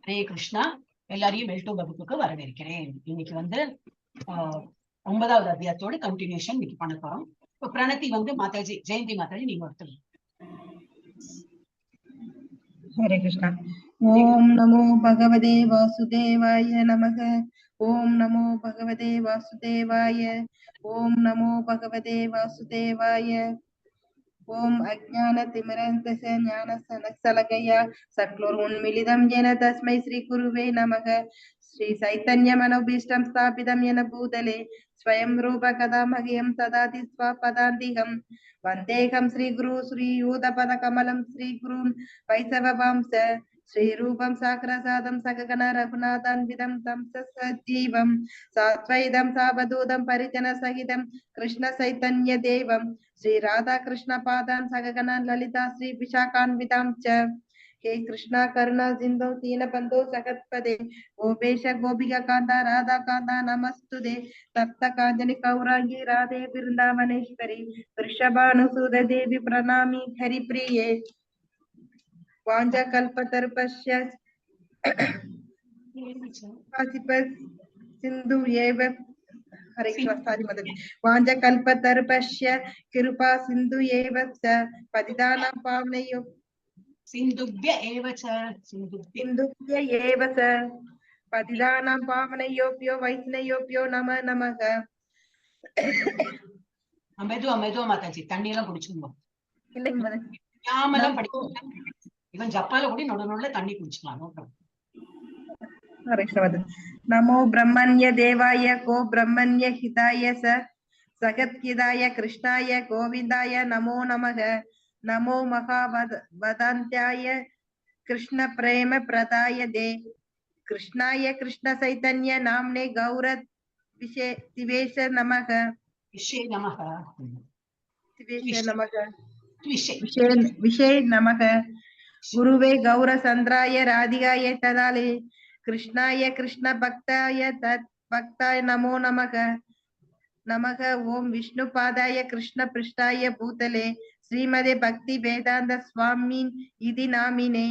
ஹரே கிருஷ்ணா. எல்லாரையும் வெல்டோ வகுப்புக்கு வரவேற்கிறேன். இன்னைக்கு வந்து 9வது அத்தியாயத்தோட கண்டினியூஷன் இன்னைக்கு பண்ண போறோம். இப்போ பிரணதி வந்து மாதாஜி, ஜெயந்தி மாதாஜி நீங்க ஒருத்தர். हरे कृष्णा। ओम नमो भगवते वासुदेवाय नमः। ओम नमो भगवते वासुदेवाय। ओम नमो भगवते वासुदेवाय। ओम अज्ञानतिमिरन्धस्य ज्ञानसनत्सलकया चक्षुरुन्मीलितं येन तस्मै श्रीगुरुवे नमः। श्री चैतन्यमनोभीष्टं स्थापितं येन भूतले स्वयं रूप कदा मह्यं ददाति स्वपदान्तिकं। वन्देऽहं श्रीगुरु श्रीयुतपदकमलं श्रीगुरुं वैष्णववंश श्रीरूपं साग्रजातं सगगण रघुनाथान्वितं तं सजीवं साद्वैतं सावधूतं परिजनसहितं कृष्ण चैतन्यदेवं श्री राधा कृष्ण पादान् सगगण ललिता श्री विशाखान्वितां च। हे कृष्णा करुणा सिन्धो दीनबन्धो जगत्पते गोपेश गोपिका कान्ता राधा कान्ता नमस्तुते। तप्त काञ्चनी गौरांगी राधे वृन्दावनेश्वरी वृषभानुसुते देवी प्रणमामि हरिप्रिये। वाञ्छाकल्पतरुभ्यश्च सिन्धु एव हरे कृष्ण। वाञ्छाकल्पतरुभ्यश्च कृपा सिन्धु एव च पतितानां पावनेभ्यो सिन्धुभ्य एव च पतितानां पावनेभ्यो वैष्णवेभ्यो नमः नमः। மெதுவா மாதாஜி தண்ணி எல்லாம் குடிச்சுக்கணும். இல்லைங்க மதன். ஞாபகம் படிக்கணும். இவன் ஜப்பால கூட நடுநடுல தண்ணி குடிச்சுக்கலாம். नमो ब्रह्मण्य देवाय गो ब्रह्मण्य हिताय सगत्हिताय कृष्णाय गोविंदाय नमो नमः। नमो महावदन्त्याय कृष्ण प्रेम प्रदाय दे कृष्णाय कृष्ण चैतन्य नाम्ने गौर दिवेश नमः। विषय नमः। गुरुवे गौर चंद्राय राधिकाय तदाले कृष्णाय कृष्ण भक्ताय भक्ताय नमो नमः नमः। ओम विष्णुपादाय कृष्ण पृष्ठाय भूतले श्रीमदे भक्ति वेदांत स्वामी इति नामिने।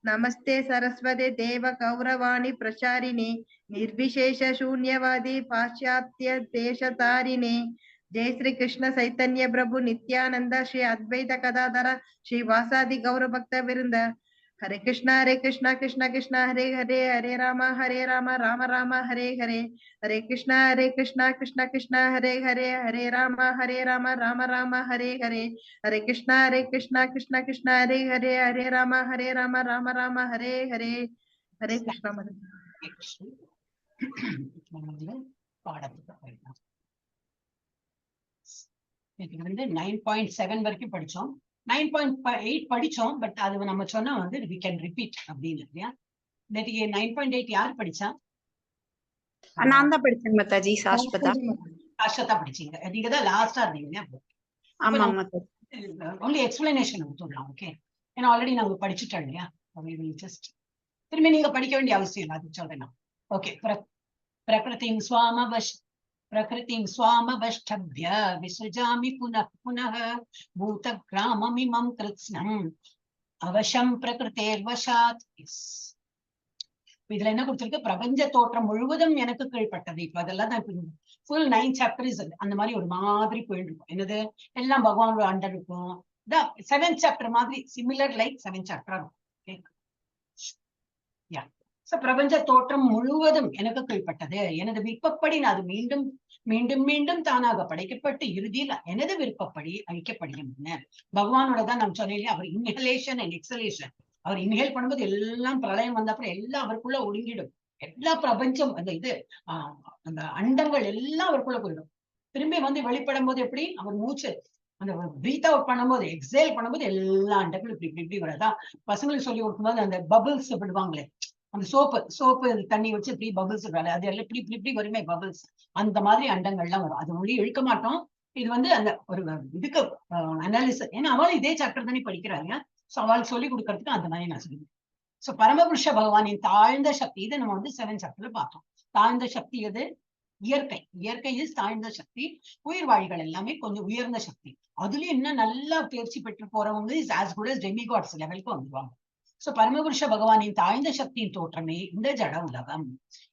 नमस्ते सरस्वते देव गौरवाणी प्रचारिणे निर्विशेष शून्यवादी पाश्चात्य देशतारिणे। जय श्री कृष्ण चैतन्य प्रभु नित्यानंद श्री अद्वैत गदाधर श्री वासादि गौर भक्त वृंद। हरे कृष्णा कृष्ण कृष्ण हरे हरे हरे राम राम राम हरे हरे। हरे कृष्णा कृष्ण कृष्ण हरे हरे हरे राम राम राम हरे हरे। हरे कृष्णा कृष्ण कृष्ण हरे हरे हरे राम राम राम हरे हरे। हरे कृष्णा வந்து 9.7 வரைக்கும் படிச்சோம். 9.8 படிச்சோம். பட் அது நம்ம சொன்னா வந்து we can repeat அப்படின்னு இல்லையா? நேற்று 9.8 யார் படிச்சா? நான் தான் படிச்சேன் மாதாஜி. சாஸ்வதா படிச்சீங்க. நீங்க தான் லாஸ்டா இருந்தீங்க. ஆமா மாதாஜி. only explanation கொடுத்துடலாம். ஓகே, ஏன்னா ஆல்ரெடி நாங்க படிச்சுட்டோம் இல்லையா? ஜஸ்ட் திரும்பி நீங்க படிக்க வேண்டிய அவசியம் இல்லை. அது சொல்றேன். ஓகே. प्रकृतिं स्वामवष्टभ्य विसृजामि पुनः पुनः भूतग्राममिमं कृत्स्नम् अवशं प्रकृतेर्वशात्. இதுல என்ன கொடுத்திருக்கு? பிரபஞ்ச தோற்றம் முழுவதும் எனக்கு கீழ்பட்டது. இப்ப அதெல்லாம் தான் ஃபுல் 9 சாப்டர்ஸ் அந்த மாதிரி ஒரு மாதிரி போயிட்டு இருக்கும். என்னது எல்லாம் பகவானோட அண்டர் இருக்கும். 7th சாப்டர் மாதிரி சிமிலர் லைக் 7th சாப்டர் இருக்கும். பிரபஞ்ச தோற்றம் முழுவதும் எனக்கு கீழ்பட்டது. எனது விருப்பப்படி அது மீண்டும் மீண்டும் மீண்டும் தானாக படைக்கப்பட்டு இறுதியில் எனது விருப்பப்படி அழிக்கப்படுகின்றன. பகவானோட தான் நம்ம சொன்னேன். அவர் இன்ஹலேஷன் அண்ட் எக்ஸலேஷன். அவர் இன்ஹேல் பண்ணும்போது எல்லாம் பிரளயம் வந்த அப்புறம் எல்லாம் அவருக்குள்ள ஒடுங்கிடும். எல்லா பிரபஞ்சம் அந்த அந்த அண்டங்கள் எல்லாம் அவருக்குள்ள போயிடும். திரும்பி வந்து வெளிப்படும் போது எப்படி அவர் மூச்சு அந்த பிரீத் அவுட் பண்ணும்போது எக்ஸேல் பண்ணும்போது எல்லா அண்டங்களும் இப்படி இப்படி வரதான். பசங்களுக்கு சொல்லி கொடுக்கும்போது அந்த பபிள்ஸ் விடுவாங்களே, அந்த சோப்பு தண்ணி வச்சு இப்படி பபிள்ஸ் அது எல்லாம் இப்படி இப்படி வருமே பபிள்ஸ். அந்த மாதிரி அண்டங்கள்லாம் வரும். அது மொழி இழுக்க மாட்டோம். இது வந்து அந்த ஒரு இதுக்கு அனாலிசிஸ். ஏன்னா அவள் இதே சாப்டர் தானே படிக்கிறாங்க. ஸோ அவளுக்கு சொல்லி கொடுக்கறதுக்கு அந்த மாதிரி நான் சொல்லுவேன். ஸோ பரமபுருஷ பகவானின் தாழ்ந்த சக்தி இதை நம்ம வந்து 7th சாப்டர்ல பார்த்தோம். தாழ்ந்த சக்தி எது? இயற்கை தாழ்ந்த சக்தி. உயிர் வாழிகள் எல்லாமே கொஞ்சம் உயர்ந்த சக்தி. அதுலயும் இன்னும் நல்லா தேர்ச்சி பெற்று போறவங்க as good as demigods லெவலுக்கு வந்துருவாங்க. சோ பரமபுருஷ பகவானின் தாழ்ந்த சக்தியின் தோற்றமே இந்த ஜட உலகம்.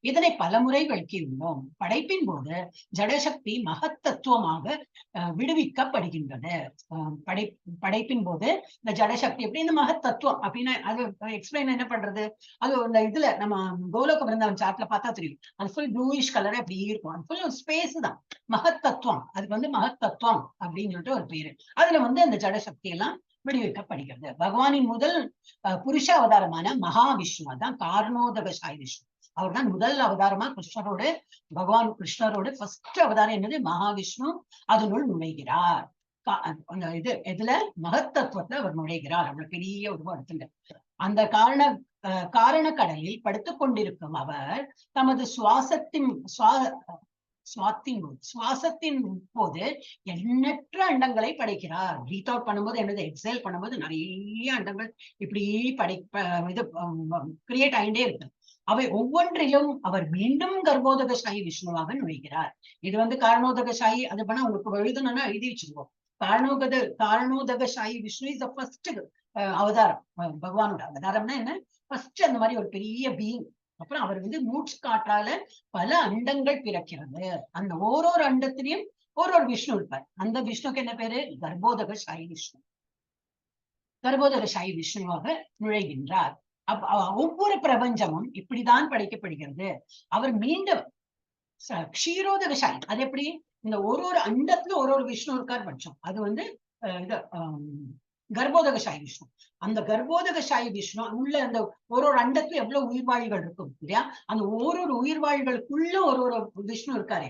இதனை பலமுறை விளக்கியுள்ளோம். படைப்பின் போது ஜடசக்தி மகத்தத்துவமாக விடுவிக்கப்படுகின்றது. படைப்பின் போது இந்த ஜடசக்தி எப்படி இந்த மகத்தத்துவம் அப்படின்னு அது எக்ஸ்பிளைன் என்ன பண்றது, அது இந்த இதுல நம்ம கோலோக பிருந்தாவன் சார்ட்ல பார்த்தா தெரியும். அது ஃபுல் ப்ளூயிஷ் கலர் அப்படி இருக்கும். அது ஃபுல் ஸ்பேஸ் தான் மகத்தத்துவம். அதுக்கு வந்து மகத்தத்துவம் அப்படின்னு சொல்லிட்டு ஒரு பேரு. அதுல வந்து அந்த ஜடசக்தி எல்லாம் விடுவிக்கப்படுகிறது. பகவானின் முதல் புருஷ அவதாரமான மகாவிஷ்ணு தான் காரணோதகசாய் விஷ்ணு. அவர் தான் முதல் அவதாரமா கிருஷ்ணரோடு பகவான் கிருஷ்ணரோடு ஃபர்ஸ்ட் அவதாரம் என்னது மகாவிஷ்ணு. அதனுள் நுழைகிறார். இது எதுல மகத்தத்துவத்துல அவர் நுழைகிறார். அவ்வளவு பெரிய உருவத்துல அந்த காரண கடலில் படுத்துக் கொண்டிருக்கும் அவர் தமது சுவாசத்தின் போது எண்ணற்ற அண்டங்களை படைக்கிறார். பிரீத் அவுட் பண்ணும்போது என்னது எக்ஸேல் பண்ணும்போது நிறைய அண்டங்கள் இப்படி இது கிரியேட் ஆகிட்டே இருக்கு. அவை ஒவ்வொன்றிலும் அவர் மீண்டும் கர்ப்போதகசாயி விஷ்ணுவாக நுழைகிறார். இது வந்து காரணோதகசாயி அது பண்ணா உங்களுக்கு எழுதணும்னா எழுதி வச்சுருவோம். காரணோதகசாயி விஷ்ணு இஸ் த ஃபர்ஸ்ட் அவதாரம். பகவானோட அவதாரம்னா என்ன, ஃபர்ஸ்ட் அந்த மாதிரி ஒரு பெரிய பீயிங். அப்புறம் அவர் வந்து மூச்சு காற்றால பல அண்டங்கள் பிறக்கிறது. அந்த ஓரொரு அண்டத்திலையும் ஒரு விஷ்ணு இருப்பார். அந்த விஷ்ணுக்கு என்ன பேரு, கர்ப்போதகசாயி விஷ்ணு. கர்ப்போதகசாயி விஷ்ணுவாக நுழைகின்றார். ஒவ்வொரு பிரபஞ்சமும் இப்படிதான் படைக்கப்படுகிறது. அவர் மீண்டும் க்ஷீரோதகசாயி. அது எப்படி, இந்த ஒரு அண்டத்துல ஒரு விஷ்ணு இருக்கார் பட்சம் அது வந்து கர்ப்போதகசாயி விஷ்ணு. அந்த கர்ப்போதகசாயி விஷ்ணு உள்ள அந்த ஒரு அண்டத்துல எவ்வளவு உயிர்வாழிகள் இருக்கும் இல்லையா, அந்த ஒரு உயிர்வாழிகளுக்குள்ள ஒரு விஷ்ணு இருக்காரு.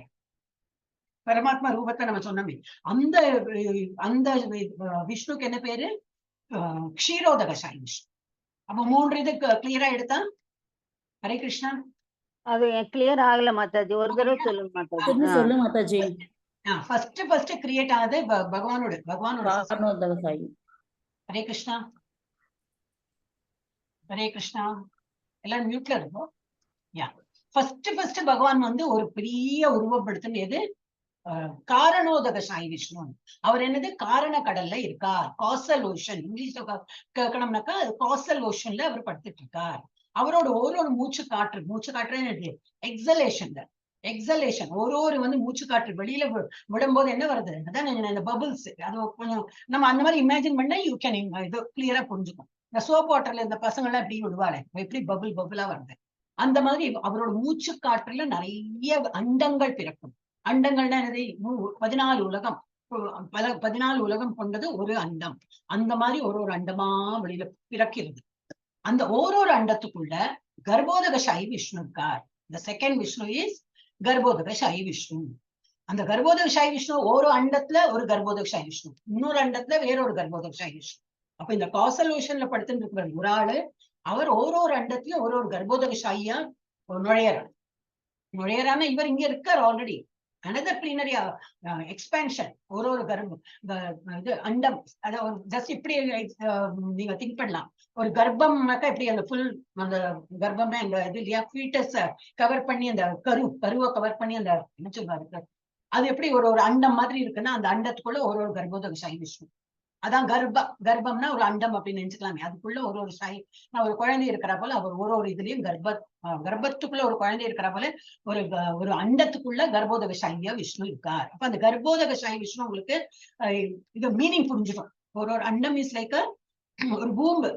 பரமாத்மா ரூபத்தை நம்ம சொன்னோமே, அந்த அந்த விஷ்ணுக்கு என்ன பேரு, க்ஷீரோதகசாயி விஷ்ணு. அப்ப 3 இது கிளியரா எடுத்தா. ஹரே கிருஷ்ணா. அது கிளியர் ஆகல மாதாஜி, ஒரு தடவை சொல்லுங்க மாதாஜி. சொல்லு மாதாஜி. ஃபர்ஸ்ட் கிரியேட் ஆனது பகவானோட காரணோதகசாயி. ஹரே கிருஷ்ணா. ஹரே கிருஷ்ணா. எல்லாரும் மியூட்ல இருக்கும். ஃபர்ஸ்ட் பகவான் வந்து ஒரு பெரிய உருவப்படுத்தினது காரணோதகசாயி விஷ்ணு. அவர் என்னது, காரண கடல்ல இருக்கார். காசல் ஓஷன் இங்கிலீஷ்ல கேட்கணும்னாக்கா அது காசல் ஓஷன்ல அவர் படுத்துட்டு இருக்கார். அவரோட ஒரு மூச்சு காற்று என்னது, எக்ஸலேஷன் ஒரு வந்து மூச்சு காற்று வெளியில விடும்போது என்ன வருது, அதான் இந்த பபிள்ஸ். அது கொஞ்சம் நம்ம அந்த மாதிரி இமேஜின் பண்ணா யூ கேன் இது கிளியரா புரிஞ்சுக்கும். இந்த சோப் வாட்டர்ல இந்த பசங்க எல்லாம் எப்படி விடுவாரு, எப்படி பபிளா வருது, அந்த மாதிரி அவரோட மூச்சு காற்றுல நிறைய அண்டங்கள் பிறக்கும். அண்டங்கள்னா என்னது, 14 உலகம், 14 உலகம் கொண்டது ஒரு அண்டம். அந்த மாதிரி ஒரு அண்டமா வெளியில பிறக்கிறது. அந்த ஒரு அண்டத்துக்குள்ள கர்ப்போதகசாயி விஷ்ணு இருக்கார். The second Vishnu is Garbhodakashayi Vishnu. அந்த கர்ப்போதகசாயி விஷ்ணு ஒரு அண்டத்துல ஒரு கர்ப்போதகசாயி விஷ்ணு, இன்னொரு அண்டத்துல வேறொரு கர்ப்போதகசாயி விஷ்ணு. அப்ப இந்த காசல் ஓஷன்ல படுத்துட்டு இருக்கிற ஒரு ஆளு, அவர் ஒரு அண்டத்துல ஒரு கர்ப்போதகசாயியா நுழையறாம இவர் இங்க இருக்கார் ஆல்ரெடி. another plenary expansion. ஒரு இது அண்டம், அதாவது ஜஸ்ட் இப்படி நீங்க திங்க் பண்ணலாம். ஒரு கர்ப்பம்னாக்கா இப்படி அந்த ஃபுல் அந்த கர்ப்பம்னா இந்த இது இல்லையா, ஃபீட்டஸ் கவர் பண்ணி அந்த கருவை கவர் பண்ணி அந்த என்ன சொல்றாரு, அது எப்படி ஒரு அண்டம் மாதிரி இருக்குன்னா அந்த அண்டத்துக்குள்ள ஒரு கர்ப்போதகசாயி விஷ்ணு. அதான் கர்ப்பம்னா ஒரு அண்டம் அப்படின்னு நினைச்சுக்கலாமே. அதுக்குள்ள ஒரு சாயி, நான் ஒரு குழந்தை இருக்கிற போல அவர் ஒரு இதுலயும் கர்ப்பத்துக்குள்ள ஒரு குழந்தை இருக்கிற போல ஒரு அண்டத்துக்குள்ள கர்ப்போதகசாயியா விஷ்ணு இருக்கார். அப்ப அந்த கர்ப்போதகசாயி விஷ்ணு உங்களுக்கு இது மீனிங் புரிஞ்சிடும். ஒரு அண்டம் இஸ் லைக் ஒரு பூம்பு.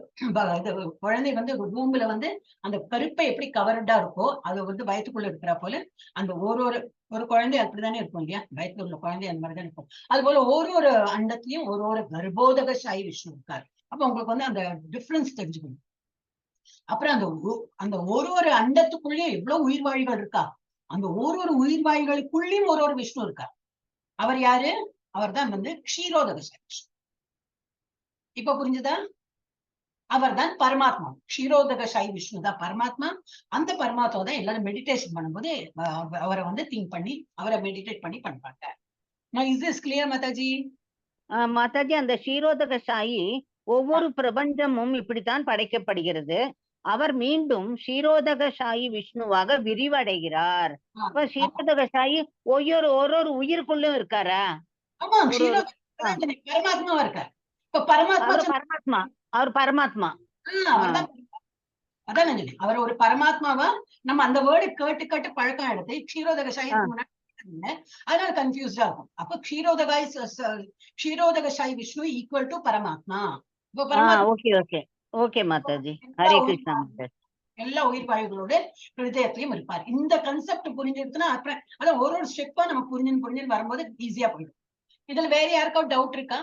குழந்தை வந்து ஒரு பூம்புல வந்து அந்த கருப்பை எப்படி கவர்டா இருக்கோ அது வந்து வயத்துக்குள்ள இருக்கிற போல அந்த ஒரு குழந்தை அப்படித்தானே இருக்கும் இல்லையா, வயத்துல உள்ள குழந்தை அந்த மாதிரிதான் இருக்கும். அது போல ஒரு அண்டத்திலையும் ஒரு கர்ப்போதகசாயி விஷ்ணு இருக்காரு. அப்ப உங்களுக்கு வந்து அந்த டிஃபரன்ஸ் தெரிஞ்சுக்கணும். அப்புறம் அந்த ஒரு அண்டத்துக்குள்ளேயும் எவ்வளவு உயிர்வாழிகள் இருக்கா, அந்த ஒரு உயிர்வாழிகளுக்குள்ளேயும் ஒரு விஷ்ணு இருக்கார். அவர் யாரு, அவர் தான் வந்து க்ஷீரோதகசாயி விஷ்ணு. இப்ப புரிஞ்சுதா? அவர் தான் பரமாத்மா. க்ஷீரோதகசாயி விஷ்ணு தான் பரமாத்மா. அந்த பரமாத்மா தான் எல்லாரும் மெடிடேஷன் பண்ணும்போது அவரை வந்து திங்க் பண்ணி அவரை மெடிடேட் பண்ணி பண்றாங்க. Is this clear Mataji? Mataji, அந்த க்ஷீரோதகசாயி ஒவ்வொரு பிரபஞ்சமும் இப்படித்தான் படைக்கப்படுகிறது. அவர் மீண்டும் க்ஷீரோதகசாயி விஷ்ணுவாக விரிவடைகிறார். அப்ப க்ஷீரோதகசாயி ஒரு உயிருக்குள்ளும் இருக்காரா? ஆமா, பரமாத்மாவா இருக்கார். இப்ப பரமாத்மா, அவர் பரமாத்மா. அவர்தான் அதான் நான் சொன்னேன். அவர் ஒரு பரமாத்மாவா நம்ம அந்த வேர்டு கேட்டு கேட்டு பழக்கம் எடுத்து க்ஷீரோதக சாயிக்கு முன்னாடி அதனால கன்ஃபியூஸ்டா இருக்கும். அப்ப க்ஷீரோதக விஷ்ணு ஈக்குவல் டு பரமாத்மா. இப்போ பரமாத்மா ஓகே மாதாஜி. ஹரே கிருஷ்ணா மாதாஜி. எல்லா உயிர் வாயுகளோட ஹிருதயத்திலையும் இருப்பார். இந்த கன்செப்ட் புரிஞ்சிருச்சுன்னா அப்புறம் அதான் ஒரு ஸ்டெப்பா நம்ம புரிஞ்சுன்னு வரும்போது ஈஸியா போயிடும். இதுல வேற யாருக்காவது டவுட் இருக்கா?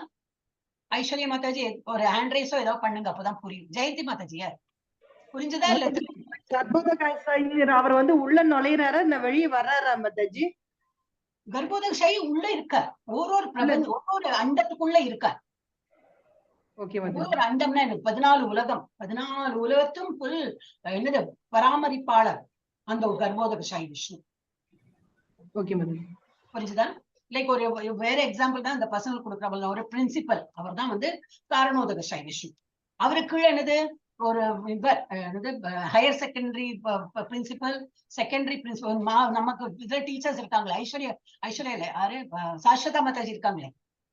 ஐஸ்வர்யா மாதாஜி ஒரு ஹேண்ட் ரைஸோ ஏதாவது பண்ணுங்க, அப்பதான் புரியும். ஜெயந்தி மாதாஜியா புரிஞ்சுதா இல்ல? அவர் உள்ள நுழையிறாரா இல்ல வெளியே வர்றாரா மாதாஜி? கர்ப்போதக சாயி உள்ள இருக்கார். ஒரு அண்டத்துக்குள்ள இருக்கார். ஒரு அண்டம்னா எனக்கு 14 உலகம், 14 உலகத்தும் என்னது பராமரிப்பாளர் அந்த ஒரு கர்ப்போதக சாயி விஷ்ணு. புரிஞ்சுதா? லைக் ஒரு வேற எக்ஸாம்பிள் தான் இந்த பசங்களுக்கு கொடுக்குற ஒரு பிரின்சிபல். அவர் தான் காரணோதக சாயி விஷ்ணு. அவருக்கு என்னது ஒரு higher secondary principal, secondary principal. நமக்கு இதுல டீச்சர்ஸ் இருக்காங்களே, ஐஸ்வர்யா யாரு, சாஸ்வதா மாதாஜி இருக்காங்களே.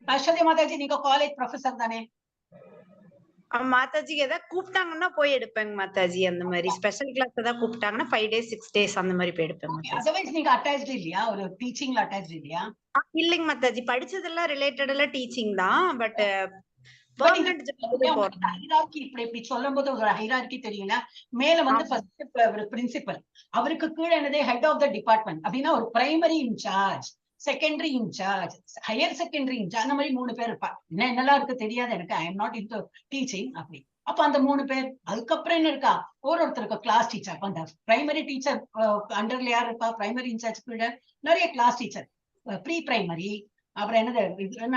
சாஸ்வதா மாதாஜி நீங்க காலேஜ் ப்ரொஃபசர் தானே? மாதாஜி ஏதாவது கூப்பிட்டாங்கன்னா போய் எடுப்பேங்க மாதாஜி. அந்த மாதிரி ஸ்பெஷல் கிளாஸ் ஏதாவது கூப்பிட்டாங்கன்னா 5 days 6 days அந்த மாதிரி போய் எடுப்பேன். அதர்வைஸ் நீங்க அட்டாச்ட் இல்லையா? ஒரு டீச்சிங்ல அட்டாச்ட் இல்லையா? இல்லைங்க மாதாஜி, படிச்சதெல்லாம் ரிலேட்டட் டீச்சிங் தான். பட் இப்படி சொல்லும் போது ஒரு ஹைரார்கி தெரியல. மேல ஃபர்ஸ்ட் ஒரு பிரின்சிபல், அவருக்கு கீழே என்னது ஹெட் ஆஃப் த டிபார்ட்மெண்ட் அப்படின்னா ஒரு primary incharge, secondary incharge, higher secondary incharge, அந்த மாதிரி 3 பேர் இருப்பா. என்னெல்லாம் இருக்கு தெரியாது எனக்கு, I am not into teaching. அப்படி அப்ப அந்த 3 பேர். அதுக்கப்புறம் என்ன இருக்கா, ஒருத்தருக்கு கிளாஸ் டீச்சர். அந்த பிரைமரி டீச்சர் அண்டர்ல யார் இருக்கா, பிரைமரி இன்சார்ஜ் கீழே நிறைய கிளாஸ் டீச்சர், ப்ரீ பிரைமரி, அப்புறம் என்னது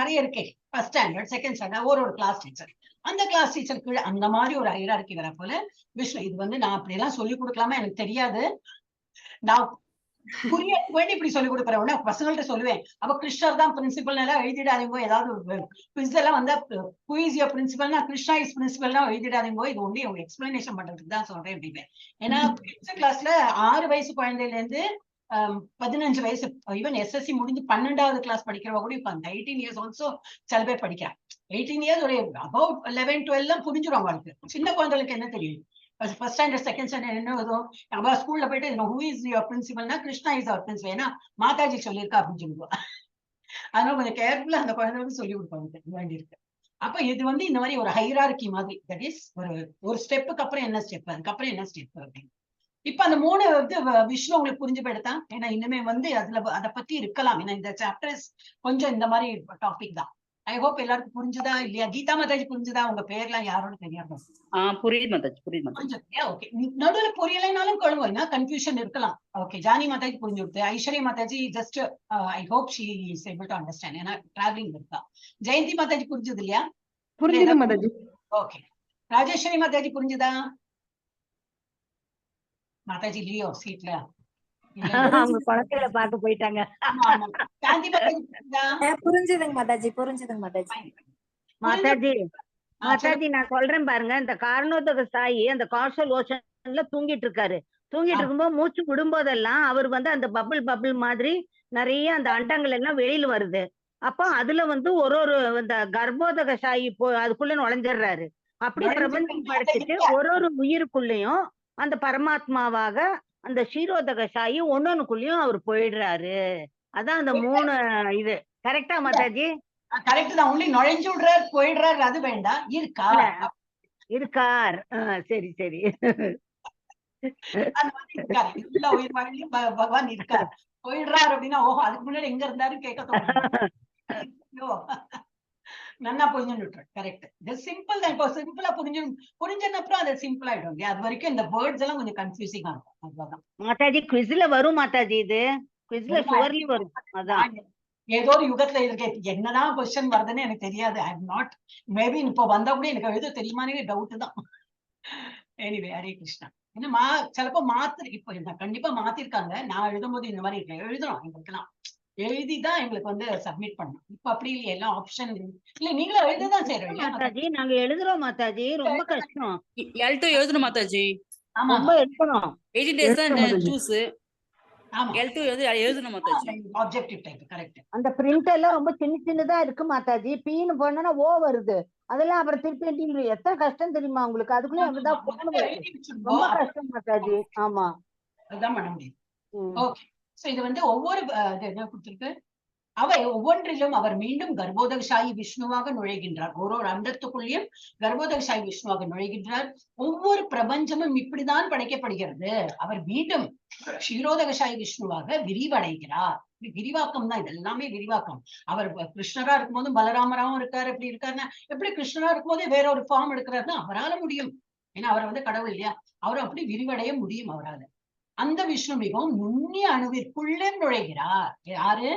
நிறைய இருக்கே, ஃபர்ஸ்ட் ஸ்டாண்டர்ட், செகண்ட் ஸ்டாண்டர்ட், ஒரு கிளாஸ் டீச்சர். அந்த கிளாஸ் டீச்சர் கீழே அந்த மாதிரி ஒரு ஹைரார்கி வர போல விஷ்ணு. இது நான் அப்படி எல்லாம் சொல்லி கொடுக்கலாமா எனக்கு தெரியாது. நான் புரிய வேண்டி இப்படி சொல்லி கொடுக்குறேன். பசங்கள்ட்ட சொல்லுவேன், அப்ப கிருஷ்ணர் தான் பிரின்சிபல் எல்லாம் எழுதிடாதீங்க. ஏதாவது குவிஸ் எல்லாம் குயிஸ் பிரின்சிபல்னா கிருஷ்ணா இஸ் பிரின்சிபல் எழுதிடாதீங்க. இது ஒன்லி அவங்க எக்ஸ்பிளனேஷன் பண்றதுக்கு தான் சொல்றேன் அப்படின்பேன். ஏன்னா கிளாஸ்ல 6 வயசு குழந்தையில இருந்து 15 வயசு, ஈவன் எஸ்எஸ்சி முடிஞ்சு 12வது கிளாஸ் படிக்கிறவங்க கூட இப்ப 18 years ஆல்சோ சில பேர் படிக்கிறான். 18 years ஒரு அபவ் 11, 12 எல்லாம் புரிஞ்சிடும் அவங்களுக்கு. சின்ன குழந்தைகளுக்கு என்ன தெரியும்? ஃபர்ஸ்ட் ஸ்டாண்டர்ட் செகண்ட் ஸ்டாண்டர்ட் என்ன வரும், நம்ம ஸ்கூல்ல போயிட்டு ஹூ இஸ் யுவர் பிரின்சிபல்னா கிருஷ்ணா இஸ் அவர் பிரின்சிபல், ஏன்னா மாதாஜி சொல்லியிருக்கா அப்படின்னு சொல்லுவோம். அதனால கொஞ்சம் கேர்ஃபுல்லா அந்த குழந்தைகளுக்கு சொல்லி கொடுப்பாங்க வேண்டியிருக்கு. அப்ப இது இந்த மாதிரி ஒரு ஹைரார்கி மாதிரி, தட் இஸ் ஒரு ஸ்டெப்புக்கு அப்புறம் என்ன ஸ்டெப், அதுக்கப்புறம் என்ன ஸ்டெப் அப்படின்னு. இப்ப அந்த 3 விஷ்ணு உங்களுக்கு புரிஞ்சு போயிடுதான். ஏன்னா இனிமே அதுல அதை பத்தி இருக்கலாம். ஏன்னா இந்த சாப்டர்ஸ் கொஞ்சம் இந்த மாதிரி டாபிக் தான். ஐ ஹோப் எல்லாருக்கும் புரிஞ்சுதா இல்லையா? கீதா மாதாஜி புரிஞ்சுதா? உங்க பேர்லாம் யாரோட தெரியாது. புரியுது மாதாஜி, புரியுது மாதாஜி. ஓகே, நடுவில் புரியலைனாலும் கொள்ளுங்க, கன்ஃபியூஷன் இருக்கலாம். ஓகே, ஜானி மாதாஜி புரிஞ்சு கொடுத்து, Aishwarya Mataji just I hope she is able to understand, ஏன்னா டிராவலிங் இருக்கா. ஜெயந்தி மாதாஜி புரிஞ்சது இல்லையா? புரிஞ்சுது மாதாஜி. ஓகே, ராஜேஸ்வரி மாதாஜி புரிஞ்சுதா? மாதாஜி இல்லையோ சீட்ல? அவங்க குழந்தைகளை பார்க்க போயிட்டாங்க. புரிஞ்சுதுங்க மாதாஜி, புரிஞ்சுதுங்க மாதாஜி. மாதாஜி நான் சொல்றேன் பாருங்க, இந்த காரணோதக சாயி அந்த காசல் ஓஷன்ல தூங்கிட்டு இருக்காரு. தூங்கிட்டு இருக்கும்போது மூச்சு விடும்போதெல்லாம் அவர் அந்த பபிள் மாதிரி நிறைய அந்த அண்டங்கள் எல்லாம் வெளியில வருது. அப்ப அதுல ஒரு இந்த கர்ப்போதக சாயி அதுக்குள்ள நுழைஞ்சிடுறாரு. அப்படி பிரபஞ்சம் படைச்சிட்டு ஒரு உயிருக்குள்ளயும் அந்த பரமாத்மாவாக அந்த க்ஷீரோதக சாயி ஒன்னொன்னுக்குள்ளயும் அவர் போயிடுறாரு. அதான் அந்த 3 இது. கரெக்டா மாதாஜி? கரெக்ட் தான். ஒன்லி நுழைஞ்சு விடுறாரு போயிடுறாரு அது வேண்டாம், இருக்கார். சரி சரி. உயிர் வாழ்க்கையும் பகவான் இருக்கார். போயிடுறாரு அப்படின்னா ஓஹோ அதுக்கு முன்னாடி எங்க இருந்தாரு கேட்க தோணும். நன்னா புரிஞ்சுன்னு விட்டுறேன். கரெக்ட். சிம்பிள் தான். இப்போ சிம்பிளா புரிஞ்சன அப்புறம் அது சிம்பிள் ஆயிடும் இல்லையா? அது வரைக்கும் இந்த வேர்ட்ஸ் எல்லாம் கொஞ்சம் கன்ஃபியூசிங்கா இருக்கும். அவ்வளவுதான் மாதாஜி. குவிஸ்ல வரும் மாதாஜி, இது குவிஸ்ல ஷுவர்லி வரும். அதான் ஏதோ ஒரு யுகத்துல இருக்கேன், என்னதான் கொஸ்டின் வருதுன்னு எனக்கு தெரியாது. ஐ எம் நாட் மேபி இப்போ வந்தா கூட எனக்கு எழுத தெரியுமானே டவுட் தான். எனிவே, ஹரே கிருஷ்ணா. என்ன சிலப்போ இப்போ கண்டிப்பா மாத்திருக்காங்க. நான் எழுதும் போது இந்த மாதிரி எழுதுறோம், எங்களுக்கெல்லாம் எழுதிதான் எங்களுக்கு சப்மிட் பண்ணணும். இப்ப அப்படி இல்லையா, எல்லாம் ஆப்ஷன் இல்ல, நீங்களும் எழுதிதான் செய்யறோம். மாதாஜி நாங்க எழுதுறோம் மாதாஜி, ரொம்ப கஷ்டம். L2 எழுதணும் மாதாஜி. ஆமா, ரொம்ப எழுதணும். 18 days தான் சூஸ். L2 எழுதணும் மாதாஜி. Objective type. கரெக்ட். அந்த பிரிண்ட் எல்லாம் ரொம்ப சின்னதா இருக்கு மாதாஜி. பீன்னு போனா ஓ வருது, அதெல்லாம் அப்புறம் திருப்பி எத்தனை கஷ்டம் தெரியுமா உங்களுக்கு? அதுக்குள்ளே அப்படிதான் போகணும். ரொம்ப கஷ்டம் மாதாஜி. ஆமா, அதுதான் பண்ண முடியும். ஓகே, சோ இது வந்து ஒவ்வொரு என்ன கொடுத்திருக்கு, அவை ஒவ்வொன்றிலும் அவர் மீண்டும் கர்ப்போதகசாயி விஷ்ணுவாக நுழைகின்றார். ஒரு அண்டத்துக்குள்ளேயும் கர்ப்போதகசாயி விஷ்ணுவாக நுழைகின்றார். ஒவ்வொரு பிரபஞ்சமும் இப்படிதான் படைக்கப்படுகிறது. அவர் மீண்டும் க்ஷீரோதகசாயி விஷ்ணுவாக விரிவடைகிறார். விரிவாக்கம் தான், இது எல்லாமே விரிவாக்கம். அவர் கிருஷ்ணரா இருக்கும்போது பலராமராவும் இருக்காரு. எப்படி இருக்காருன்னா, எப்படி கிருஷ்ணரா இருக்கும்போதே வேற ஒரு ஃபார்ம் எடுக்கிறாருன்னா அவரால முடியும். ஏன்னா அவர் வந்து கடவுள் இல்லையா, அவரும் அப்படி விரிவடைய முடியும் அவரால. அந்த விஷ்ணு மிகவும் நுண்ணிய அணுவிற்குள்ளே நுழைகிறார். யாரு?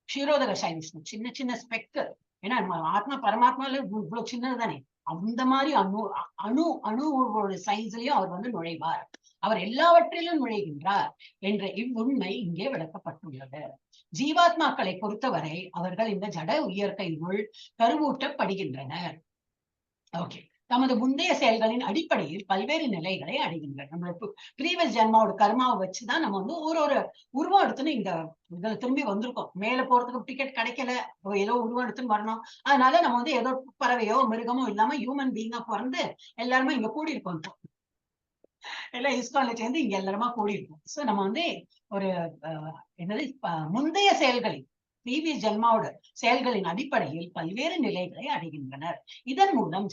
க்ஷீரோதகசாயி விஷ்ணு. சின்ன சின்ன ஸ்பெக்டர். ஏன்னா ஆத்மா பரமாத்மால இவ்வளவு சின்னது தானே, அந்த மாதிரி அணுவோட சைஸ்லயும் அவர் வந்து நுழைவார். அவர் எல்லாவற்றிலும் நுழைகின்றார் என்ற இவ்வுண்மை இங்கே விளக்கப்பட்டுள்ளது. ஜீவாத்மாக்களை பொறுத்தவரை அவர்கள் இந்த ஜட இயற்கையினுள் கருவூட்டப்படுகின்றனர். ஓகே, தமது முந்தைய செயல்களின் அடிப்படையில் பல்வேறு நிலைகளை அடைகின்றனர். நம்மளோட ப்ரீவியஸ் ஜென்மாவோட கர்மாவை வச்சுதான் நம்ம வந்து ஒரு உருவம் எடுத்துன்னு இந்த இதுல திரும்பி வந்திருக்கோம். மேல போறதுக்கு டிக்கெட் கிடைக்கல, ஏதோ உருவம் எடுத்துன்னு வரணும். அதனால நம்ம வந்து ஏதோ பறவையோ மிருகமோ இல்லாம ஹியூமன் பீயிங்கா பிறந்து எல்லாருமே இங்க கூடி இருக்கோம். எல்லாம் இஸ்கான்ல சேர்ந்து இங்க எல்லாருமா கூடி இருக்கும். சோ நம்ம வந்து ஒரு என்னது முந்தைய செயல்களின் ப்ரீவியஸ் ஜென்மாவோட செயல்களின் அடிப்படையில் பல்வேறு நிலைகளை அடைகின்றனர். இதன் மூலம்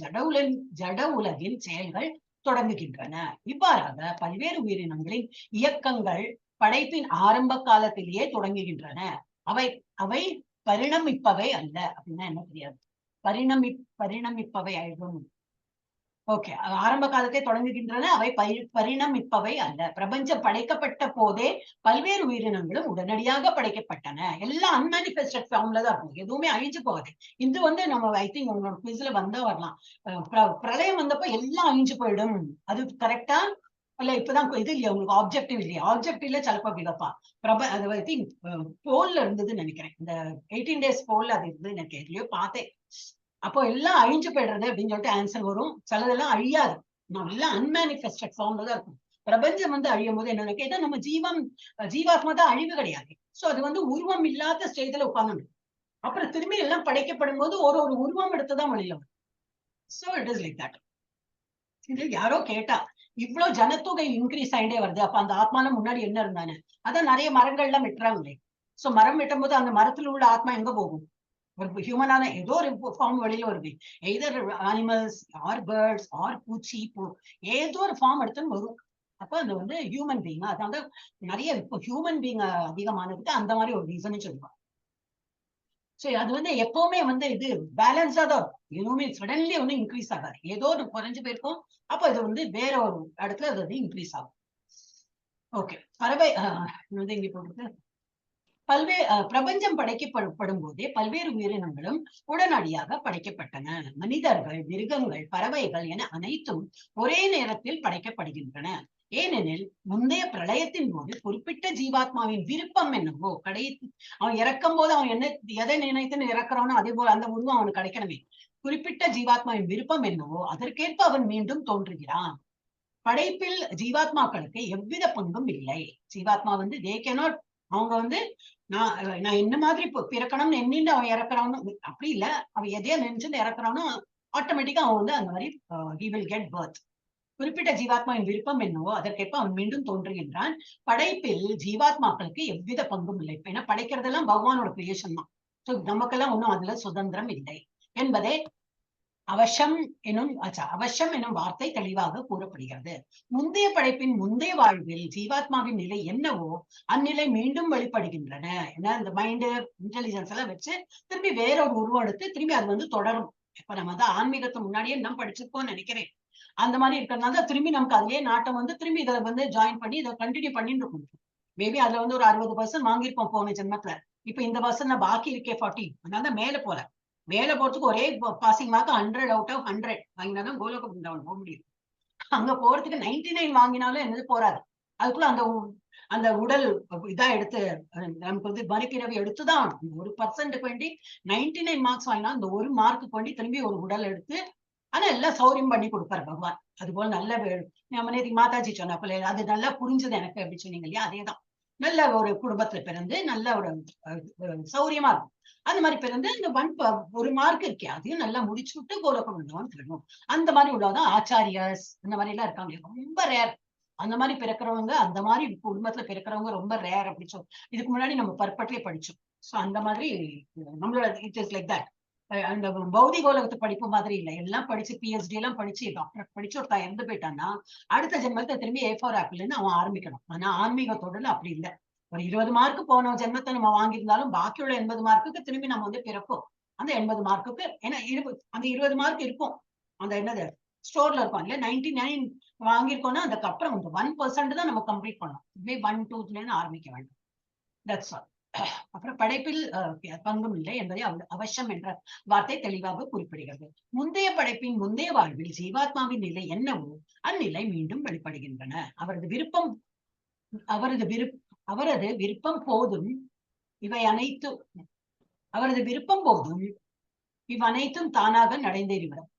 ஜட உலகின் செயல்கள் தொடங்குகின்றன. இவ்வாறாக பல்வேறு உயிரினங்களின் இயக்கங்கள் படைப்பின் ஆரம்ப காலத்திலேயே தொடங்குகின்றன. அவை பரிணமிப்பவை அல்ல. அப்படின்னா என்ன தெரியாது? பரிணமிப்பவை ஆயிடும். ஓகே, ஆரம்ப காலத்தை தொடங்குகின்றன. அவை பரிணமிப்பவை அல்ல. பிரபஞ்சம் படைக்கப்பட்ட போதே பல்வேறு உயிரினங்களும் உடனடியாக படைக்கப்பட்டன. எல்லாம் அன்மேனிஃபெஸ்டட் ஃபார்ம்ல தான் இருக்கும். எதுவுமே அழிஞ்சு போகாது. இது வந்து நம்ம ஐ திங்க் உங்களோட குவிஸ்ல வந்தா வரலாம். பிரளயம் வந்தப்ப எல்லாம் அழிஞ்சு போயிடும், அது கரெக்டா இல்ல? இப்பதான் இது இல்லையா உங்களுக்கு ஆப்ஜெக்டிவ் இல்லையா? ஆப்ஜெக்டிவ்ல சலப்பா விகப்பா அது ஐ திங்க் போல்ல இருந்ததுன்னு நினைக்கிறேன். இந்த 18 days போல்ல அது இருந்தது எனக்கு எதுலயோ பார்த்தேன். அப்போ எல்லாம் அழிஞ்சு போயிடுறது அப்படின்னு சொல்லிட்டு ஆன்சர் வரும். சிலதெல்லாம் அழியாது, எல்லாம் அன்மேனிஃபெஸ்டட் ஃபார்ம்ல தான் இருக்கும். பிரபஞ்சம் வந்து அழியும் போது என்ன கேட்டா, நம்ம ஜீவாத்மா தான் அழிவு கிடையாது. சோ அது வந்து உருவம் இல்லாத ஸ்டேஜ்ல உட்கார்ந்து அப்புறம் திரும்பி எல்லாம் படைக்கப்படும் போது ஒரு உருவம் எடுத்துதான் வெளியில வரும். So it is like that. இது யாரோ கேட்டா, இவ்வளவு ஜனத்தொகை இன்க்ரீஸ் ஆகிட்டே வருது, அப்ப அந்த ஆத்மால முன்னாடி என்ன இருந்தானே? அதான் நிறைய மரங்கள் எல்லாம் வெட்டுறாங்களே. சோ மரம் வெட்டும் போது அந்த மரத்துல உள்ள ஆத்மா எங்க போகும்? ஒரு ஹியூமனான ஏதோ ஒரு ஃபார்ம் வெளியில வருது. Either animals or birds or பூச்சி, ஏதோ ஒரு ஃபார்ம் எடுத்துன்னு வரும். அப்ப அது வந்து ஹியூமன் பீயிங். அதனால நிறைய இப்போ ஹியூமன் பீயிங் அதிகமானதுக்கு அந்த மாதிரி ஒரு ரீசன் சொல்லுவாங்க. சோ அது வந்து எப்பவுமே வந்து இது பேலன்ஸா தான் இருக்கும். எதுவுமே சடன்லி ஒன்னும் இன்க்ரீஸ் ஆகாது. ஏதோ ஒரு குறைஞ்சு போயிருக்கும், அப்ப அது வந்து வேற ஒரு இடத்துல அது வந்து இன்க்ரீஸ் ஆகும். ஓகே, பறவை வந்து இங்க போட்டு பிரபஞ்சம் படைக்கப்படும் போதே பல்வேறு உயிரினங்களும் உடனடியாக படைக்கப்பட்டன. மனிதர்கள், மிருகங்கள், பறவைகள் என அனைத்தும் ஒரே நேரத்தில் படைக்கப்படுகின்றன. ஏனெனில் முந்தைய பிரளயத்தின் போது குறிப்பிட்ட ஜீவாத்மாவின் விருப்பம் என்னவோ, அவன் இறக்கும் போது அவன் எதை நினைத்துன்னு இறக்குறானோ அதே போல அந்த உருவம் அவனுக்கு கிடைக்கணுமே. குறிப்பிட்ட ஜீவாத்மாவின் விருப்பம் என்னவோ அதற்கேற்ப அவன் மீண்டும் தோன்றுகிறான். படைப்பில் ஜீவாத்மாக்களுக்கு எவ்வித பங்கும் இல்லை. ஜீவாத்மா வந்து அவங்க வந்து நான் என்ன மாதிரி பிறக்கணும்னு எண்ணிட்டு அவன் இறக்குறான்னு அப்படி இல்ல. அவன் எதையா நினைச்சுட்டு இறக்குறானோ ஆட்டோமேட்டிக்கா அவன் வந்து அந்த மாதிரி he will get birth. குறிப்பிட்ட ஜீவாத்மாவின் விருப்பம் என்னவோ அதற்கேற்ப அவன் மீண்டும் தோன்றுகின்றான். படைப்பில் ஜீவாத்மாக்களுக்கு எவ்வித பங்கும் இல்லை. ஏன்னா படைக்கிறதெல்லாம் பகவானோட கிரியேஷன் தான். சோ நமக்கெல்லாம் ஒன்றும் அதுல சுதந்திரம் இல்லை என்பதே அவசியம் எனும் வார்த்தை தெளிவாக கூறப்படுகிறது. முந்தைய படைப்பின் முந்தைய வாழ்வில் ஜீவாத்மாவின் நிலை என்னவோ அந்நிலை மீண்டும் வெளிப்படுகின்றன. ஏன்னா இந்த மைண்டு இன்டெலிஜென்ஸ் எல்லாம் வச்சு திரும்பி வேற ஒரு உருவம் எடுத்து திரும்பி அது வந்து தொடரும். இப்ப நம்ம தான் ஆன்மீகத்தை முன்னாடியே நம்ம படிச்சிருக்கோம்னு நினைக்கிறேன். அந்த மாதிரி இருக்கிறதுனால திரும்பி நமக்கு அதுலயே நாட்டம் வந்து திரும்பி இதை வந்து ஜாயின் பண்ணி இதை கண்டினியூ பண்ணிட்டு இருக்கும். மேபி அதுல வந்து ஒரு 60% வாங்கியிருப்போம் போன ஜென்மத்துல. இப்ப இந்த பர்சன்ட் பாக்கி இருக்கே 40. அதனால மேல போல மேல போறதுக்கு ஒரே பாசிங் மார்க் 100 out of 100 வாங்கினாதான் கோலோக பிருந்தாவன் போக முடியும். அங்க போறதுக்கு 99 வாங்கினாலும் என்னது போறாது. அதுக்குள்ள அந்த உடல் இதா எடுத்து நமக்கு வந்து மறுபிறவி எடுத்துதான் 1% வேண்டி 99 மார்க்ஸ் வாங்கினா அந்த ஒரு மார்க்கு வேண்டி திரும்பி ஒரு உடல் எடுத்து ஆனா எல்லாம் சௌரியம் பண்ணி கொடுப்பாரு பகவான். அது போல நல்ல நம்ம நேற்று மாதாஜி சொன்னாப்புல அது நல்லா புரிஞ்சது எனக்கு அப்படி சொன்னீங்க இல்லையா? அதேதான் நல்ல ஒரு குடும்பத்துல பிறந்து நல்ல ஒரு சௌரியமா இருக்கும். அந்த மாதிரி பிறந்து இந்த ஒரு மார்க் இருக்கே அதையும் நல்லா முடிச்சு விட்டு கோலகுண்டம் திரும்பணும். அந்த மாதிரி உள்ளதான் ஆச்சாரியாஸ் அந்த மாதிரி எல்லாம் இருக்காங்க, ரொம்ப ரேர். அந்த மாதிரி பிறக்கிறவங்க, அந்த மாதிரி குடும்பத்துல பிறக்கிறவங்க ரொம்ப ரேர் அப்படி இதுக்கு முன்னாடி நம்ம பர்பட்லயே படிச்சோம். சோ அந்த மாதிரி நம்மளோட இட் இஸ் லைக் தட். அந்த பௌதிக உலகத்து படிப்பு மாதிரி இல்லை, எல்லாம் படிச்சு பிஹெச்டி எல்லாம் படிச்சு டாக்டர் படிச்சு ஒருத்தா இறந்து போயிட்டான்னா அடுத்த ஜென்மத்தை திரும்பி A4 ஆப்பிள்னு அவன் ஆரம்பிக்கணும். ஆனா ஆன்மீகத்தோட அப்படி இல்லை. ஒரு 20 மார்க்கு போன ஜென்மத்தை நம்ம வாங்கியிருந்தாலும் பாக்கி உள்ள 80 மார்க்குக்கு திரும்பி நம்ம வந்து பிறப்போம். அந்த 80 மார்க்குக்கு ஏன்னா அந்த 20 மார்க் இருக்கும், அந்த என்னது ஸ்டோர்ல இருக்கும் இல்ல. 99 வாங்கியிருக்கோம்னா அதுக்கப்புறம் 1% தான் நம்ம கம்ப்ளீட் பண்ணோம். இப்படியே 1, 2 ஆரம்பிக்க வேண்டும். That's all. அப்புறம் படைப்பில் பங்கும் இல்லை என்பதை அவசியம் என்ற வார்த்தை தெளிவாக குறிப்பிடுகிறது. முந்தைய படைப்பின் முந்தைய வாழ்வில் ஜீவாத்மாவின் நிலை என்னவோ அந்நிலை மீண்டும் வெளிப்படுகின்றன. அவரது விருப்பம் போதும் இவனைத்தும் தானாக நடந்தேறிவிடும்.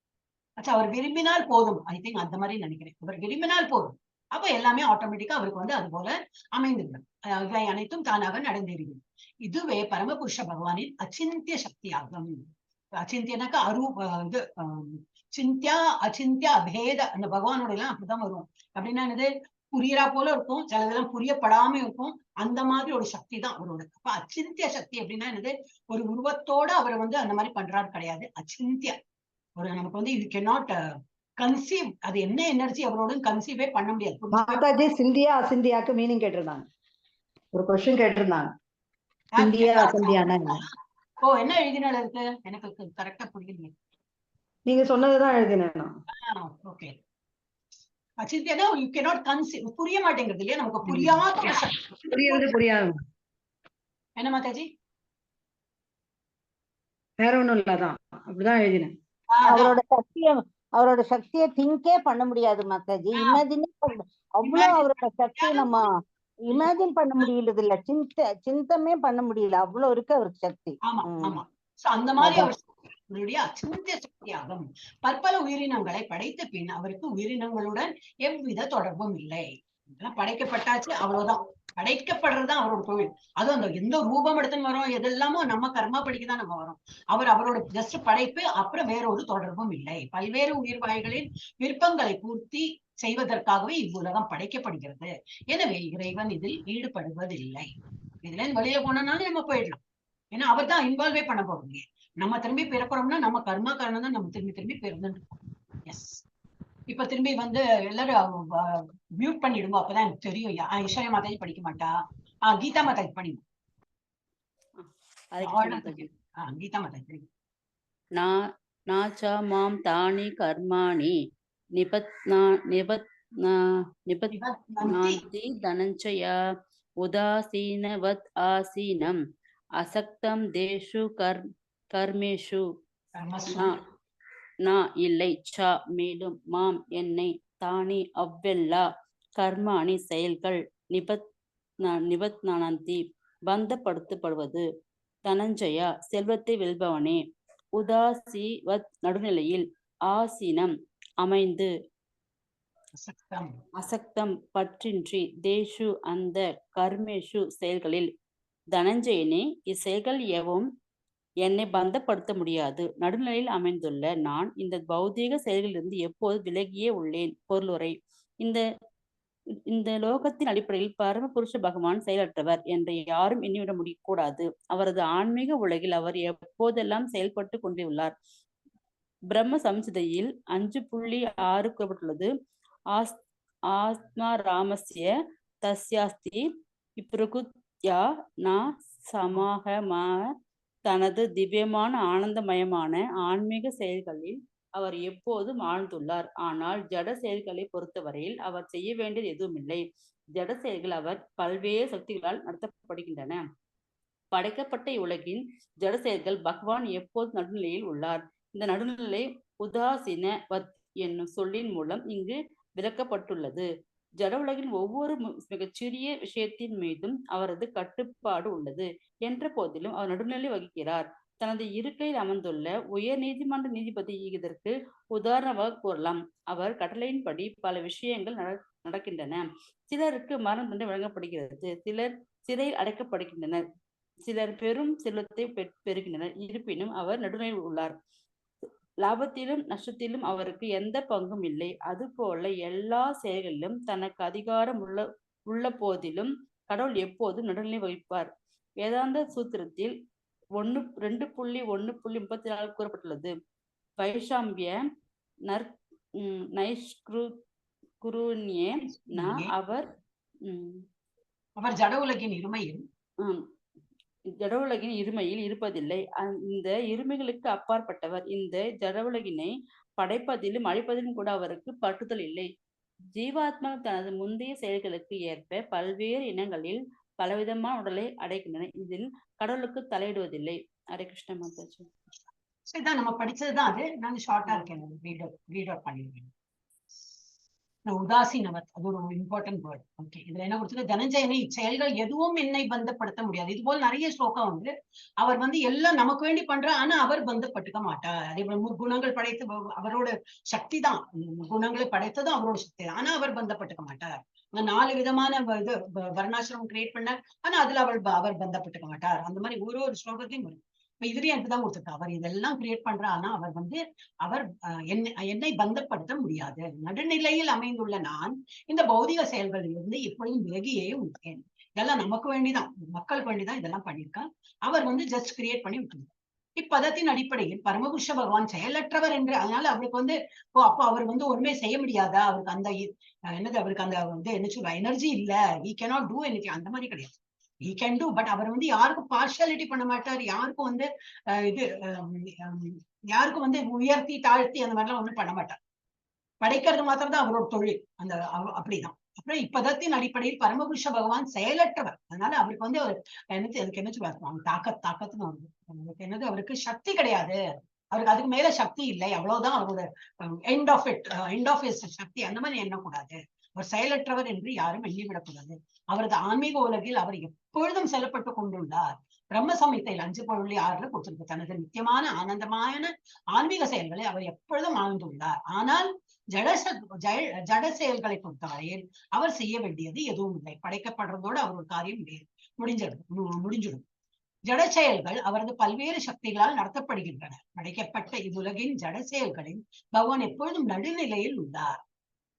அவர் விரும்பினால் போதும். ஐ திங்க் அந்த மாதிரி நினைக்கிறேன். அவர் விரும்பினால் போதும், அப்ப எல்லாமே ஆட்டோமேட்டிக்கா அவருக்கு வந்து அது போல அமைந்துவிடும். இவை அனைத்தும் தானாக நடந்தேறிவிடும். இதுவே பரமபுருஷ பகவானின் அச்சிந்திய சக்தியாகும். அச்சிந்தியனாக்கா இது சிந்தியா அச்சிந்தியா அபேத அந்த பகவானோட எல்லாம் அப்படிதான் வரும். அப்படின்னா என்னது, புரியறா போல இருக்கும், சிலதெல்லாம் புரியப்படாம இருக்கும். அந்த மாதிரி ஒரு சக்தி தான் அவரோட. அப்ப அச்சிந்திய சக்தி அப்படின்னா என்னது, ஒரு உருவத்தோட அவர் வந்து அந்த மாதிரி பண்றாரு கிடையாது. அச்சிந்தியா ஒரு நமக்கு வந்து இது cannot கன்சீவ். அது என்ன எனர்ஜி அவரோட கன்சீவே பண்ண முடியாது. மாதாஜி சிந்தியா அசிந்தியாக்கு மீனிங் கேட்டிருந்தாங்க, ஒரு கொஸ்டின் கேட்டிருந்தாங்க. சிந்தியா அசிந்தியானா ஓ என்ன எழுதினால இருக்கு எனக்கு கரெக்டா புரியல. நீங்க சொன்னதுதான் எழுதினேன். ஓகே. அச்சிந்தியானா யூ cannot கன்சீவ், புரிய மாட்டேங்கிறது இல்லையா நமக்கு, புரியாது. என்ன மாதாஜி? வேற ஒண்ணும் இல்லதான், அப்படிதான் எழுதினேன். அவரோட சக்தியை திங்கே பண்ண முடியாது மாதாஜி. இமேஜினே அவ்வளவு அவரோட சக்தியை நம்ம இமேஜின் பண்ண முடியறது இல்ல, சிந்தமே பண்ண முடியல, அவ்வளவு இருக்கு அவருக்கு சக்தி. அந்த மாதிரி அவருடைய அச்சிந்திய சக்தியாகும். பற்பல உயிரினங்களை படைத்த பின் அவருக்கு உயிரினங்களுடன் எவ்வித தொடர்பும் இல்லை. படைக்கப்பட்டாச்சு அவ்வளவுதான், படைக்கப்படுறதுதான் அவரோட தொழில். அதுவும் அந்த எந்த ரூபம் எடுத்துன்னு வரும் எதெல்லாமோ நம்ம கர்மா படிக்கதான் நம்ம வரோம். அவரோட ஜஸ்ட் படைப்பு, அப்புறம் வேற ஒரு தொடர்பும் இல்லை. பல்வேறு உயிர்வாய்களின் விருப்பங்களை பூர்த்தி செய்வதற்காகவே இவ்வுலகம் படைக்கப்படுகிறது. எனவே இறைவன் இதில் ஈடுபடுவதில்லை. இதுல வெளியில போனாலும் நம்ம போயிடலாம், ஏன்னா அவர் தான் இன்வால்வே பண்ண போறோம். நம்ம திரும்பி பிறக்கிறோம்னா நம்ம கர்மா காரணம் தான் நம்ம திரும்பி பிறந்துட்டு இருக்கோம். எஸ். இப்ப திரும்பி வந்து எல்லாரும் மியூட் பண்ணிடுங்க, அப்பதான் எனக்கு தெரியும். ஐஸ்வர்யா மாதாஜி படிக்க மாட்டா. கீதா மாதாஜி படிங்க. கீதா மாதாஜி படிங்க. நாச்சா மாம் தானி கர்மாணி நிபத்னாந்தி தனஞ்சயா உதாசீனவத் ஆசீனம் அசக்தம் தேஷு கர்மேஷு இல்லை சா மேலும் மாம் என்னை தானி அவ்வெல்லா கர்மாணி செயல்கள் நிபத்னாந்தி பந்தப்படுத்தப்படுவது தனஞ்சயா செல்வத்தை வெல்பவனே உதாசிவத் நடுநிலையில் ஆசீனம் அமைந்து அசக்தம் பற்றின்றி தேஷு அந்த கர்மேஷு செயல்களில் தனஞ்சயனே இச்செயல்கள் எவும் என்னை பந்தப்படுத்த முடியாது. நடுநிலையில் அமைந்துள்ள நான் இந்த பௌதீக செயல்களிலிருந்து எப்போது விலகியே உள்ளேன். பொருளுரை. இந்த லோகத்தின் அடிப்படையில் பரமபுருஷ பகவான் செயலற்றவர் என்று யாரும் எண்ணிவிட முடியக்கூடாது. அவரது ஆன்மீக உலகில் அவர் எப்போதெல்லாம் செயல்பட்டு கொண்டுள்ளார். பிரம்ம சம்சிதையில் 5.6 கூறப்பட்டுள்ளது. ஆத்மா ராமஸ்ய தஸ்யாஸ்தி இப்ருகுத்யா ந சமாகமா. தனது திவ்யமான ஆனந்தமயமான ஆன்மீக செயல்களில் அவர் எப்போதும் ஆழ்ந்துள்ளார். ஆனால் ஜட செயல்களை பொறுத்தவரையில் அவர் செய்ய வேண்டியது எதுவுமில்லை. ஜட செயல்கள் அவர் பல்வேறு சக்திகளால் நடத்தப்படுகின்றன. படைக்கப்பட்ட இவ்வுலகின் ஜட செயல்கள் பகவான் எப்போது நடுநிலையில் உள்ளார். இந்த நடுநிலை உதாசீனவத் என்னும் சொல்லின் மூலம் இங்கு விளக்கப்பட்டுள்ளது. ஜட உலகின் ஒவ்வொரு மிகச்சிறிய விஷயத்தின் மீதும் அவரது கட்டுப்பாடு உள்ளது என்ற போதிலும் அவர் நடுநிலை வகிக்கிறார். தனது இருக்கையில் அமர்ந்துள்ள உயர் நீதிமன்ற நீதிபதி இதற்கு உதாரணமாக கூறலாம். அவர் கட்டளையின்படி பல விஷயங்கள் நடக்கின்றன. சிலருக்கு மரண தண்டனை வழங்கப்படுகிறது, சிலர் சிறையில் அடைக்கப்படுகின்றனர், சிலர் பெரும் செல்வத்தை பெறுகின்றனர். இருப்பினும் அவர் நடுநிலையில் உள்ளார். லாபத்திலும் நஷ்டத்திலும் அவருக்கு எந்த பங்கும் இல்லை. அதுபோல எல்லா செயல்களிலும் தனக்கு அதிகாரம் உள்ள போதிலும் கடவுள் எப்போதும் நடுநிலை வகிப்பார். வேதாந்த சூத்திரத்தில் 2.1.34 கூறப்பட்டுள்ளது. வைஷாம்பிய நைஷ்குருண்யே அவர் ஜட உலகின் இருமையில் ஜட உலகின் இருமையில் இருப்பதில்லை. இந்த இருமைகளுக்கு அப்பாற்பட்டவர். இந்த ஜட உலகினை படைப்பதிலும் அழிப்பதிலும் கூட அவருக்கு பற்றுதல் இல்லை. ஜீவாத்மா தனது முந்தைய செயல்களுக்கு ஏற்ப பல்வேறு இனங்களில் பலவிதமான உடலை அடைக்கின்றன. இதில் கடவுளுக்கு தலையிடுவதில்லை. ஹரே கிருஷ்ண மாதாஜி. இதான் நம்ம படிச்சதுதான். அது நான் ஷார்ட்டா இருக்கேன், ரீட் அவுட் பண்ணிருக்கேன். உதாசீனவத், அது ஒரு இம்பார்ட்டன்ட் வேர்ட். ஓகே, இதுல என்ன கொடுத்தது? தனஞ்சயனை செயல்கள் எதுவும் என்னை பந்தப்படுத்த முடியாது. இது போல் நிறைய ஸ்லோகம் வந்து அவர் வந்து எல்லாம் நமக்கு வேண்டி பண்ற, ஆனா அவர் பந்தப்பட்டுக்க மாட்டார். அதே போல முக்குணங்கள் படைத்து அவரோட சக்தி தான், குணங்களை படைத்ததும் அவரோட சக்தி தான், ஆனா அவர் பந்தப்பட்டுக்க மாட்டார். 4 விதமான இது வர்ணாசிரமம் கிரியேட் பண்ணார், ஆனா அதுல அவர் பந்தப்பட்டுக்க மாட்டார். அந்த மாதிரி ஒரு ஸ்லோகத்தையும் வரும். இப்ப இதுலயும் அப்படிதான் கொடுத்துருக்கா. அவர் இதெல்லாம் கிரியேட் பண்ற, ஆனா அவர் வந்து என்னை பந்தப்படுத்த முடியாது. நடுநிலையில் அமைந்துள்ள நான் இந்த பௌதிக செயல்களில் இருந்து எப்பொழுதும் விலகியே உள்ளேன். இதெல்லாம் நமக்கு வேண்டிதான், மக்களுக்கு வேண்டிதான் இதெல்லாம் பண்ணியிருக்கான். அவர் வந்து ஜஸ்ட் கிரியேட் பண்ணி விட்டுருந்தார். இப்பதத்தின் அடிப்படையில் பரமபுருஷ பகவான் செயலற்றவர் என்று, அதனால அவருக்கு வந்து அப்போ அவர் வந்து ஒண்ணுமே செய்ய முடியாதா? அவருக்கு அந்த அவருக்கு அந்த வந்து என்ன சொல்ற எனர்ஜி இல்ல, he cannot do anything, அந்த மாதிரி கிடையாது. he can do, பட் அவர் வந்து யாருக்கும் பார்ஷியாலிட்டி பண்ண மாட்டார். யாருக்கும் வந்து யாருக்கும் வந்து உயர்த்தி தாழ்த்தி அந்த மாதிரிலாம் ஒண்ணும் பண்ண மாட்டார். படைக்கிறது மாத்திரம் தான் அவரோட தொழில். அந்த அப்படிதான். அப்புறம் இப்பதத்தின் அடிப்படையில் பரமபுருஷ பகவான் செயலற்றவர். அதனால அவருக்கு வந்து அதுக்கு என்ன சொல்லுவாங்க, தாக்கத்துன்னு அவருக்கு என்னது, அவருக்கு சக்தி கிடையாது, அவருக்கு அதுக்கு மேல சக்தி இல்லை, அவ்வளவுதான் அவரோட எண்ட் ஆஃப் இஸ் சக்தி. அந்த மாதிரி எண்ணக்கூடாது. அவர் செயலற்றவர் என்று யாரும் எண்ணிவிடக்கூடாது. அவரது ஆன்மீக உலகில் அவர் எப்பொழுதும் செல்லப்பட்டு கொண்டுள்ளார். பிரம்ம சமயத்தில் 5.6 கொடுத்திருக்கு. தனது நித்தியமான ஆனந்தமான ஆன்மீக செயல்களை அவர் எப்பொழுதும் ஆழ்ந்துள்ளார். ஆனால் ஜட செயல்களை பொறுத்தவரையில் அவர் செய்ய வேண்டியது எதுவும் இல்லை. படைக்கப்படுறதோடு அவரோட காரியம் முடிஞ்சிடும். ஜட செயல்கள் அவரது பல்வேறு சக்திகளால் நடத்தப்படுகின்றன. படைக்கப்பட்ட இவ்வுலகின் ஜட செயல்களில் பகவான் எப்பொழுதும் நடுநிலையில் உள்ளார்.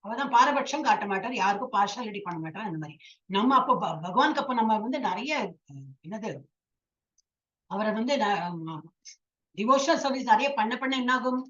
அவர்தான் பாரபட்சம் காட்ட மாட்டார், யாருக்கும் பார்ஷாலிட்டி பண்ண மாட்டார். அந்த மாதிரி நம்ம அப்போ பகவானுக்கு அப்ப நம்ம வந்து நிறைய என்னது, அவரை வந்து டிவோஷனல் சர்வீஸ் நிறைய பண்ண என்ன ஆகும்,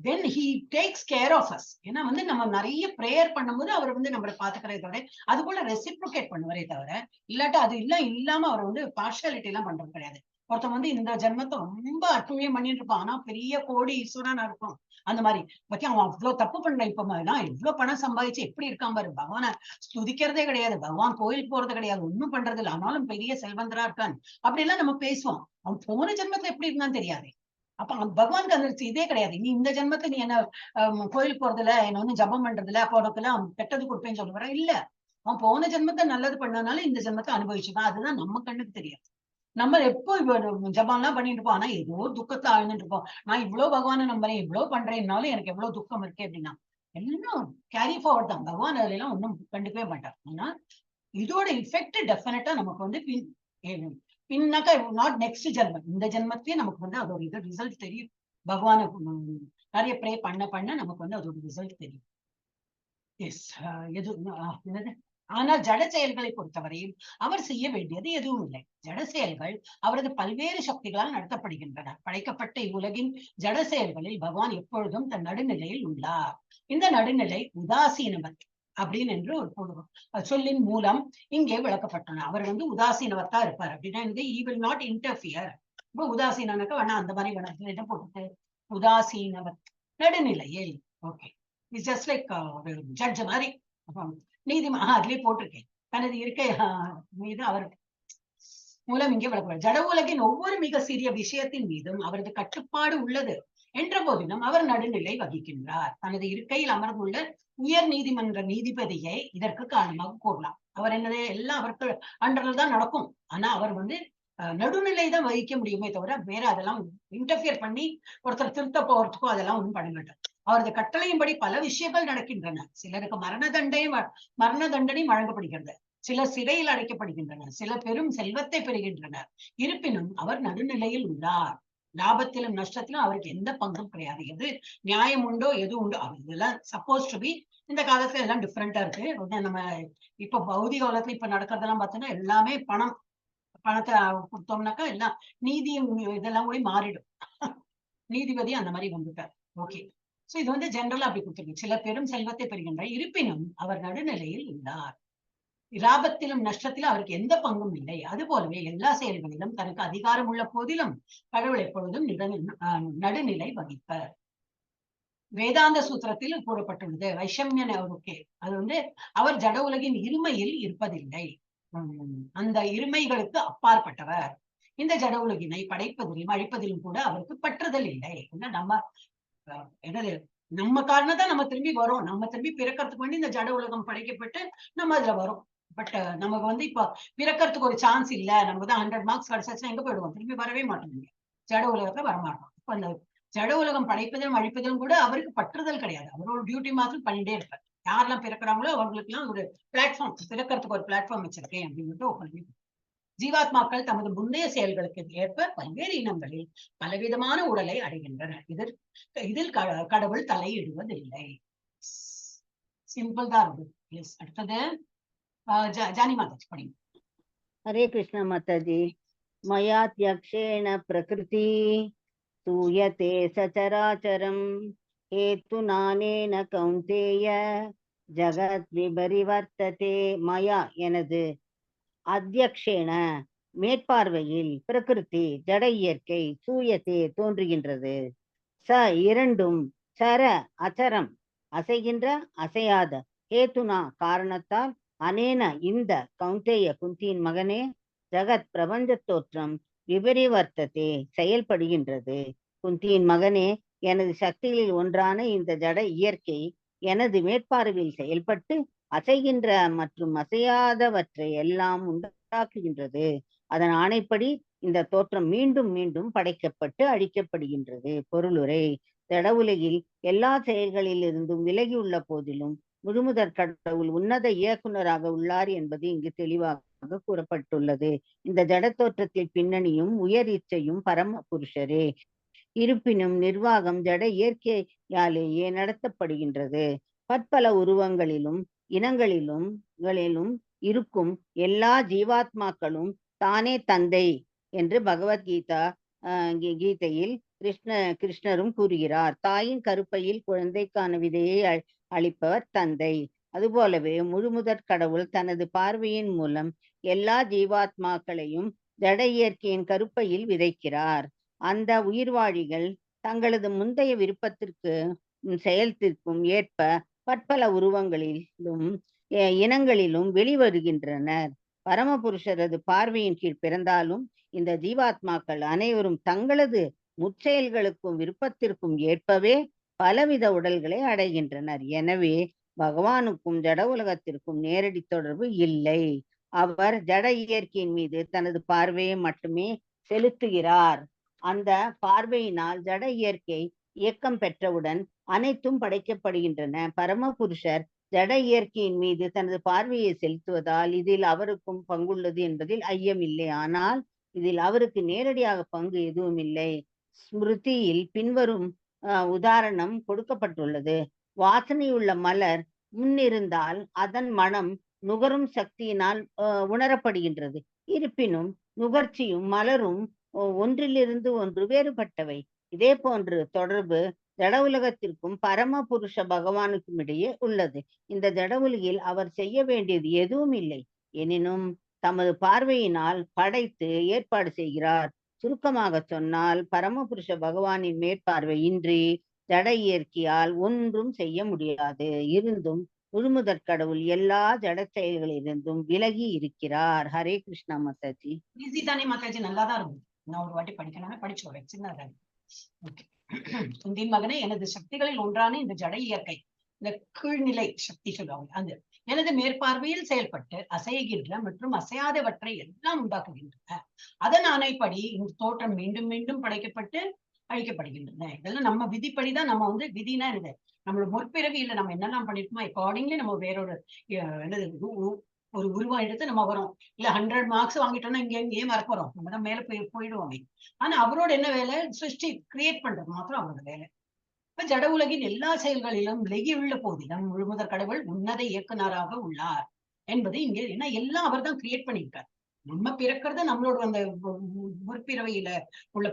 then he takes care of us. ஏன்னா வந்து நம்ம நிறைய பிரேயர் பண்ணும்போது அவர் வந்து நம்மளை பாத்துக்கிறதே தவிர அது போல ரெசிப்ரோகேட் பண்ணுவாரே தவிர, இல்லாட்டா அது இல்லாம அவர் வந்து பார்ஷாலிட்டி எல்லாம் பண்றது கிடையாது. ஒருத்தன் வந்து இந்த ஜென்மத்தை ரொம்ப அட்டுழியம் பண்ணிட்டு இருப்பான், ஆனா பெரிய கோடி ஈஸ்வரனா இருக்கும். அந்த மாதிரி பத்தி அவன் அவ்வளவு தப்பு பண்ண, இப்ப இவ்வளவு பணம் சம்பாதிச்சு எப்படி இருக்கான் பாரு, பகவானை ஸ்துதிக்கிறதே கிடையாது, பகவான் கோயில் போறது கிடையாது, ஒண்ணும் பண்றது இல்லை, ஆனாலும் பெரிய செல்வந்தரா இருக்கான் அப்படி எல்லாம் நம்ம பேசுவோம். அவன் போன ஜென்மத்துல எப்படி இருந்தான்னு தெரியாது. அப்ப பகவானுக்கு அந்த இதே கிடையாது. நீ இந்த ஜென்மத்துல நீ என்ன கோயிலுக்கு போறதுல, என்ன வந்து ஜபம் பண்றதுல, அப்போ உனக்கு எல்லாம் கெட்டது கொடுப்பேன்னு சொல்ல வர இல்ல. அவன் போன ஜென்மத்தை நல்லது பண்ணனால இந்த ஜென்மத்தை அனுபவிச்சுதான். அதுதான் நம்ம கண்ணுக்கு தெரியாது. நம்ம எப்போ ஜபம் எல்லாம் பண்ணிட்டு இருப்போம், ஆனா ஏதோ துக்கத்தை ஆழ்ந்துட்டு இருப்போம். நான் இவ்வளவு பகவானை நம்புறேன், இவ்வளவு பண்றேன்னாலும் எனக்கு எவ்வளவு துக்கம் இருக்கு அப்படின்னா எல்லாம் கேரி ஃபார்வர்ட் தான். பகவான் அதுல எல்லாம் ஒன்றும் கண்டுக்கவே மாட்டார். ஆனா இதோட இஃபெக்ட் டெஃபினட்டா நமக்கு வந்து பின்னாக்கா நாட் நெக்ஸ்ட் ஜென்மம், இந்த ஜென்மத்திலேயே நமக்கு வந்து அதோட இது ரிசல்ட் தெரியும். பகவானை நிறைய ப்ரே பண்ண நமக்கு வந்து அதோட ரிசல்ட் தெரியும். எஸ் என்னது, ஆனால் ஜட செயல்களை பொறுத்தவரையில் அவர் செய்ய வேண்டியது எதுவும் இல்லை. ஜட செயல்கள் அவரது பல்வேறு சக்திகளால் நடத்தப்படுகின்றன. படைக்கப்பட்ட இவ்வுலகின் ஜட செயல்களில் பகவான் எப்பொழுதும் தன் நடுநிலையில் உள்ளார். இந்த நடுநிலை உதாசீனவத் அப்படின்னு என்று ஒரு சொல்லின் மூலம் இங்கே விளக்கப்பட்டன. அவர் வந்து உதாசீனவத்தா இருப்பார். அப்படின்னா he will not interfere. இப்போ உதாசீனாக்க வேணா அந்த மாதிரி வேணா போட்டு உதாசீனவத் நடுநிலையில். ஓகே, இட்ஸ் ஜஸ்ட் லைக் ஒரு ஜட்ஜ் மாதிரி, அதுலயே போட்டிருக்கேன். தனது இருக்கை மீது அவர் மூலம் இங்கே விளக்குவார். ஜட உலகின் ஒவ்வொரு மிக சிறிய விஷயத்தின் மீதும் அவரது கட்டுப்பாடு உள்ளது என்ற போதிலும் அவர் நடுநிலை வகிக்கின்றார். தனது இருக்கையில் அமர்ந்துள்ள உயர் நீதிமன்ற நீதிபதியை இதற்கு காரணமாக கூறலாம். அவர் என்னது எல்லாம் அவருக்கு அண்டர்ல தான் நடக்கும், ஆனா அவர் வந்து நடுநிலை தான் வகிக்க முடியுமே தவிர வேற அதெல்லாம் இன்டர்ஃபியர் பண்ணி ஒருத்தர் திருத்த போறதுக்கோ அதெல்லாம் ஒன்றும் பண்ண மாட்டார். அவரது கட்டளையின்படி பல விஷயங்கள் நடக்கின்றன. சிலருக்கு மரண தண்டனை வழங்கப்படுகிறது, சிலர் சிறையில் அடைக்கப்படுகின்றனர், சில பெரும் செல்வத்தை பெறுகின்றனர். இருப்பினும் அவர் நடுநிலையில் உள்ளார். லாபத்திலும் நஷ்டத்திலும் அவருக்கு எந்த பங்கும் கிடையாது. எது நியாயம் உண்டோ எது உண்டோ இதெல்லாம் சப்போஸ் டு பி இந்த காலத்துல எல்லாம் டிஃப்ரெண்டா இருக்கு. நம்ம இப்ப பௌதிக காலத்துல இப்ப நடக்கிறதெல்லாம் பார்த்தோம்னா எல்லாமே பணத்தை கொடுத்தோம்னாக்கா எல்லாம் நீதியும் இதெல்லாம் கூட மாறிடும். நீதிபதி அந்த மாதிரி வந்துட்டார். ஓகே, சோ இது வந்து ஜெனரலா அப்படி கொடுத்துருக்கு. சில பெரும் செல்வத்தை பெறுகின்றார், இருப்பினும் அவர் நடுநிலையில் உள்ளார். லாபத்திலும் நஷ்டத்திலும் அவருக்கு எந்த பங்கும் இல்லை. அது போலவே எல்லா செயல்களிலும் தனக்கு அதிகாரம் உள்ள போதிலும் கடவுள் எப்பொழுதும் நடுநிலை வகிப்பர். வேதாந்த சூத்திரத்தில் கூறப்பட்டுள்ளது வைஷமியன் ஓகே, அது வந்து அவர் ஜட உலகின் இருமையில் இருப்பதில்லை, அந்த இருமைகளுக்கு அப்பாற்பட்டவர். இந்த ஜட உலகினை படைப்பதிலும் அழிப்பதிலும் கூட அவருக்கு பற்றுதல் இல்லை. நம்ம என்னது நம்ம காரணம் தான் நம்ம திரும்பி வரோம். நம்ம திரும்பி பிறக்கிறதுக்கு வேண்டி இந்த ஜட உலகம் படைக்கப்பட்டு நம்ம அதுல வரோம். பட் நமக்கு வந்து இப்ப பிறக்கிறதுக்கு ஒரு சான்ஸ் இல்ல. நமக்கு தான் 100 மார்க்ஸ் கிடைச்சாச்சுன்னா எங்க போயிடுவோம், திரும்பி வரவே மாட்டோம், ஜட உலகத்துல வரமாட்டோம். இப்ப அந்த ஜட உலகம் படைப்பதிலும் அழிப்பதிலும் கூட அவருக்கு பற்றுதல் கிடையாது. அவரோட டியூட்டி மாத்திரம் பண்ணிட்டே இருப்பார். யாரெல்லாம் பிறக்கிறாங்களோ அவங்களுக்கு எல்லாம் ஒரு பிளாட்ஃபார்ம், பிறக்கிறதுக்கு ஒரு பிளாட்ஃபார்ம் வச்சிருக்கேன் அப்படின்னு ஜீவாத்மாக்கள் தமது முந்தைய செயல்களுக்கு ஏற்ப பல்வேறு இனங்களில் பலவிதமான உடலை அடைகின்றனர். இதில் கடவுள் தலையிடுவதில்லை. சிம்பிள் தான் இருக்கு. அடுத்தது ஜானி மாதாஜி படிங்க. ஹரே கிருஷ்ண மாதாஜி. மயாத்யக்ஷேண பிரகிருதி சூயதே சச்சராச்சரம் ஹேத்து நானேன கௌந்தேய ஜகத் விபரிவர்த்ததே. மயா எனது, அத்தியக்ஷேன மேற்பார்வையில், பிரகிருதி ஜட இயற்கை, சூயத்தே தோன்றுகின்றது, ச இரண்டும், சர அச்சரம் அசைகின்ற அசையாத, ஹேத்துனா காரணத்தால், அனேன இந்த, கௌந்தேய குந்தியின் மகனே, ஜகத் பிரபஞ்ச தோற்றம், விபரிவர்த்ததே செயல்படுகின்றது. குந்தியின் மகனே, எனது சக்திகளில் ஒன்றான இந்த ஜட இயற்கை எனது மேற்பார்வையில் செயல்பட்டு அசைகின்ற மற்றும் அசையாதவற்றை எல்லாம் உண்டாக்குகின்றது. அதன் ஆணைப்படி இந்த தோற்றம் மீண்டும் மீண்டும் படைக்கப்பட்டு அழிக்கப்படுகின்றது. பொருளுரை: ஜட உலகில் எல்லா செயல்களில் இருந்தும் விலகியுள்ள போதிலும் முழுமுதற் கடவுள் உன்னத இயக்குனராக உள்ளார் என்பது இங்கு தெளிவாக கூறப்பட்டுள்ளது. இந்த ஜட தோற்றத்தில் பின்னணியும் உயர் இச்சையும் பரம புருஷரே. இருப்பினும் நிர்வாகம் ஜட இயற்கையாலேயே நடத்தப்படுகின்றது. பற்பல உருவங்களிலும் இனங்களிலும் இருக்கும் எல்லா ஜீவாத்மாக்களும் தானே தந்தை என்று பகவத்கீதா கீதையில் கிருஷ்ணரும் கூறுகிறார். தாயின் கருப்பையில் குழந்தைக்கான விதையை அளிப்பவர் தந்தை. அதுபோலவே முழுமுதற் கடவுள் தனது பார்வையின் மூலம் எல்லா ஜீவாத்மாக்களையும் ஜட இயற்கையின் கருப்பையில் விதைக்கிறார். அந்த உயிர்வாழிகள் தங்களது முந்தைய விருப்பத்திற்கும் செயல்திற்கும் ஏற்ப பற்பல உருவங்களிலும் இனங்களிலும் வெளிவருகின்றனர். பரமபுருஷரது பார்வையின் கீழ் பிறந்தாலும் இந்த ஜீவாத்மாக்கள் அனைவரும் தங்களது முற்செயல்களுக்கும் விருப்பத்திற்கும் ஏற்பவே பலவித உடல்களை அடைகின்றனர். எனவே பகவானுக்கும் ஜட உலகத்திற்கும் நேரடி தொடர்பு இல்லை. அவர் ஜட இயற்கையின் மீது தனது பார்வையை மட்டுமே செலுத்துகிறார். அந்த பார்வையினால் ஜட இயற்கை இயக்கம் பெற்றவுடன் அனைத்தும் படைக்கப்படுகின்றன. பரமபுருஷர் ஜட இயற்கையின் மீது தனது பார்வையை செலுத்துவதால் இதில் அவருக்கும் பங்குள்ளது என்பதில் ஐயமில்லை. ஆனால் இதில் அவருக்கு நேரடியாக பங்கு எதுவும் இல்லை. ஸ்மிருதியில் பின்வரும் உதாரணம் கொடுக்கப்பட்டுள்ளது. வாசனையுள்ள மலர் முன்னிருந்தால் அதன் மனம் நுகரும் சக்தியினால் உணரப்படுகின்றது. இருப்பினும் நுகர்ச்சியும் மலரும் ஒன்றிலிருந்து ஒன்று வேறுபட்டவை. இதே போன்று தொடர்பு ஜட உலகத்திற்கும் பரம புருஷ பகவானுக்கும் இடையே உள்ளது. இந்த ஜட உலகில் அவர் செய்ய வேண்டியது எதுவும் இல்லை. எனினும் தமது பார்வையினால் படைத்து ஏற்பாடு செய்கிறார். சுருக்கமாக சொன்னால் பரமபுருஷ பகவானின் மேற்பார்வை இன்றி ஜட இயற்கையால் ஒன்றும் செய்ய முடியாது. இருந்தும் முழுமுதற் கடவுள் எல்லா ஜட செயல்களிலிருந்தும் விலகி இருக்கிறார். ஹரே கிருஷ்ணா மாதாஜி. ஈஸி தானே மாதாஜி, நல்லாதான் இருக்கும். நான் ஒரு வாட்டி படிக்கணும்னா படிச்சு வரேன். சின்னதான். குந்தின் மகனே, எனது சக்திகளில் ஒன்றான இந்த ஜட இயற்கை இந்த கீழ்நிலை சக்தி சொல்லுவாங்க. அந்த எனது மேற்பார்வையில் செயல்பட்டு அசைகின்ற மற்றும் அசையாதவற்றை எல்லாம் உண்டாக்குகின்றன. அதன் ஆணைப்படி இந்த தோற்றம் மீண்டும் மீண்டும் படைக்கப்பட்டு அழிக்கப்படுகின்றன. இதெல்லாம் நம்ம விதிப்படிதான். நம்ம வந்து விதினா என்னது, நம்மளோட முற்பிறவியில நம்ம என்னெல்லாம் பண்ணிருக்கோமோ அக்கார்டிங்லி நம்ம வேறொரு என்னது ஒரு உருவம் எடுத்து நம்ம வரோம். இல்ல 100 மார்க்ஸ் வாங்கிட்டோம்னா இங்கே மறக்க வரோம், நம்ம தான் மேல போயிடுவோமே. ஆனா அவரோட என்ன வேலை, சிருஷ்டி கிரியேட் பண்றது மாத்திரம் அவரோட வேலை. இப்ப ஜட உலகின் எல்லா செயல்களிலும் விலகியுள்ள போதிலும் முழுமுதற் கடவுள் உன்னத இயக்குனராக உள்ளார் என்பது இங்கே. ஏன்னா எல்லாம் அவர் தான் கிரியேட் பண்ணியிருக்கார். நம்ம பிறக்கிறது நம்மளோட அந்த முற்பிறவையில உள்ள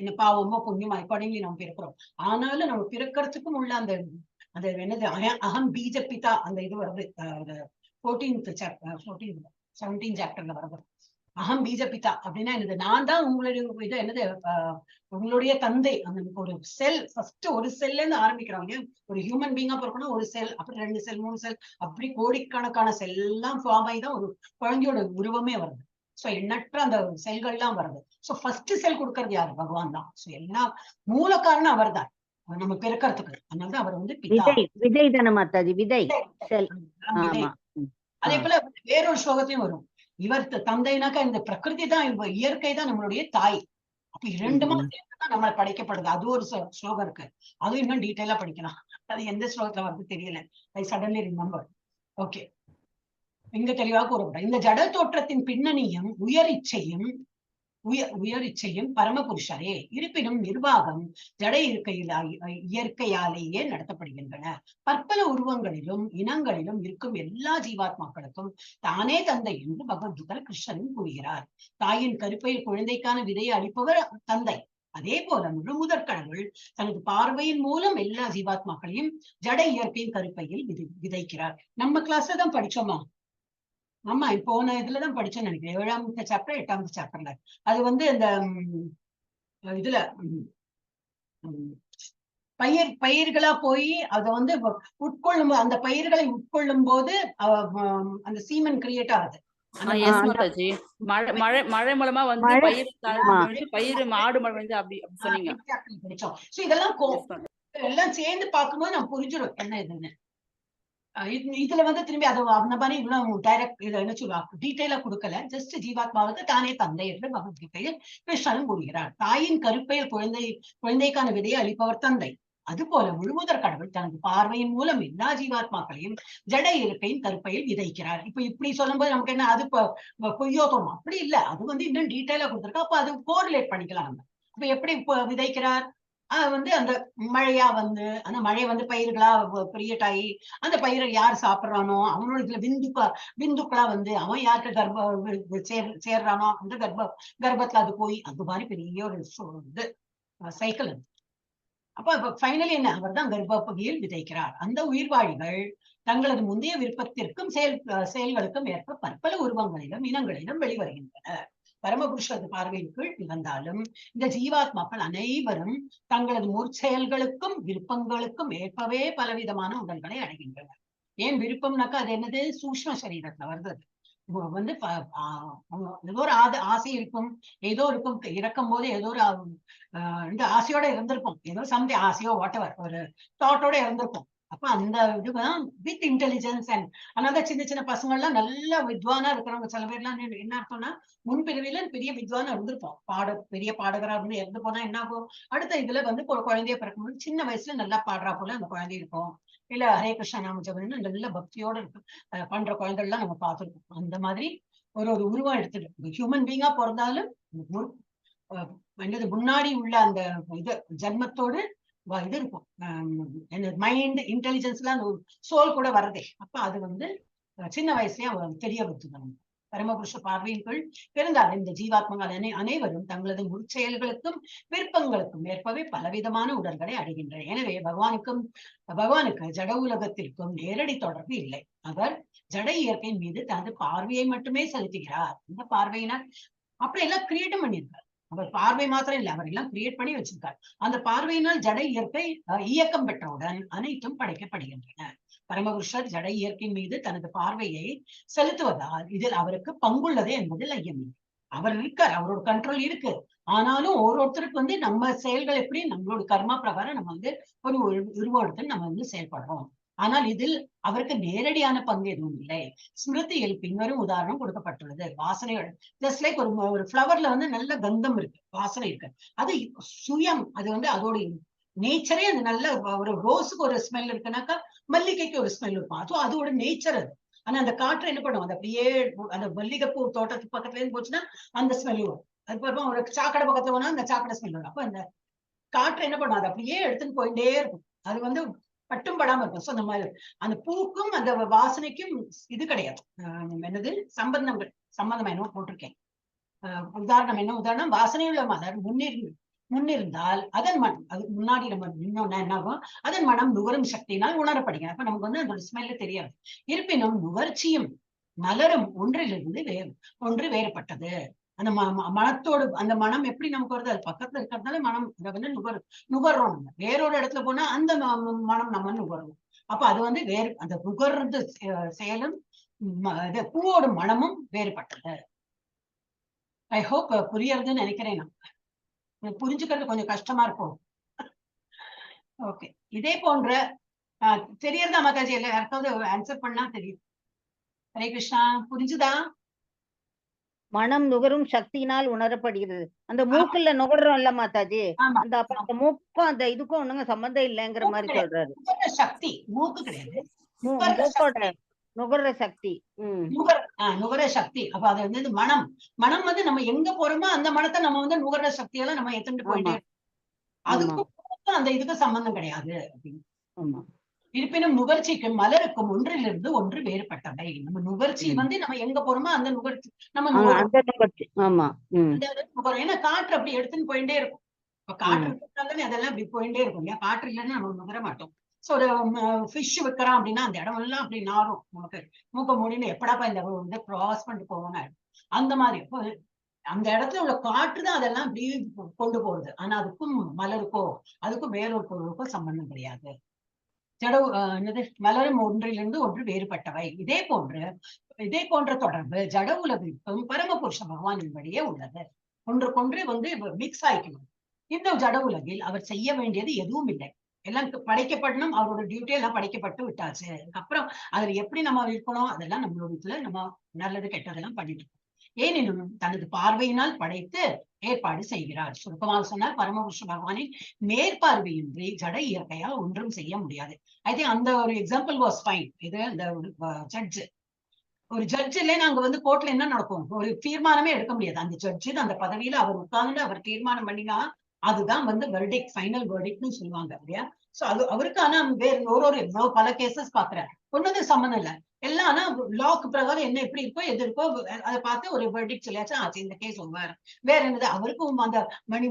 என்ன பாவமோ புண்ணியமோ அக்கார்டிங்லி நம்ம பிறக்கிறோம். ஆனாலும் நம்ம பிறக்கிறதுக்கும் உள்ள அந்த அந்த என்னது அகம் பீஜ பிதா அந்த இது வருது 17th சாப்டர்ல வருது. அகம் பீஜ பிதா அப்படின்னா என்னது, நான் தான் உங்களுடைய இது என்னது உங்களுடைய தந்தை. அந்த ஒரு செல், ஃபர்ஸ்ட் ஒரு செல்ல இருந்து ஆரம்பிக்கிறாங்க. ஒரு ஹியூமன் பீங்கா பிறக்கணும், ஒரு செல், அப்புறம் 2 செல் 3 செல், அப்படி கோடிக்கணக்கான செல் எல்லாம் ஃபார்ம் ஆகி தான் ஒரு குழந்தையோட உருவமே வருது. சோ எண்ணற்ற அந்த செல்கள் எல்லாம் வருது. சோ ஃபர்ஸ்ட் செல் கொடுக்கறது யாரு, பகவான் தான். சோ எல்லா மூல காரணம் அவர் தான் நம்ம பிறக்கிறதுக்கு. அதனாலதான் அவர் வந்து பிதா. விதை தானே மாதாஜி, விதை செல். அதே போல வேறொரு ஸ்லோகத்தையும் வரும், இவர் தந்தைனாக்கா இந்த பிரகிருதி தான், இயற்கை தான் நம்மளுடைய தாய். அப்ப 2 சேர்ந்துதான் நம்மளை படைக்கப்படுது. அது ஒரு ஸ்லோகம் இருக்கு, அதுவும் இன்னும் டீட்டெயிலா படிக்கலாம். அது எந்த ஸ்லோகத்துல வந்து தெரியல, ஐ சடன்லி ரிமெம்பர். ஓகே, இங்க தெளிவாக கூறப்படும். இந்த ஜட தோற்றத்தின் பின்னணியும் உயர் இச்சையும் பரமபுருஷரே. இருப்பினும் நிர்வாகம் ஜட இயற்கையாலேயே நடத்தப்படுகின்றன. பற்பல உருவங்களிலும் இனங்களிலும் இருக்கும் எல்லா ஜீவாத்மாக்களுக்கும் தானே தந்தை என்று பகவத்கீதா கிருஷ்ணன் கூறுகிறார். தாயின் கருப்பையில் குழந்தைக்கான விதையை அளிப்பவர் தந்தை. அதே போல முழுமுதற் கடவுள் தனது பார்வையின் மூலம் எல்லா ஜீவாத்மாக்களையும் ஜட இயற்கையின் கருப்பையில் விதைக்கிறார். நம்ம கிளாஸ்ல தான் படிச்சோமா? ஆமா, போன இதுலதான் படிச்சோன்னு நினைக்கிறேன், 7th சாப்டர் 8th சாப்டர்ல. அது வந்து இந்த இதுல பயிர்களா போய் அதை வந்து உட்கொள்ளும், அந்த பயிர்களை உட்கொள்ளும் போது அந்த சீமன் கிரியேட் ஆகுது. மழை மூலமா வந்து பயிர் மாடு வந்து அப்படி சொன்னீங்க. இதெல்லாம் எல்லாம் சேர்ந்து பார்க்கும்போது நம்ம புரிஞ்சிடும் என்ன இதுன்னு. இதுல வந்து திரும்பி அதை அந்த மாதிரி இவ்வளவு டைரக்ட் இதை என்ன சொல்லுவாங்க, டீட்டெயிலா கொடுக்கல. ஜஸ்ட் ஜீவாத்மாவுக்கு தானே தந்தை என்று பகவத்கீதையில் கிருஷ்ணன் கூறுகிறார். தாயின் கருப்பையில் குழந்தைக்கான விதையை அளிப்பவர் தந்தை. அது போல முழுமுதற் கடவுள் தனது பார்வையின் மூலம் எல்லா ஜீவாத்மாக்களையும் ஜட இயற்கையின் கருப்பையில் விதைக்கிறார். இப்ப இப்படி சொல்லும் போது நமக்கு என்ன அது பொய்யோ தோணும்? அப்படி இல்ல, அது வந்து இன்னும் டீட்டெயிலா கொடுத்துருக்கா. அப்ப அது கோரிலேட் பண்ணிக்கலாம் நம்ம. அப்ப எப்படி விதைக்கிறார், வந்து அந்த மழையா வந்து அந்த மழை வந்து பயிர்களா கிரியேட் ஆகி அந்த பயிரை யார் சாப்பிடுறானோ அவனோட இதுல விந்துக்களா வந்து அவன் யாருக்கு சேர்றானோ அந்த கர்ப்பத்துல அது போய் அந்த மாதிரி பெரிய ஒரு இது சைக்கிள். அப்ப ஃபைனலி என்ன, அவர் தான் கர்ப்பப்பகுதியில் விதைக்கிறார். அந்த உயிர்வாழிகள் தங்களது முந்தைய விருப்பத்திற்கும் செயல்களுக்கும் ஏற்ப பற்பல உருவங்களிலும் இனங்களிலும் வெளிவருகின்றன. பரமபுருஷரது பார்வையின் கீழ் இருந்தாலும் இந்த ஜீவாத்மாக்கள் அனைவரும் தங்களது முற்செயல்களுக்கும் விருப்பங்களுக்கும் ஏற்பவே பலவிதமான உடல்களை அடைகின்றனர். ஏன் விருப்பம்னாக்கா அது என்னது, சூக்ஷ்ம சரீரத்துல வருது. வந்து ஏதோ ஒரு ஆசை இருக்கும், ஏதோ இருக்கும், இறக்கும் போது ஏதோ ஒரு இந்த ஆசையோட இருந்திருக்கும், ஏதோ சம்தி ஆசையோ வாட்டவர் ஒரு தாட்டோட இருந்திருக்கும். அப்ப அந்த இதுதான் வித் இன்டெலிஜென்ஸ். அண்ட் அதனால சின்ன சின்ன பசங்க எல்லாம் நல்ல வித்வானா இருக்கிறவங்க சில பேர் எல்லாம் என்ன அர்த்தம்னா முன்பிரிவில பெரிய வித்வானா இருந்திருப்போம், பெரிய பாடகரா இருந்து இறந்து போனா என்ன ஆகும், அடுத்த இதுல வந்து குழந்தைய பிறக்கும்போது சின்ன வயசுல நல்லா பாடுறா போல அந்த குழந்தை இருக்கும். இல்ல ஹரே கிருஷ்ணா நாம ஜபம்னு நல்ல பக்தியோட இருக்கு பண்ற குழந்தை எல்லாம் நம்ம பார்த்திருக்கோம். அந்த மாதிரி ஒரு உருவம் எடுத்துட்டு ஹியூமன் பீங்கா பிறந்தாலும் என்னது முன்னாடி உள்ள அந்த இது ஜன்மத்தோடு இது இருக்கும், மைண்ட் இன்டெலிஜென்ஸ் எல்லாம் அந்த சோல் கூட வரதே. அப்ப அது வந்து சின்ன வயசுலயே தெரிய வருது. பரமபுருஷ பார்வையின் கீழ் பிறந்தால் இந்த ஜீவாத்மங்கள் அனைவரும் தங்களது முற்செயல்களுக்கும் விருப்பங்களுக்கும் ஏற்பவே பலவிதமான உடல்களை அடைகின்றன. எனவே பகவானுக்கு ஜட உலகத்திற்கும் நேரடி தொடர்பு இல்லை. அவர் ஜட இயற்கையின் மீது தனது பார்வையை மட்டுமே செலுத்துகிறார். இந்த பார்வையினர் அப்படி எல்லாம் கிரியேட்டும் பண்ணியிருக்கார். அவர் பார்வை மாத்திரம் இல்லை, அவர் எல்லாம் கிரியேட் பண்ணி வச்சிருக்கார். அந்த பார்வையினால் ஜட இயற்கை இயக்கம் பெற்றவுடன் அனைத்தும் படைக்கப்படுகின்றன. பரமபுருஷர் ஜட இயற்கையின் மீது தனது பார்வையை செலுத்துவதால் இதில் அவருக்கு பங்குள்ளது என்பதில் ஐயமில்லை. அவர் இருக்கார், அவரோட கண்ட்ரோல் இருக்கு. ஆனாலும் ஒருத்தருக்கு வந்து நம்ம செயல்கள் எப்படி நம்மளோட கர்மா பிரகாரம் நம்ம வந்து ஒரு உருவத்தில் நம்ம வந்து செயல்படுறோம். ஆனால் இதில் அவருக்கு நேரடியான பங்கு எதுவும் இல்லை. ஸ்மிருதியில் பின்வரும் உதாரணம் கொடுக்கப்பட்டுள்ளது. வாசனைகள் ஜஸ்ட் லைக் ஒரு ஃபிளவர்ல வந்து நல்ல கந்தம் இருக்கு, வாசனை இருக்கு. அது சுயம், அது வந்து அதோட நேச்சரே அது நல்ல ஒரு ரோஸுக்கு ஒரு ஸ்மெல் இருக்குனாக்கா மல்லிகைக்கு ஒரு ஸ்மெல் இருக்கும். அதுவும் அதோட நேச்சர் அது. ஆனா அந்த காற்று என்ன பண்ணும், அது அப்படியே அந்த மல்லிகைப்பூ தோட்டத்துக்கு பக்கத்துல இருந்து போச்சுன்னா அந்த ஸ்மெல் வரும். அதுக்கப்புறம் ஒரு சாக்கடை பக்கத்துல போனா அந்த சாக்கடை ஸ்மெல் வரும். அப்ப அந்த காற்று என்ன பண்ணும், அது அப்படியே எடுத்துன்னு போயிட்டே இருக்கும். அது வந்து பட்டும் படாம இருக்கும். சோ அந்த மாதிரி அந்த பூக்கும் அந்த வாசனைக்கும் இது கிடையாது, என்னது சம்பந்தம் என்ன போட்டிருக்கேன். உதாரணம் என்ன உதாரணம், வாசனையுள்ள மலர் முன்னிருந்தால் அதன் மனம், அதுக்கு முன்னாடி நம்ம நின்னோம்னா என்ன ஆகும், அதன் மனம் நுகரும் சக்தியினால் உணரப்படுகிறது. அப்ப நமக்கு வந்து அதோட ஸ்மெல்லு தெரியாது. இருப்பினும் நுகர்ச்சியும் மலரும் ஒன்றிலிருந்து ஒன்று வேறுபட்டது. அந்த மனத்தோடு அந்த மனம் எப்படி நமக்கு வருது, அது பக்கத்துல இருக்கிறதுனால மனம் அதை வந்து நுகர்றோம். நம்ம வேறொரு இடத்துல போனா அந்த மனம் நம்ம நுகர்றோம். அப்ப அது வந்து வேறு, அந்த நுகர்றது செயலும் பூவோட மனமும் வேறுபட்டது. ஐ ஹோப் புரியறதுன்னு நினைக்கிறேன். நான் புரிஞ்சுக்கிறது கொஞ்சம் கஷ்டமா இருக்கும். ஓகே, இதே போன்ற தெரியறதா மாதாஜி? இல்ல யாருக்காவது ஆன்சர் பண்ணா தெரியும். ஹரே கிருஷ்ணா, புரிஞ்சுதா? மனம் நுகரும் சக்தியினால் உணரப்படுகிறது. அந்த மூக்குல நுகர்றோம் இல்ல மாதாஜி, அந்த அந்த மூக்கும் அந்த இதுக்கும் ஒண்ணுங்க சம்பந்தம் இல்லைங்கிற மாதிரி சொல்றாரு. சக்தி மூக்கு கிடையாது, மூக்கோட நுகர்ற சக்தி. நுகர சக்தி. அப்ப அது வந்து மனம் வந்து நம்ம எங்க போறோமோ அந்த மனத்தை நம்ம வந்து நுகர்ற சக்தியெல்லாம் நம்ம எடுத்துட்டு போயிட்டே இருக்கோம். அதுக்கும் அந்த இதுக்கு சம்பந்தம் கிடையாது அப்படின்னு. இருப்பினும் நுகர்ச்சிக்கும் மலருக்கும் ஒன்றிலிருந்து ஒன்று வேறுபட்டவை. நம்ம நுகர்ச்சி வந்து நம்ம எங்க போறோமோ அந்த நுகர்ச்சி நம்ம ஏன்னா காற்று அப்படி எடுத்துன்னு போயிட்டே இருக்கும். இப்ப காற்று இருந்தாலும் அதெல்லாம் அப்படி போயிட்டே இருக்கும் இல்லையா? காற்று இல்லைன்னா நம்ம நுகர மாட்டோம். சோ ஒரு ஃபிஷ் விற்கிறான் அப்படின்னா அந்த இடம் எல்லாம் அப்படி நாரும், நமக்கு மூக்க மூடின்னு எப்படாப்பா இந்த இதை கிராஸ் பண்ணிட்டு போவோங்க. அந்த மாதிரி அந்த இடத்துல உள்ள காற்று தான் அதெல்லாம் அப்படி கொண்டு போகுது. ஆனா அதுக்கும் மலருக்கோ அதுக்கும் வேறொரு பொருளுக்கோ சம்பந்தம் கிடையாது. என்னது, மலரும் ஒன்றிலிருந்து ஒன்று வேறுபட்டவை. இதே போன்ற தொடர்பு ஜட உலகிற்கும் பரமபுருஷ பகவானின் வழியே உள்ளது. ஒன்றுக்கொன்று வந்து மிக்ஸ் ஆயிக்கணும். இந்த ஜட உலகில் அவர் செய்ய வேண்டியது எதுவும் இல்லை. எல்லாம் படைக்கப்படணும், அவரோட டியூட்டி எல்லாம் படைக்கப்பட்டு விட்டாச்சு. அதுக்கப்புறம் அதுல எப்படி நம்ம இருக்கணும் அதெல்லாம் நம்மளோட இதுல நம்ம நல்லது கெட்டதெல்லாம் பண்ணிட்டு இருக்கோம். ஏனெனும் தனது பார்வையினால் படைத்து ஏற்பாடு செய்கிறார். சுருக்கமாக சொன்னால் பரமபுருஷ பகவானின் மேற்பார்வையின்றி ஜட இயற்கையால் ஒன்றும் செய்ய முடியாது. ஐ திங்க் அந்த ஒரு எக்ஸாம்பிள் வாஸ் ஃபைன். இது அந்த ஒரு ஜட்ஜில நாங்க வந்து கோர்ட்ல என்ன நடக்கும், ஒரு தீர்மானமே எடுக்க முடியாது. அந்த ஜட்ஜு அந்த பதவியில அவர் உட்கார்ந்து அவர் தீர்மானம் பண்ணினா அதுதான் வந்து வெர்டிக்ட், ஃபைனல் வெர்டிக்ட்னு சொல்லுவாங்க இல்லையா? சோ அது அவருக்கு. ஆனா வேற பல கேசஸ் பாக்குறாரு, ஒன்னது சம்மந்தம் இல்ல எல்லாம். ஆனா லாக்கு பிரகாரம் என்ன எப்படி இருக்கோ எது இருக்கோ அதை பார்த்து ஒரு வெர்டிக்ட் சொல்லியாச்சு, ஆச்சு இந்த கேஸ் ஓவர். வேற என்னது, அவருக்கும் அந்த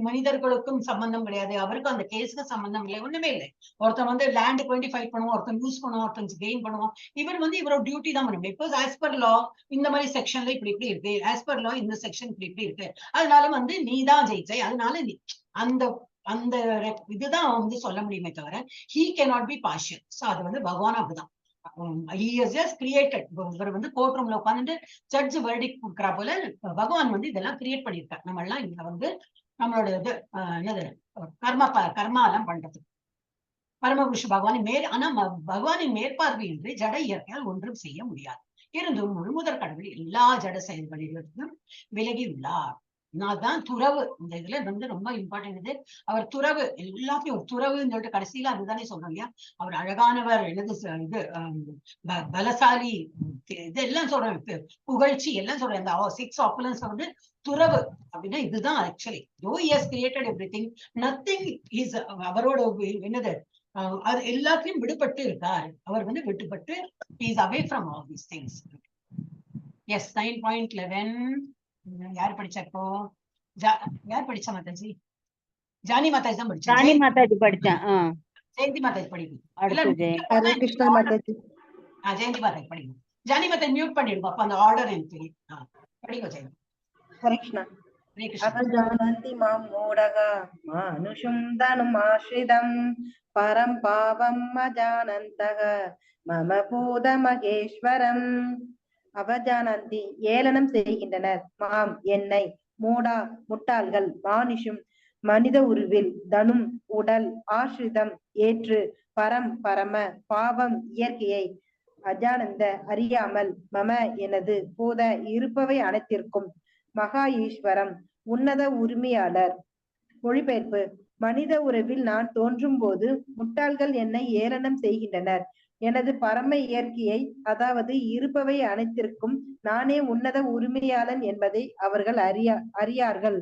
மனிதர்களுக்கும் சம்பந்தம் கிடையாது, அவருக்கும் அந்த கேஸுக்கு சம்பந்தம் இல்லை, ஒண்ணுமே இல்லை. ஒருத்தன் வந்து லேண்டுக்கு வேண்டி ஃபைட் பண்ணுவோம், ஒருத்தன் யூஸ் பண்ணுவோம், ஒருத்தன் கெயின் பண்ணுவோம். இவர் வந்து இவரோட டியூட்டி தான் பண்ண முடியும். பிகாஸ் ஆஸ் பர் லா இந்த மாதிரி செக்ஷன்ல இப்படி இருக்கு, ஆஸ் பர் லா இந்த செக்ஷன் இப்படி இருக்கு, அதனால வந்து நீ தான் ஜெயிச்சை, அதனால நீ அந்த அந்த இதுதான் வந்து சொல்ல முடியுமே தவிர he cannot be partial. So அது வந்து பகவான் அப்படிதான். he has just created. இவர் வந்து கோர்ட் ரூம்ல உட்கார்ந்து ஜட்ஜ் வெர்டிக்ட் கொடுக்குறா போல பகவான் வந்து இதெல்லாம் கிரியேட் பண்ணியிருக்காரு. நம்ம எல்லாம் இங்க வந்து நம்மளோட இது என்னது கர்மா எல்லாம் பண்றது. பரமபுருஷ பகவானின் ஆனா பகவானின் மேற்பார்வையின்றி ஜட இயற்கையால் ஒன்றும் செய்ய முடியாது. இருந்தும் முழுமுதற் கடவுள் எல்லா ஜட செயல்களிலிருந்தும் விலகி உள்ளார். தான் துறவு. இந்த இதுல வந்து ரொம்ப இம்பார்ட்டன்ட் இது. அவர் துறவு, எல்லாத்தையும் ஒரு துறவுன்னு சொல்லிட்டு கடைசியில அதுதானே சொல்றோம் இல்லையா? அவர் அழகானவர், என்னது இது பலசாலி, இதெல்லாம் சொல்றேன், புகழ்ச்சி எல்லாம் சொல்றேன். இந்த 6 ஆப்புலன்ஸ் வந்து துறவு அப்படின்னா இதுதான். Actually though he has created everything, nothing is அவரோட என்னது, அது எல்லாத்தையும் விடுபட்டு இருக்கார். அவர் வந்து விட்டுப்பட்டு he is away from all these things. Yes, 9.11 யார் படிச்சா இப்போ? யார் படிச்சா மாதாஜி? ஜானி மாதாஜி தான் படிச்சா. ஜானி மாதாஜி படிச்சேன். ஜெயந்தி மாதாஜி படிக்கும். ஹரே கிருஷ்ணா மாதாஜி. ஜெயந்தி மாதாஜி படிக்கும். ஜானி மாதாஜி மியூட் பண்ணிடுங்க, அப்ப அந்த ஆர்டர் எனக்கு தெரியும். படிக்கும் ஜெயந்தி. ஹரே கிருஷ்ணா. அவஜானந்தி மாம் மூடக மானுஷம் தனும் ஆஸ்ரிதம் பரம் பாவம் அஜானந்தக மம பூத மகேஸ்வரம். அவஜானந்தி ஏளனம் செய்கின்றனர், மாம் என்னை, மூடா முட்டாள்கள், மானுஷம் மனித உருவில், தனும் உடல், ஆசிரிதம் ஏற்று, பரம் பரம, பாவம் இயற்கையை, அஜானந்த அறியாமல், மம எனது போத இருப்பவை அனைத்திற்கும், மகா ஈஸ்வரம் உன்னத உரிமையாளர். மொழிபெயர்ப்பு. மனித உறவில் நான் தோன்றும் போது முட்டாள்கள் என்னை ஏளனம் செய்கின்றனர். எனது பரம இயற்கையை, அதாவது இருப்பவை அனைத்திற்கும் நானே உன்னத உரிமையாளன் என்பதை அவர்கள் அறியார்கள்.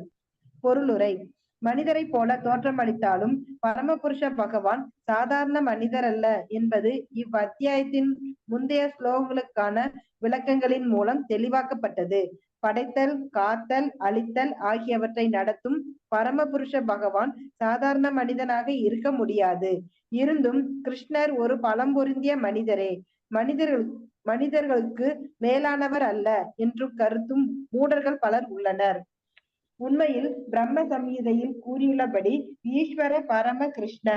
பொருளுரை. மனிதரை போல தோற்றமளித்தாலும் பரமபுருஷ பகவான் சாதாரண மனிதர் அல்ல என்பது இவ்வத்தியாயத்தின் முந்தைய ஸ்லோகங்களுக்கான விளக்கங்களின் மூலம் தெளிவாக்கப்பட்டது. படைத்தல், காத்தல், அழித்தல் ஆகியவற்றை நடத்தும் பரமபுருஷ பகவான் சாதாரண மனிதனாக இருக்க முடியாது. இருந்தும் கிருஷ்ணர் ஒரு பலம் பொருந்திய மனிதரே. மனிதர்களுக்கு மேலானவர் அல்ல என்று கருத்தும் மூடர்கள் பலர் உள்ளனர். உண்மையில் பிரம்ம சம்ஹிதையில் கூறியுள்ளபடி ஈஸ்வர பரம கிருஷ்ண,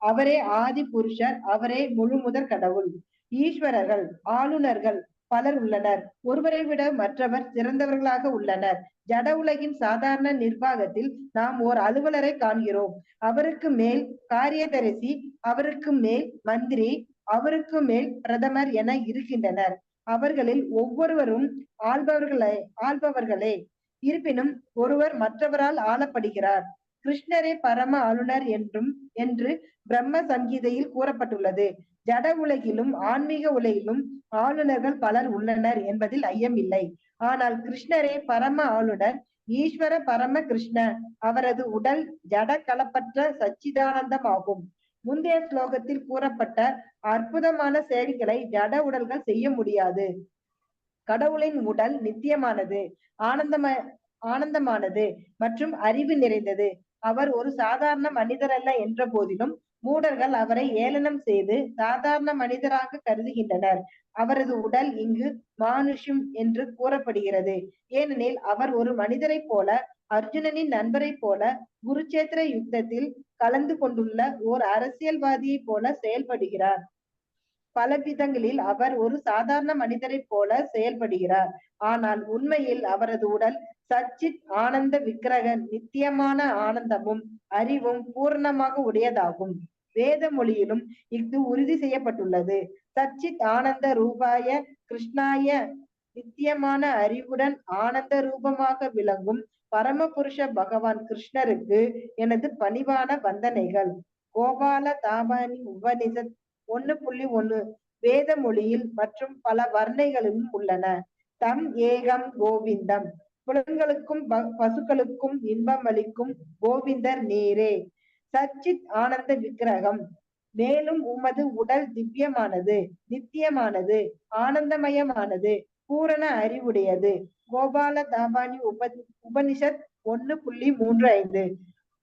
அவரே ஆதி புருஷர், அவரே முழு முதற் கடவுள். ஈஸ்வரர்கள், ஆளுநர்கள் பலர் உள்ளனர். ஒருவரை விட மற்றவர் சிறந்தவர்களாக உள்ளனர். ஜட உலகின் சாதாரண நிர்வாகத்தில் நாம் ஓர் அலுவலரை காண்கிறோம். அவருக்கு மேல் காரியதரிசி, அவருக்கு மேல் மந்திரி, அவருக்கு மேல் பிரதமர் என இருக்கின்றனர். அவர்களில் ஒவ்வொருவரும் ஆள்பவர்களே. இருப்பினும் ஒருவர் மற்றவரால் ஆளப்படுகிறார். கிருஷ்ணரே பரம ஆளுநர் என்று பிரம்ம சங்கீதையில் கூறப்பட்டுள்ளது. ஜட உலகிலும் ஆன்மீக உலகிலும் ஆளுநர்கள் பலர் உள்ளனர் என்பதில் ஐயமில்லை. ஆனால் கிருஷ்ணரே பரம ஆளுநர். ஈஸ்வர பரம கிருஷ்ண, அவரது உடல் ஜட கலப்பற்ற சச்சிதானந்தம் ஆகும். முந்தைய ஸ்லோகத்தில் கூறப்பட்ட அற்புதமான செயல்களை ஜட உடல்கள் செய்ய முடியாது. கடவுளின் உடல் நித்தியமானது, ஆனந்தமானது மற்றும் அறிவு நிறைந்தது. அவர் ஒரு சாதாரண மனிதர் அல்ல என்ற போதிலும் மூடர்கள் அவரை ஏளனம் செய்து சாதாரண மனிதராக கருதுகின்றனர். அவரது உடல் இங்கு மானுஷம் என்று கூறப்படுகிறது. ஏனெனில் அவர் ஒரு மனிதரை போல, அர்ஜுனனின் நண்பரை போல, குருச்சேத்திர யுத்தத்தில் கலந்து கொண்டுள்ள ஓர் அரசியல்வாதியை போல செயல்படுகிறார். பல விதங்களில் அவர் ஒரு சாதாரண மனிதரை போல செயல்படுகிறார். ஆனால் உண்மையில் அவரது உடல் சச்சித் ஆனந்த விக்கிரக, நித்தியமான ஆனந்தமும் அறிவும் பூர்ணமாக உடையதாகும். வேத மொழியிலும் இது உறுதி செய்யப்பட்டுள்ளது. சச்சித் ஆனந்த ரூபாய கிருஷ்ணாய, நித்தியமான அறிவுடன் ஆனந்த ரூபமாக விளங்கும் பரமபுருஷ பகவான் கிருஷ்ணருக்கு எனது பணிவான வந்தனைகள். கோபால தாபானி உபனிஷத் 1.1 வேத மொழியில் மற்றும் பல வர்ணைகளிலும் உள்ளன. தம் ஏகம் கோவிந்தம், புலன்களுக்கும் பசுக்களுக்கும் இன்பம் அளிக்கும் கோவிந்தர் நீரே. சச்சித் ஆனந்த விக்கிரகம். மேலும் உமது உடல் திவ்யமானது, நித்தியமானது, ஆனந்தமயமானது, பூரண அறிவுடையது. கோபால தாபானி உபனிஷத் 1.35.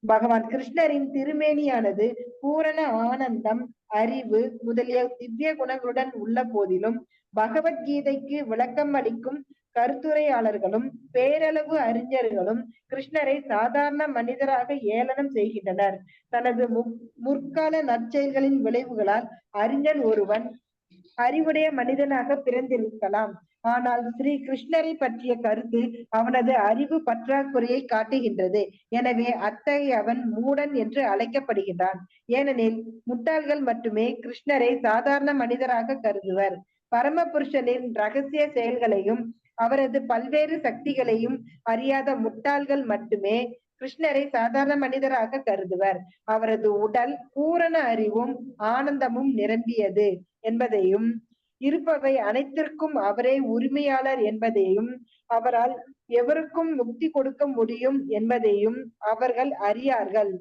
பகவான் கிருஷ்ணரின் திருமேனியானது பூரண ஆனந்தம், அறிவு முதலிய திவ்ய குணங்களுடன் உள்ள போதிலும் பகவத்கீதைக்கு விளக்கம் அளிக்கும் கருத்துரையாளர்களும் பேரளவு அறிஞர்களும் கிருஷ்ணரை சாதாரண மனிதராக ஏளனம் செய்கின்றனர். தனது முற்கால நற்செயல்களின் விளைவுகளால் அறிஞர் ஒருவன் அறிவுடைய மனிதனாக பிறந்திருக்கலாம். ஆனால் ஸ்ரீ கிருஷ்ணரை பற்றிய கருத்து அவனது அறிவு பற்றாக்குறையை காட்டுகின்றது. எனவே அத்தகைய அவன் மூடன் என்று அழைக்கப்படுகின்றான். ஏனெனில் முட்டாள்கள் மட்டுமே கிருஷ்ணரை சாதாரண மனிதராக கருதுவர். பரமபுருஷனின் ரகசிய செயல்களையும் அவரது பல்வேறு சக்திகளையும் அறியாத முட்டாள்கள் மட்டுமே கிருஷ்ணரை சாதாரண மனிதராக கருதுவர். அவரது உடல் பூரண அறிவும் ஆனந்தமும் நிரம்பியது என்பதையும், இருப்பவை அனைத்திற்கும் அவரே உரிமையாளர் என்பதையும், அவரால் எவருக்கும் முக்தி கொடுக்க முடியும் என்பதையும் அவர்கள் அறியார்கள்.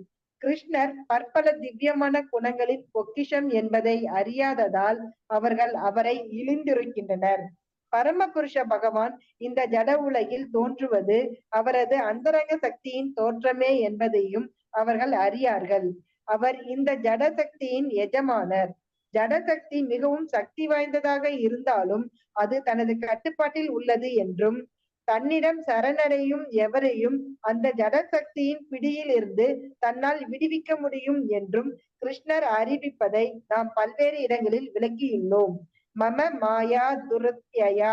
கிருஷ்ணர் பற்பல திவ்யமான குணங்களின் பொக்கிஷம் என்பதை அறியாததால் அவர்கள் அவரை இழிந்திருக்கின்றனர். பரமபுருஷ பகவான் இந்த ஜட உலகில் தோன்றுவது அவரது அந்தரங்க சக்தியின் தோற்றமே என்பதையும் அவர்கள் அறியார்கள். அவர் இந்த ஜட சக்தியின் எஜமானர். ஜடசக்தி மிகவும் சக்தி வாய்ந்ததாக இருந்தாலும் அது தனது கட்டுப்பாட்டில் உள்ளது என்றும், தன்னிடம் சரணடையும் எவரையும் அந்த ஜடசக்தியின் பிடியில் இருந்து தன்னால் விடுவிக்க முடியும் என்றும் கிருஷ்ணர் அறிவிப்பதை நாம் பல்வேறு இடங்களில் விளக்கியுள்ளோம். மம மாயா துரத்யா,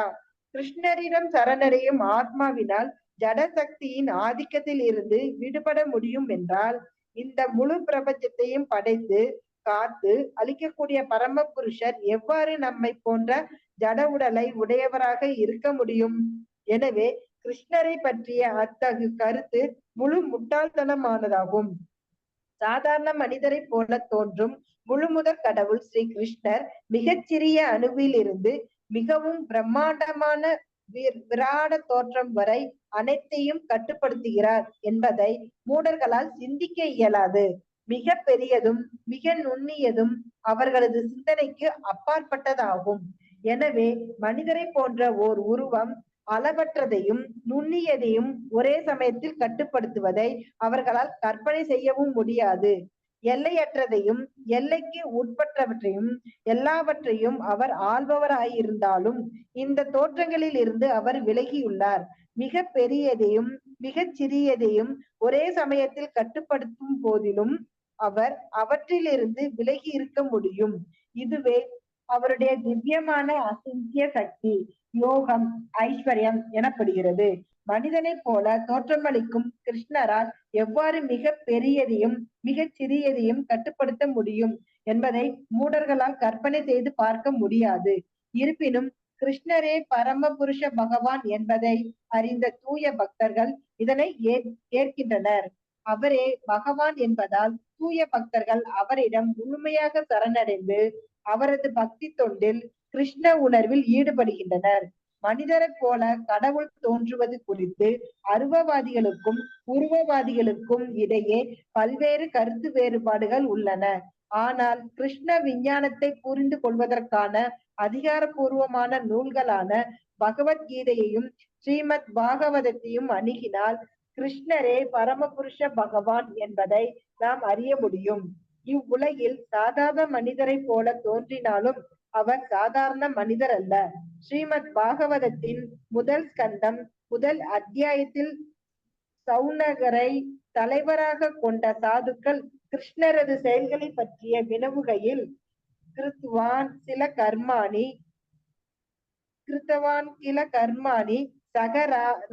கிருஷ்ணரிடம் சரணடையும் ஆத்மாவினால் ஜடசக்தியின் ஆதிக்கத்தில் இருந்து விடுபட முடியும் என்றால் இந்த முழு பிரபஞ்சத்தையும் படைத்து காத்து அளிக்கக்கூடிய பரம புருஷர் எவ்வாறு நம்மை போன்ற ஜட உடலை உடையவராக இருக்க முடியும்? எனவே கிருஷ்ணரை பற்றிய அத்தகு கருத்து முழு முட்டாள்தனமானதாகும். சாதாரண மனிதரை போல தோன்றும் முழுமுதற் கடவுள் ஸ்ரீ கிருஷ்ணர் மிகச்சிறிய அணுவில் இருந்து மிகவும் பிரம்மாண்டமான விராட தோற்றம் வரை அனைத்தையும் கட்டுப்படுத்துகிறார் என்பதை மூடர்களால் சிந்திக்க இயலாது. மிக பெரியதும் மிக நுண்ணியதும் அவர்களது சிந்தனைக்கு அப்பாற்பட்டதாகும். எனவே மனிதரை போன்ற ஓர் உருவம் அளவற்றதையும் நுண்ணியதையும் ஒரே சமயத்தில் கட்டுப்படுத்துவதை அவர்களால் கற்பனை செய்யவும் முடியாது. எல்லையற்றதையும் எல்லைக்கு உட்பட்டவற்றையும் எல்லாவற்றையும் அவர் ஆள்பவராயிருந்தாலும் இந்த தோற்றங்களில் இருந்து அவர் விலகியுள்ளார். மிக பெரியதையும் மிகச் சிறியதையும் ஒரே சமயத்தில் கட்டுப்படுத்தும் போதிலும் அவர் அவற்றிலிருந்து விலகி இருக்க முடியும். இதுவே அவருடைய திவ்யமான அசிந்திய சக்தி, யோகம், ஐஸ்வர்யம் எனப்படுகிறது. மனிதனை போல தோற்றமளிக்கும் கிருஷ்ணரால் எவ்வாறு மிக பெரியதையும் மிகச் சிறியதையும் கட்டுப்படுத்த முடியும் என்பதை மூடர்களால் கற்பனை செய்து பார்க்க முடியாது. இருப்பினும் கிருஷ்ணரே பரம புருஷ பகவான் என்பதை அறிந்த தூய பக்தர்கள் இதனை ஏற்கின்றனர். அவரே பகவான் என்பதால் தூய பக்தர்கள் அவரிடம் முழுமையாக சரணடைந்து அவரது பக்தி தொண்டில் கிருஷ்ண உணர்வில் ஈடுபடுகின்றனர். மனிதரை போல கடவுள் தோன்றுவது குறித்து அருவவாதிகளுக்கும் உருவவாதிகளுக்கும் இடையே பல்வேறு கருத்து வேறுபாடுகள் உள்ளன. ஆனால் கிருஷ்ண விஞ்ஞானத்தை புரிந்து கொள்வதற்கான அதிகாரபூர்வமான நூல்களான பகவத்கீதையையும் ஸ்ரீமத் பாகவதத்தையும் அணுகினால் கிருஷ்ணரே பரமபுருஷ பகவான் என்பதை நாம் அறிய முடியும். இவ்வுலகில் சாதாரண மனிதரை போல தோன்றினாலும் அவர் சாதாரண மனிதர் அல்ல. ஸ்ரீமத் பாகவதத்தின் முதல் ஸ்கந்தம் முதல் அத்தியாயத்தில் சௌனகரை தலைவராக கொண்ட சாதுக்கள் கிருஷ்ணரது செயல்களை பற்றிய வினவுகையில் கிருத்தவான் கில கர்மாணி சக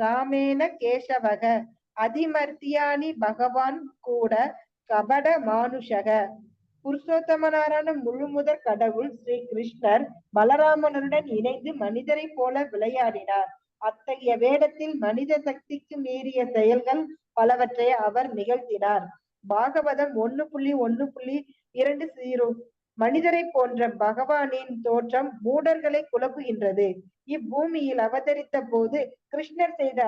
ராமேன கேசவக அதிமர்த்தியானி பகவான் கூட கபட மானுஷக. புருஷோத்தமனாரான முழுமுதற் கடவுள் ஸ்ரீ கிருஷ்ணர் பலராமனுடன் இணைந்து மனிதரை போல விளையாடினார். அத்தகைய வேடத்தில் மனித சக்திக்கு மீறிய செயல்கள் பலவற்றை அவர் நிகழ்த்தினார். பாகவதம் 1.1.20 மனிதரை போன்ற பகவானின் தோற்றம் மூடர்களை குழப்புகின்றது. இப்பூமியில் அவதரித்த போது கிருஷ்ணர் செய்த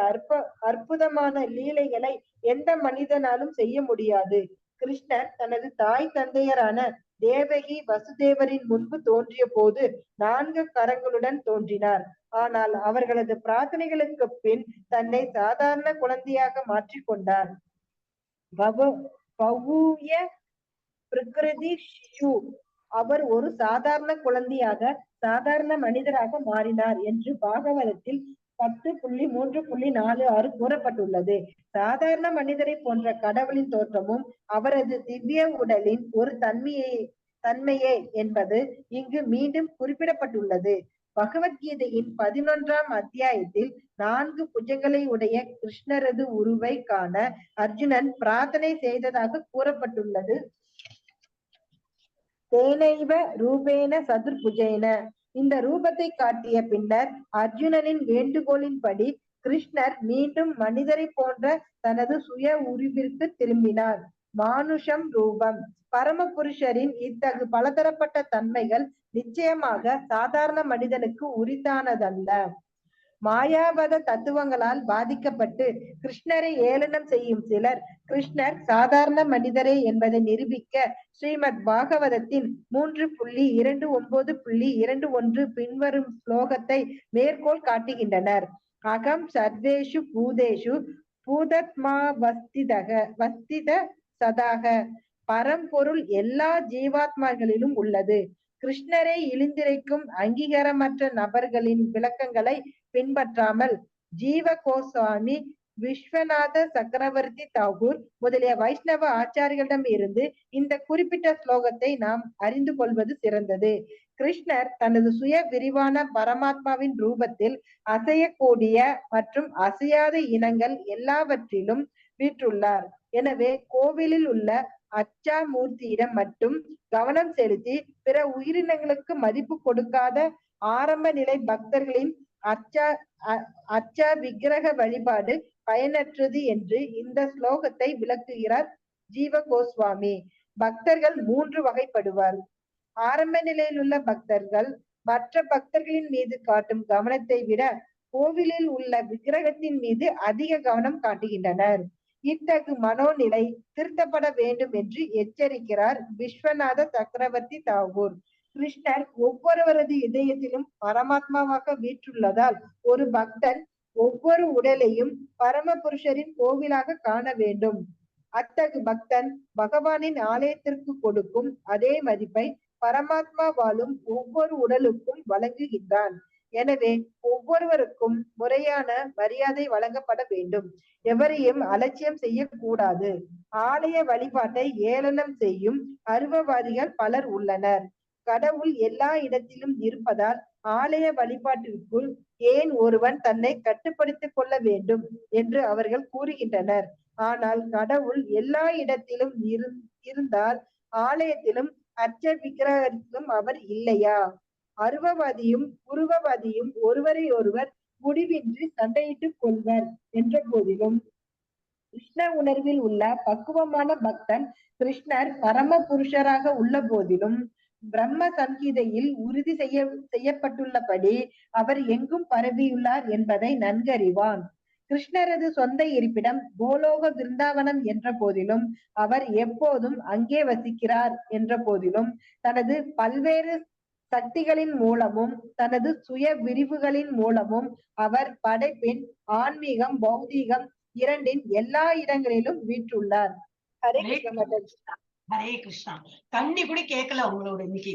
அற்புதமான லீலைகளை எந்த மனிதனாலும் செய்ய முடியாது. கிருஷ்ணர் தனது தாய் தந்தையரான தேவகி வசுதேவரின் முன்பு தோன்றிய போது 4 கரங்களுடன் தோன்றினார். ஆனால் அவர்களது பிரார்த்தனைகளுக்கு பின் தன்னை சாதாரண குழந்தையாக மாற்றிக்கொண்டார். அவர் ஒரு சாதாரண குழந்தையாக சாதாரண மனிதராக மாறினார் என்று பாகவதத்தில் 10.3.46 கூறப்பட்டுள்ளது. சாதாரண மனிதரை போன்ற கடவுளின் தோற்றமும் அவரது திவ்ய உடலின் ஒரு தன்மையே என்பது இங்கு மீண்டும் குறிப்பிடப்பட்டுள்ளது. பகவத்கீதையின் 11ஆம் அத்தியாயத்தில் 4 புஜங்களை உடைய கிருஷ்ணரது உருவை காண அர்ஜுனன் பிரார்த்தனை செய்ததாக கூறப்பட்டுள்ளது. தேனைவ ரூபேன சதுர்புஜேன. இந்த ரூபத்தை காட்டிய பின்னர் அர்ஜுனனின் வேண்டுகோளின்படி கிருஷ்ணர் மீண்டும் மனிதரை போன்ற தனது சுய உருவிற்கு திரும்பினார். மானுஷம் ரூபம். பரமபுருஷரின் இத்தகு பலதரப்பட்ட தன்மைகள் நிச்சயமாக சாதாரண மனிதனுக்கு உரித்தானதல்ல. மாயாவத தத்துவங்களால் பாதிக்கப்பட்டு கிருஷ்ணரை ஏளனம் செய்யும் சிலர் கிருஷ்ணர் சாதாரண மனிதரே என்பதை நிரூபிக்க ஸ்ரீமத் பாகவதத்தின் 3.29.21 பின்வரும் ஸ்லோகத்தை மேற்கோள் காட்டுகின்றனர். அகம் சர்வேஷு பூதேஷு பூதத்மா வஸ்தித சதாக. பரம்பொருள் எல்லா ஜீவாத்மாக்களிலும் உள்ளது. கிருஷ்ணரை இழிந்திரைக்கும் அங்கீகாரமற்ற நபர்களின் விளக்கங்களை பின்பற்றாமல் ஜீவ கோஸ்வாமி, விஸ்வநாத சக்கரவர்த்தி தாகூர் முதலிய வைஷ்ணவ ஆச்சாரிகளிடம் இருந்து இந்த குறிப்பிட்ட ஸ்லோகத்தை நாம் அறிந்து கொள்வது சிறந்தது. கிருஷ்ணர் தனது சுய விரிவான பரமாத்மாவின் ரூபத்தில் அசையக்கூடிய மற்றும் அசையாத இனங்கள் எல்லாவற்றிலும் வீற்றுள்ளார். எனவே கோவிலில் உள்ள அச்சா மூர்த்தியிடம் மட்டும் கவனம் செலுத்தி பிற உயிரினங்களுக்கு மதிப்பு கொடுக்காத ஆரம்ப நிலை பக்தர்களின் அச்சா விக்கிரக வழிபாடு பயனற்றது என்று இந்த ஸ்லோகத்தை விளக்குகிறார் ஜீவ கோஸ்வாமி. பக்தர்கள் 3 வகைப்படுவார். ஆரம்ப நிலையில் உள்ள பக்தர்கள் மற்ற பக்தர்களின் மீது காட்டும் கவனத்தை விட கோவிலில் உள்ள விக்கிரகத்தின் மீது அதிக கவனம் காட்டுகின்றனர். இத்தகு மனோநிலை திருத்தப்பட வேண்டும் என்று எச்சரிக்கிறார் விஸ்வநாத சக்கரவர்த்தி தாகூர். கிருஷ்ணர் ஒவ்வொருவரது இதயத்திலும் பரமாத்மாவாக வீற்றுள்ளதால் ஒரு பக்தன் ஒவ்வொரு உடலையும் பரமபுருஷரின் கோவிலாக காண வேண்டும். அத்தகு பக்தன் பகவானின் ஆலயத்திற்கு கொடுக்கும் அதே மதிப்பை பரமாத்மா வாழும் ஒவ்வொரு உடலுக்கும் வழங்குகின்றான். எனவே ஒவ்வொருவருக்கும் முறையான மரியாதை வழங்கப்பட வேண்டும். எவரையும் அலட்சியம் செய்யக்கூடாது. ஆலய வழிபாட்டை ஏளனம் செய்யும் அருவவாதிகள் பலர் உள்ளனர். கடவுள் எல்லா இடத்திலும் இருப்பதால் ஆலய வழிபாட்டிற்குள் ஏன் ஒருவன் தன்னை கட்டுப்படுத்திக் கொள்ள வேண்டும் என்று அவர்கள் கூறுகின்றனர். ஆனால் கடவுள் எல்லா இடத்திலும் இருந்தால் ஆலயத்திலும் அர்ச்ச விக்கிரகத்திலும் அவர் இல்லையா? அருவவாதியும் உருவவாதியும் ஒருவரை ஒருவர் முடிவின்றி சண்டையிட்டுக் கொள்வர் என்ற போதிலும் கிருஷ்ண உணர்வில் உள்ள பக்குவமான பக்தன் கிருஷ்ணர் பரம புருஷராக உள்ள போதிலும் பிரம்ம சங்கீதையில் உறுதி செய்யப்பட்டுள்ளபடி அவர் எங்கும் பரவியுள்ளார் என்பதை நன்கறிவான். கிருஷ்ணரது சொந்த இருப்பிடம் கோலோக விருந்தாவனம் என்ற போதிலும் அவர் எப்போதும் அங்கே வசிக்கிறார் என்ற போதிலும் தனது பல்வேறு சக்திகளின் மூலமும் தனது சுய விரிவுகளின் மூலமும் அவர் படைப்பின் ஆன்மீகம் பௌதீகம் இரண்டின் எல்லா இடங்களிலும் வீற்றுள்ளார். ஹரே கிருஷ்ணா. ஹரே கிருஷ்ணா. தண்ணி கூட கேட்கல உங்களோட இன்னைக்கு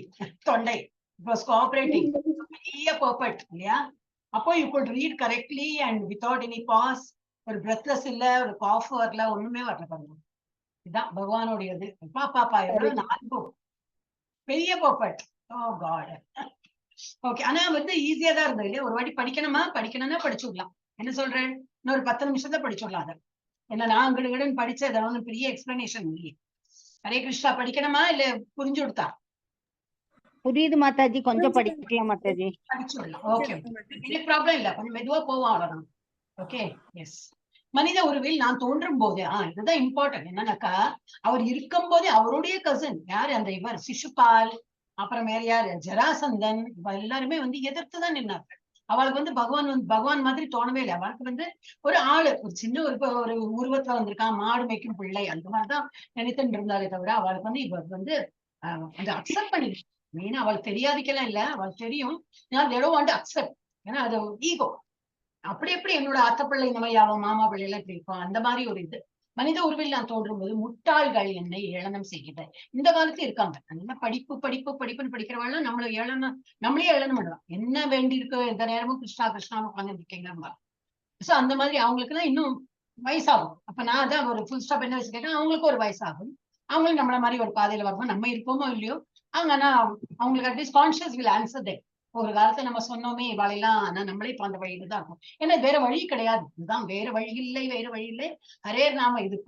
தொண்டை. It was cooperating. பெரிய பர்ஃபெக்ட் இல்லையா? அப்போ you could read correctly and without any pause. ஒரு breathless இல்ல, ஒரு cough வரல, ஒண்ணுமே வரல பாருங்க. இதான் பகவானுடையது. பாப்பா எவ்வளவு நாள் பெரிய பர்ஃபெக்ட். ஓ காட். ஓகே. ஆனா வந்து ஈஸியா தான் இருந்தது இல்லையா? ஒரு வாட்டி படிக்கணும்னா படிச்சுடலாம். என்ன சொல்றேன்? இன்னொரு 10 நிமிஷத்தை படிச்சுடலாம். அதை என்ன நான் அங்கன்னு படிச்சது ஒன்னும் பெரிய எக்ஸ்பிளனேஷன் இல்லையே. ஹரே கிருஷ்ணா. படிக்கணுமா இல்ல புரிஞ்சு கொடுத்தா? புரியுது மாதாஜி, கொஞ்சம் படிக்கலாம் மாதாஜி. படிச்சுடலாம். ஓகே, ப்ராப்ளம் இல்ல, கொஞ்சம் மெதுவா போவோம், அவ்வளவுதான். ஓகே. எஸ். மனித உருவில் நான் தோன்றும் போது இதுதான் இம்பார்ட்டன்ட். என்னன்னாக்கா அவர் இருக்கும் போதே அவருடைய கசின் யாரு, அந்த இவர் சிசுபால், அப்புறம் வேற யாரு ஜராசந்தன், எல்லாருமே வந்து எதிர்த்துதான் நின்னாங்க. அவளுக்கு வந்து பகவான் மாதிரி தோணவே இல்லை. அவளுக்கு வந்து ஒரு ஆளு, ஒரு சின்ன ஒரு உருவத்துல வந்திருக்கான், மாடு மேய்க்கும் பிள்ளை, அந்த மாதிரிதான் நினைத்துட்டு இருந்தாலே தவிர அவளுக்கு வந்து இவர் வந்து அந்த அக்செப்ட் பண்ணி மெயினா அவளுக்கு தெரியாதுக்கெல்லாம் இல்ல, அவளுக்கு தெரியும். அக்செப்ட். ஏன்னா அது ஈகோ. அப்படி எப்படி என்னோட அத்தை பிள்ளை இந்த மாதிரி அவன் மாமா பிள்ளை எல்லாம் இப்படி இருக்கும், அந்த மாதிரி ஒரு இது. மனித உருவில் நான் தோன்றும் போது முட்டாள்கள் என்னை ஏளனம் செய்யுது. இந்த காலத்துல இருக்காங்க நல்லா படிப்புன்னு படிக்கிறவங்க நம்மளே ஏளனம் பண்ணுவான். என்ன வேண்டி இருக்கு, எந்த நேரமும் கிருஷ்ணாவும் உட்காந்து இருக்கீங்க. சோ அந்த மாதிரி அவங்களுக்கு எல்லாம் இன்னும் வயசாகும். அப்ப நான் அதான் ஒரு ஃபுல் ஸ்டாப் என்ன வச்சு கேட்டேன், அவங்களுக்கு ஒரு வயசாகும். அவங்களும் நம்மள மாதிரி ஒரு பாதையில வருவோம். நம்ம இருப்போமோ இல்லையோ அவங்க, ஆனா அவங்களுக்கு at least conscious will answer that. ஒரு காலத்துல நம்ம சொன்னோமே இவாளெல்லாம், ஆனா நம்மளே இப்ப அந்த வழியில தான் இருக்கும். ஏன்னா வேற வழி கிடையாது. இதுதான் வேற வழி இல்லை. ஹரே நாம இதை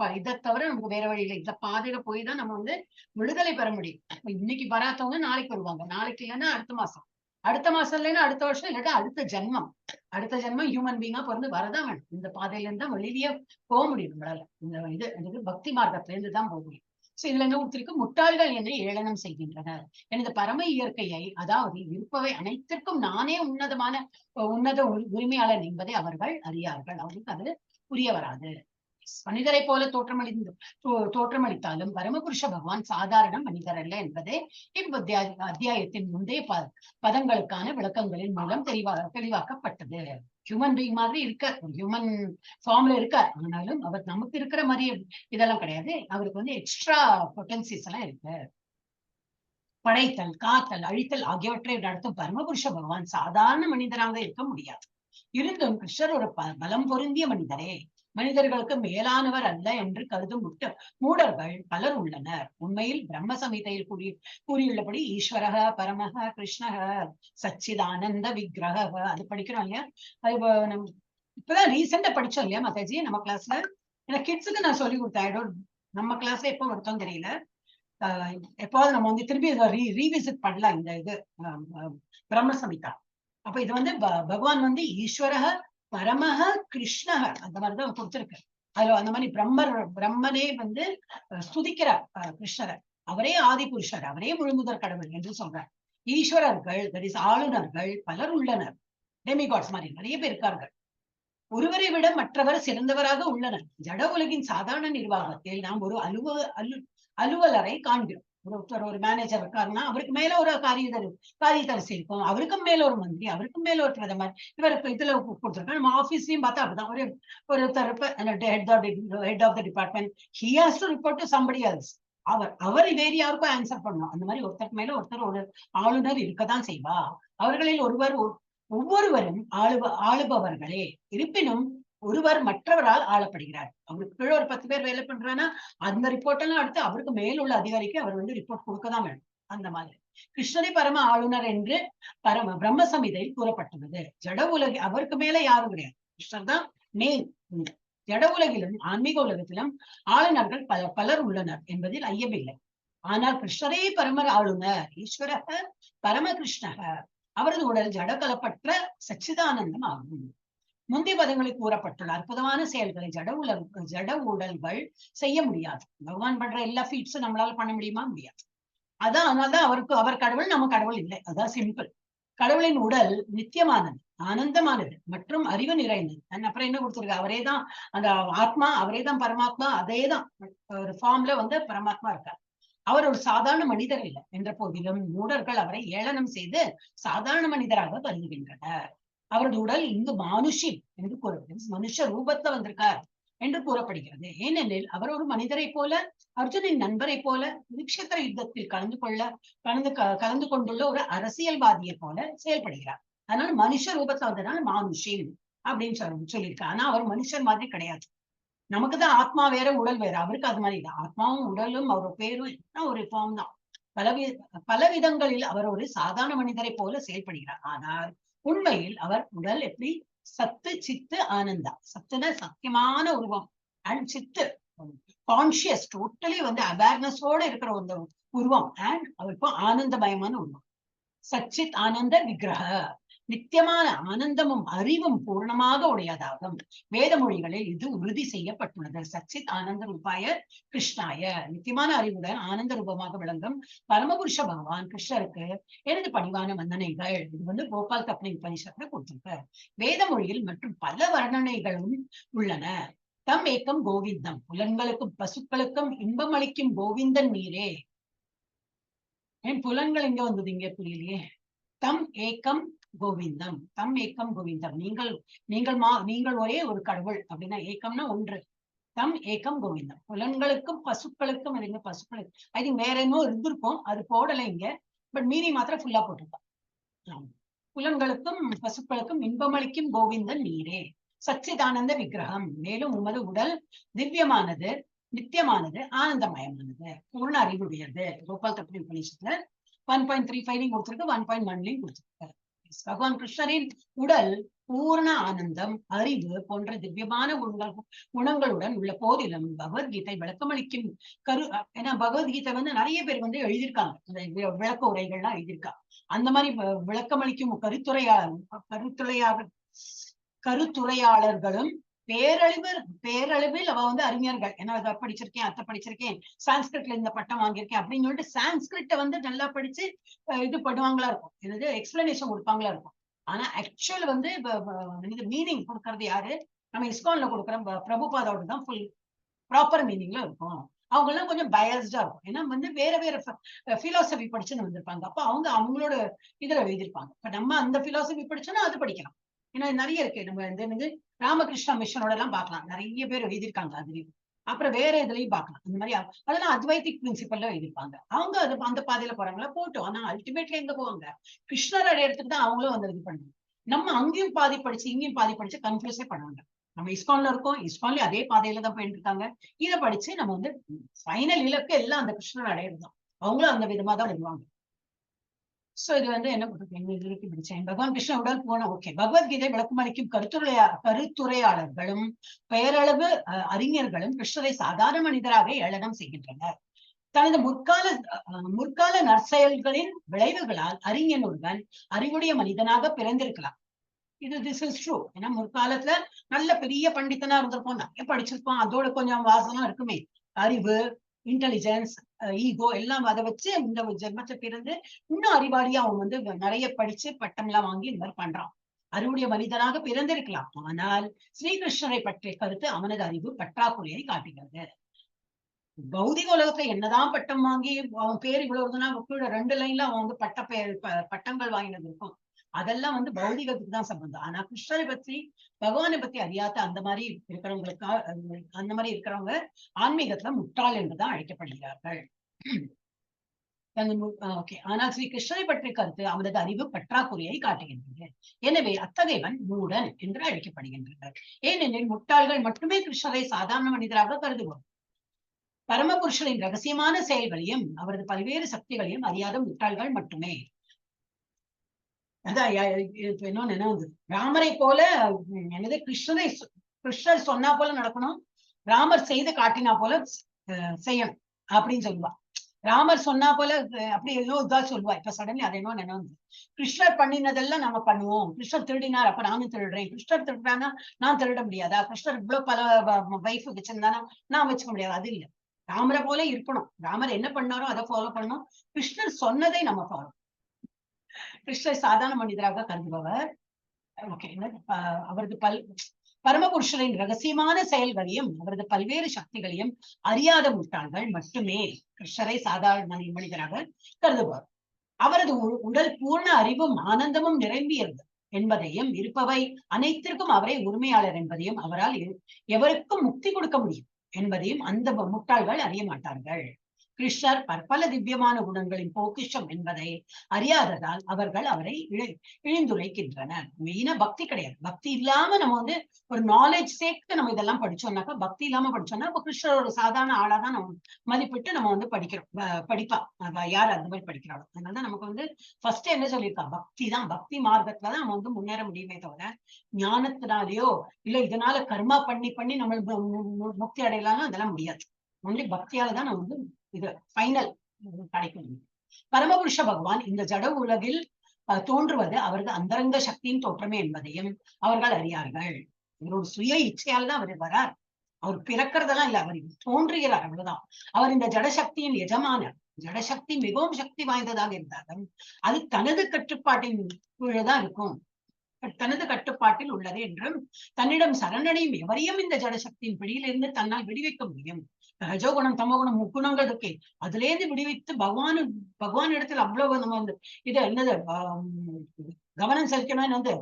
தவிர நமக்கு வேற வழி இல்லை. இந்த பாதையில போய் தான் நம்ம வந்து விடுதலை பெற முடியும். இன்னைக்கு வராதவங்க நாளைக்கு வருவாங்க, நாளைக்கு இல்லைன்னா அடுத்த மாசம் இல்லைன்னா அடுத்த வருஷம், இல்லாட்டா அடுத்த ஜென்மம் ஹியூமன் பீங்கா பிறந்து வரதான் வேணும். இந்த பாதையில இருந்தா வெளியிலேயே போக முடியும் நம்மளால. இந்த பக்தி மார்க்கத்துல இருந்து தான் போக முடியும். இதுல என்ன ஒருத்தருக்கு முட்டாள்கள் என்னை ஏளனம் செய்கின்றனர். எனது பரம இயற்கையை, அதாவது இருப்பவை அனைத்திற்கும் நானே உன்னத உரிமையாளன் என்பதை அவர்கள் அறியார்கள். அவங்களுக்கு அது புரிய வராது. மனிதரை போல தோற்றமளித்தாலும் பரமபுருஷ பகவான் சாதாரண மனிதர் அல்ல என்பதே அத்தியாயத்தின் முந்தைய பதங்களுக்கான விளக்கங்களின் மூலம் தெளிவாக்கப்பட்டது. ஹியூமன் பீயிங் மாதிரி இருக்கார், ஹியூமன் ஃபார்ம்ல இருக்கார். ஆனாலும் அவர் நமக்கு இருக்கிற மாதிரி இதெல்லாம் கிடையாது. அவருக்கு வந்து எக்ஸ்ட்ரா பொட்டன்சிஸ் எல்லாம் இருக்கு. படைத்தல், காத்தல், அழித்தல் ஆகியவற்றை நடத்தும் பரமபுருஷ பகவான் சாதாரண மனிதராக இருக்க முடியாது. இருந்தும் கிருஷ்ணர் ஒரு பலம் பொருந்திய மனிதரே. மனிதர்களுக்கு மேலானவர் அல்ல என்று கருதும் மூடர்கள் பலர் உள்ளனர். உண்மையில் பிரம்ம சமிதையில் கூறியுள்ளபடி ஈஸ்வரக பரமக கிருஷ்ணக சச்சிதானந்த விக்கிரக, அது படிக்கிறோம் இல்லையா? அது இப்பதான் ரீசெண்டா படிச்சோம் இல்லையா மாதாஜி நம்ம கிளாஸ்ல? ஏன்னா கிட்ஸுக்கு நான் சொல்லி கொடுத்தேன். நம்ம கிளாஸ்ல எப்போ வருத்தம் தெரியல. எப்போது நம்ம வந்து திருப்பி ரீவிசிட் பண்ணலாம் இந்த இது பிரம்ம சமிதா. அப்ப இது வந்து பகவான் வந்து ஈஸ்வரக பரமஹ கிருஷ்ணக அந்த மாதிரிதான் கொடுத்திருக்கு. அதுல அந்த மாதிரி பிரம்மனே வந்து ஸ்துதிக்கிறார் கிருஷ்ணரை. அவரே ஆதி புருஷர், அவரே முழுமுதற் கடவுள் என்று சொல்றார். ஈஸ்வரர்கள், தட் இஸ் ஆளுநர்கள் பலர் உள்ளனர். டெமிகாட்ஸ் மாதிரி நிறைய பேர் இருக்கார்கள். ஒருவரை விட மற்றவர் சிறந்தவராக உள்ளனர். ஜட உலகின் சாதாரண நிர்வாகத்தில் நாம் ஒரு அலுவலரை காண்கிறோம். ஒருத்தர் ஒரு மேனேஜர் இருக்காருன்னா அவருக்கு மேல ஒரு காரியதரிசி இருக்கும், அவருக்கும் மேல ஒரு மந்திரி, அவருக்கும் மேல ஒரு பிரதமர். இவருக்கு இதுல கொடுத்துருக்கோம். நம்ம ஆபீஸ்லயும் பார்த்தா அப்படிதான். ஒருத்தர் head of the department, he has to report to somebody else. அவர் வேறு யாருக்கும் ஆன்சர் பண்ணணும். அந்த மாதிரி ஒருத்தருக்கு மேல ஒருத்தர் ஒரு ஆளுநர் இருக்கதான் செய்வா. அவர்களில் ஒவ்வொருவரும் ஆளுபவர்களே. இருப்பினும் ஒருவர் மற்றவரால் ஆளப்படுகிறார். அவருக்கு கீழே ஒரு 10 பேர் வேலை பண்றான்னா அந்த ரிப்போர்ட் எல்லாம் அடுத்து அவருக்கு மேல் உள்ள அதிகாரிக்கு அவர் வந்து ரிப்போர்ட் கொடுக்கதான் வேணும். அந்த மாதிரி கிருஷ்ணரை பரம ஆளுநர் என்று பிரம்ம சமிதையில் கூறப்பட்டுள்ளது. ஜட உலக அவருக்கு மேல யாரும் கிடையாது. கிருஷ்ணர் தான் மெயின். ஜட உலகிலும் ஆன்மீக உலகத்திலும் ஆளுநர்கள் பலர் உள்ளனர் என்பதில் ஐயமில்லை. ஆனால் கிருஷ்ணரே பரம ஆளுநர். ஈஸ்வர பரம கிருஷ்ணக. அவரது உடல் ஜட கலப்பற்ற சச்சிதானந்தம் ஆகும். முந்தைய பதங்களில் கூறப்பட்டுள்ள அற்புதமான செயல்களை ஜட உடல்கள் செய்ய முடியாது. பகவான் பண்ற எல்லா ஃபீட்ஸும் நம்மளால பண்ண முடியுமா? முடியாது. அதனால்தான் அவர் கடவுள், நம்ம கடவுள் இல்லை. அதான் சிம்பிள். கடவுளின் உடல் நித்தியமானது, ஆனந்தமானது மற்றும் அறிவு நிறைந்தது. அப்புறம் என்ன கொடுத்துருக்கு? அவரேதான் அந்த ஆத்மா, அவரேதான் பரமாத்மா. அதேதான் ஒரு ஃபார்ம்ல வந்து பரமாத்மா இருக்கார். அவர் ஒரு சாதாரண மனிதர் இல்லை என்ற போதிலும் மூடர்கள் அவரை ஏளனம் செய்து சாதாரண மனிதராக கருதுகின்றனர். அவரது உடல் இங்கு மானுஷி என்று கூறப்படுகிறது. மனுஷ ரூபத்துல வந்திருக்கார் என்று கூறப்படுகிறது. ஏனெனில் அவர் ஒரு மனிதரை போல, அர்ஜுனின் நண்பரை போல, குருக்ஷேத்திர யுத்தத்தில் கலந்து கொண்டுள்ள ஒரு அரசியல்வாதியை போல செயல்படுகிறார். அதனால மனுஷ ரூபத்துல வந்ததுனால மானுஷி அப்படின்னு சொல்லியிருக்காரு. ஆனா அவர் மனுஷர் மாதிரி கிடையாது. நமக்குதான் ஆத்மா வேற, உடல் வேற. அவருக்கு அது மாதிரி தான். ஆத்மாவும் உடலும் அவரோட பேரும் ஒரு ஃபார்ம் தான். பல விதங்களில் அவர் ஒரு சாதாரண மனிதரை போல செயல்படுகிறார். ஆனால் உண்மையில் அவர் உடல் எப்படி சத்து சித்து ஆனந்தா. சத்துன சத்தியமான உருவம், அண்ட் சித்து கான்சியஸ், டோட்டலி வந்து அவேர்னஸோட இருக்கிற ஒரு உருவம், அண்ட் அவருக்கு ஆனந்தமயமான உருவம். சச்சித் ஆனந்த விக்கிரக. நித்தியமான ஆனந்தமும் அறிவும் பூர்ணமாக உடையதாகும். வேத மொழிகளில் இது உறுதி செய்யப்பட்டுள்ளது. சச்சித் ஆனந்த ரூபாய கிருஷ்ணாய. நித்தியமான அறிவுடன் ஆனந்த ரூபமாக விளங்கும் பரமபுருஷ பகவான் கிருஷ்ணருக்கு எனது பணிவான வந்தனைகள். இது வந்து கோபால் கப்னி உபனிஷத்துல கொடுத்திருக்க. வேத மொழியில் மற்றும் பல வர்ணனைகளும் உள்ளன. தம் ஏக்கம் கோவிந்தம். புலன்களுக்கும் பசுக்களுக்கும் இன்பம் அளிக்கும் கோவிந்தன் நீரே. ஏன் புலன்கள் எங்க வந்தது? இங்க புரியலையே. தம் ஏக்கம் கோவிந்தம். தம் ஏக்கம் கோவிந்தம். நீங்கள் ஒரே ஒரு கடவுள் அப்படின்னா ஏக்கம்னா ஒன்று. தம் ஏக்கம் கோவிந்தம். புலன்களுக்கும் பசுக்களுக்கும், அது பசுக்களுக்கு ஐ திங்க் வேற என்னமோ இருந்திருக்கும், அது போடலை இங்க. பட் மீறி மாத்திரம் ஃபுல்லா போட்டிருக்கான். புலன்களுக்கும் பசுக்களுக்கும் இன்பமளிக்கும் கோவிந்தன் நீரே. சச்சிதானந்த விக்கிரகம். மேலும் உமது உடல் திவ்யமானது, நித்தியமானது, ஆனந்தமயமானது, பூர்ண அறிவுடையது. கோபால் கப்னி உபனிஷத்துல 1.35 கொடுத்திருக்கு, 1.1 கொடுத்திருக்கு. பகவான் கிருஷ்ணரின் உடல் பூர்ண ஆனந்தம், அறிவு போன்ற திவ்யமான குணங்களுடன் உள்ள போதிலும் பகவத்கீதை விளக்கமளிக்கும் ஏன்னா பகவத்கீதை வந்து நிறைய பேர் வந்து எழுதியிருக்காங்க, விளக்க உரைகள்லாம் எழுதியிருக்காங்க. அந்த மாதிரி விளக்கமளிக்கும் கருத்துரையாளர்களும் பேரளவில் அவ வந்து அறிஞர்கள். ஏன்னா அதை படிச்சிருக்கேன், அத்தை படிச்சிருக்கேன், சான்ஸ்கிரிட்ல இந்த பட்டம் வாங்கியிருக்கேன் அப்படின்னு சொல்லிட்டு சான்ஸ்கிரிட்ட வந்து நல்லா படிச்சு இது பண்ணுவாங்களா இருக்கும், என்னது எக்ஸ்பிளனேஷன் கொடுப்பாங்களா இருக்கும். ஆனா ஆக்சுவல் வந்து மீனிங் கொடுக்கறது யாரு? நம்ம இஸ்கான்ல கொடுக்குற பிரபுபாதோட தான் ஃபுல் ப்ராப்பர் மீனிங்ல இருக்கும். அவங்க எல்லாம் கொஞ்சம் பயஸ்டா இருக்கும். ஏன்னா வந்து வேற பிலாசபி படிச்சுன்னு வந்திருப்பாங்க. அப்ப அவங்களோட இதுல எழுதியிருப்பாங்க. இப்ப நம்ம அந்த பிலாசபி படிச்சோன்னா அது படிக்கலாம். ஏன்னா நிறைய இருக்கு. நம்ம இந்த ராமகிருஷ்ணா மிஷனோட எல்லாம் பார்க்கலாம், நிறைய பேர் எழுதியிருக்காங்க அதுலயும். அப்புறம் வேற இதுலயும் பார்க்கலாம். அந்த மாதிரி அதெல்லாம் அத்வைத்திக் பிரின்சிபல்ல எழுதியிருப்பாங்க. அவங்க அந்த பாதையில போறாங்களா போட்டோம். ஆனா அல்டிமேட்ல எங்க போவாங்க? கிருஷ்ணரோட இடத்துக்கு தான் அவங்களும் வந்து இது பண்ணுவாங்க. நம்ம அங்கேயும் பாதி படிச்சு இங்கேயும் பாதி படிச்சு கன்ஃபியூஸே பண்ணுவாங்க. நம்ம இஸ்கான்ல இருக்கோம், இஸ்கான்லயும் அதே பாதையில தான் போயிட்டு இருக்காங்க. இதை படிச்சு நம்ம வந்து ஃபைனல் இலக்கு எல்லாம் அந்த கிருஷ்ணர் அடையிறதுதான். அவங்களும் அந்த விதமா தான் வருவாங்க. சோ இது வந்து என்ன பிடிச்சேன், பகவான் கிருஷ்ண உடல் போன ஓகே. பகவத்கீதை விளக்கம் அளிக்கும் கருத்துரையாளர்களும் பெயரளவு அறிஞர்களும் கிருஷ்ணரை சாதாரண மனிதராக ஏளனம் செய்கின்றனர். தனது முற்கால நற்செயல்களின் விளைவுகளால் அறிஞன் ஒருவன் அறிவுடைய மனிதனாக பிறந்திருக்கலாம். This is true. ஏன்னா முற்காலத்துல நல்ல பெரிய பண்டிதனா இருந்திருப்போம், நிறைய படிச்சிருப்போம், அதோட கொஞ்சம் வாசனம் இருக்குமே, அறிவு, இன்டெலிஜென்ஸ், ஈகோ எல்லாம் அதை வச்சு இந்த ஜென்மத்தை பிறந்து இன்னும் அறிவாளியா அவன் வந்து நிறைய படிச்சு பட்டம் எல்லாம் வாங்கி இந்த மாதிரி பண்றான். அறிவுடைய மனிதனாக பிறந்திருக்கலாம். ஆனால் ஸ்ரீகிருஷ்ணரை பற்றிய கருத்து அவனது அறிவு பற்றாக்குறையை காட்டுகிறது. பௌதிக உலகத்துல என்னதான் பட்டம் வாங்கி அவன் பேர் இவ்வளவுதுன்னா 2 லைன்ல அவன் வந்து பட்டங்கள் வாங்கினது இருக்கும். அதெல்லாம் வந்து பௌதிகத்துக்கு தான் சம்பந்தம். ஆனா கிருஷ்ணரை பத்தி, பகவானை பத்தி அறியாத அந்த மாதிரி இருக்கிறவங்க ஆன்மீகத்துல முட்டாள் என்றுதான் அழைக்கப்படுகிறார்கள். ஆனால் ஸ்ரீ கிருஷ்ணரை பற்றிய கருத்து அவனது அறிவு பற்றாக்குறையை காட்டுகின்றது. எனவே அத்தகையவன் மூடன் என்று அழைக்கப்படுகின்றனர். ஏனெனில் முட்டாள்கள் மட்டுமே கிருஷ்ணரை சாதாரண மனிதராக கருதுவோம். பரமபுருஷனின் ரகசியமான செயல்களையும் அவரது பல்வேறு சக்திகளையும் அறியாத முட்டாள்கள் மட்டுமே. அதான் இன்னொன்னு என்ன வந்து, ராமரை போல எனது கிருஷ்ணர் சொன்னா போல நடக்கணும், ராமர் செய்து காட்டினா போல செய்யணும் அப்படின்னு சொல்லுவா. ராமர் சொன்னா போல அப்படி ஏதோ இதான் சொல்லுவா. இப்ப சடன்லி அதை என்ன வந்து, கிருஷ்ணர் பண்ணினதெல்லாம் நம்ம பண்ணுவோம். கிருஷ்ணர் திருடினார், அப்ப நானும் திருடுறேன். கிருஷ்ணர் திருடுறானா நான் திருட முடியாதா? கிருஷ்ணர் இவ்வளவு பல வைஃப் வச்சிருந்தானா நான் வச்சுக்க முடியாது? அது இல்லை. ராமரை போல இருக்கணும். ராமர் என்ன பண்ணாரோ அதை ஃபாலோ பண்ணணும். கிருஷ்ணர் சொன்னதை நம்ம ஃபாலோ. கிருஷ்ணர் சாதாரண மனிதராக கருதுபவர். ஓகே, அவரது பரமபுருஷரின் ரகசியமான செயல்களையும் அவரது பல்வேறு சக்திகளையும் அறியாத முட்டாள்கள் மட்டுமே கிருஷ்ணரை சாதாரண மனிதராக கருதுபவர். அவரது உடல் பூர்ண அறிவும் ஆனந்தமும் நிரம்பியது என்பதையும், இருப்பவை அனைத்திற்கும் அவரே உரிமையாளர் என்பதையும், அவரால் எவருக்கும் முக்தி கொடுக்க முடியும் என்பதையும் அந்த முட்டாள்கள் அறிய மாட்டார்கள். கிருஷ்ணர் பற்பல திவ்யமான குணங்களின் பொக்கிஷம் என்பதை அறியாததால் அவர்கள் அவரை இழிந்துரைக்கின்றனர். மெயினா பக்தி கிடையாது. பக்தி இல்லாம நம்ம வந்து ஒரு நாலேஜ் சேர்த்து நம்ம இதெல்லாம் படிச்சோம்னாக்கா, பக்தி இல்லாம படிச்சோம்னா இப்ப கிருஷ்ணர் ஒரு சாதாரண ஆளாதான் நம்ம மதிப்பிட்டு நம்ம வந்து படிப்பா யார் அந்த மாதிரி படிக்கிறாளோ. அதனாலதான் நமக்கு வந்து ஃபர்ஸ்ட் என்ன சொல்லியிருக்கா, பக்தி தான். பக்தி மார்க்கத்துலதான் நம்ம வந்து முன்னேற முடியுமே தவிர ஞானத்தினாலேயோ இல்ல இதனால கர்மா பண்ணி நம்ம முக்தி அடையலாம் அதெல்லாம் முடியாது. ஒன்லி பக்தியால தான் நம்ம வந்து இது ஃபைனல் கிடைக்கும். பரமபுருஷ பகவான் இந்த ஜட உலகில் தோன்றுவது அவரது அந்தரங்க சக்தியின் தோற்றமே என்பதையும் அவர்கள் அறியார்கள். இவரோட சுய இச்சையால் தான் அவர் வரார். அவர் பிறக்கிறதெல்லாம் இல்ல, அவர் தோன்றுகிறார், அவ்வளவுதான். அவர் இந்த ஜடசக்தியின் எஜமானர். ஜடசக்தி மிகவும் சக்தி வாய்ந்ததாக இருந்தாலும் அது தனது கட்டுப்பாட்டின் கீழதான் இருக்கும், தனது கட்டுப்பாட்டில் உள்ளது என்றும், தன்னிடம் சரணடையும் எவரையும் இந்த ஜடசக்தியின் பிடியிலிருந்து தன்னால் விடுவிக்க முடியும். ரஜோகுணம், தமோகுணம், முக்குணங்கள் இருக்கே, அதுல இருந்து விடுவித்து பகவான் இடத்துல அவ்வளவு நம்ம வந்து இதை என்னது கவனம் செலுத்தணும். வந்து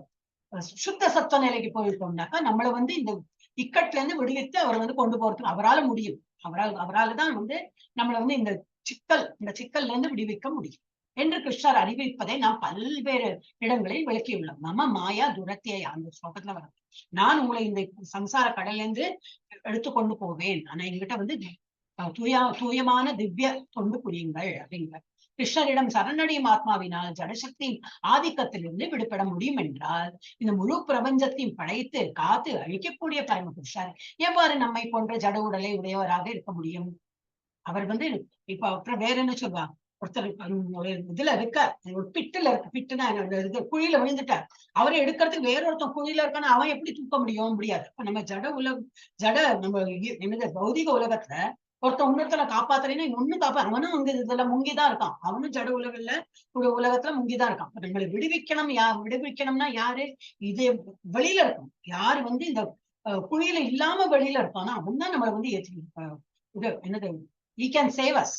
சுத்த சத்துவ நிலைக்கு போயிருக்கோம்னாக்கா நம்மளை வந்து இந்த இக்கட்டுல இருந்து விடுவித்து அவர் வந்து கொண்டு போறதுக்கு அவரால் முடியும். அவரால் தான் வந்து நம்மளை வந்து இந்த சிக்கல்ல இருந்து விடுவிக்க முடியும் என்று கிருஷ்ணர் அறிவிப்பதை நாம் பல்வேறு இடங்களில் விளக்கியுள்ளோம். மம மாயா துரத்தியா அந்த ஸ்லோகத்துல வரும். நான் உங்களை இந்த சம்சார கடல்ல இருந்து எடுத்துக்கொண்டு போவேன், ஆனா என்கிட்ட வந்து தூயமான திவ்ய தொண்டு புரியுங்கள் அப்படிங்கிற. கிருஷ்ணரிடம் சரணடையும் ஆத்மாவினால் ஜடசக்தியின் ஆதிக்கத்திலிருந்து விடுபட முடியும் என்றால் இந்த முழு பிரபஞ்சத்தையும் படைத்து காத்து அழிக்கக்கூடிய பரமபுருஷர் எவ்வாறு நம்மை போன்ற ஜட உடலை உடையவராக இருக்க முடியும்? அவர் வந்து இப்ப அப்புறம் வேற என்ன சொல்லுவா, ஒருத்தர் ஒரு இதுல இருக்க, ஒரு பிட்டுல இருக்கு, பிட்டுனா இது குழியில விழுந்துட்டார், அவரை எடுக்கிறதுக்கு வேற ஒருத்தன் குழியில இருக்கான்னு அவன் எப்படி தூக்க முடியாது. இப்ப நம்ம நம்ம என்னது பௌதிக உலகத்துல ஒருத்தன் இன்னொருத்தனை காப்பாத்துறேன்னா இன்னொன்னு அவனும் வந்து இதுல முங்கிதான் இருக்கான், அவனும் ஜட உலகத்துல முங்கிதான் இருக்கான். நம்மளை விடுவிக்கணும்னா யாரு? இது வெளியில இருக்கும். யாரு வந்து இந்த குழியில இல்லாம வெளியில இருக்கானோ அவன் தான் நம்மளை வந்து இது என்னது he can save us.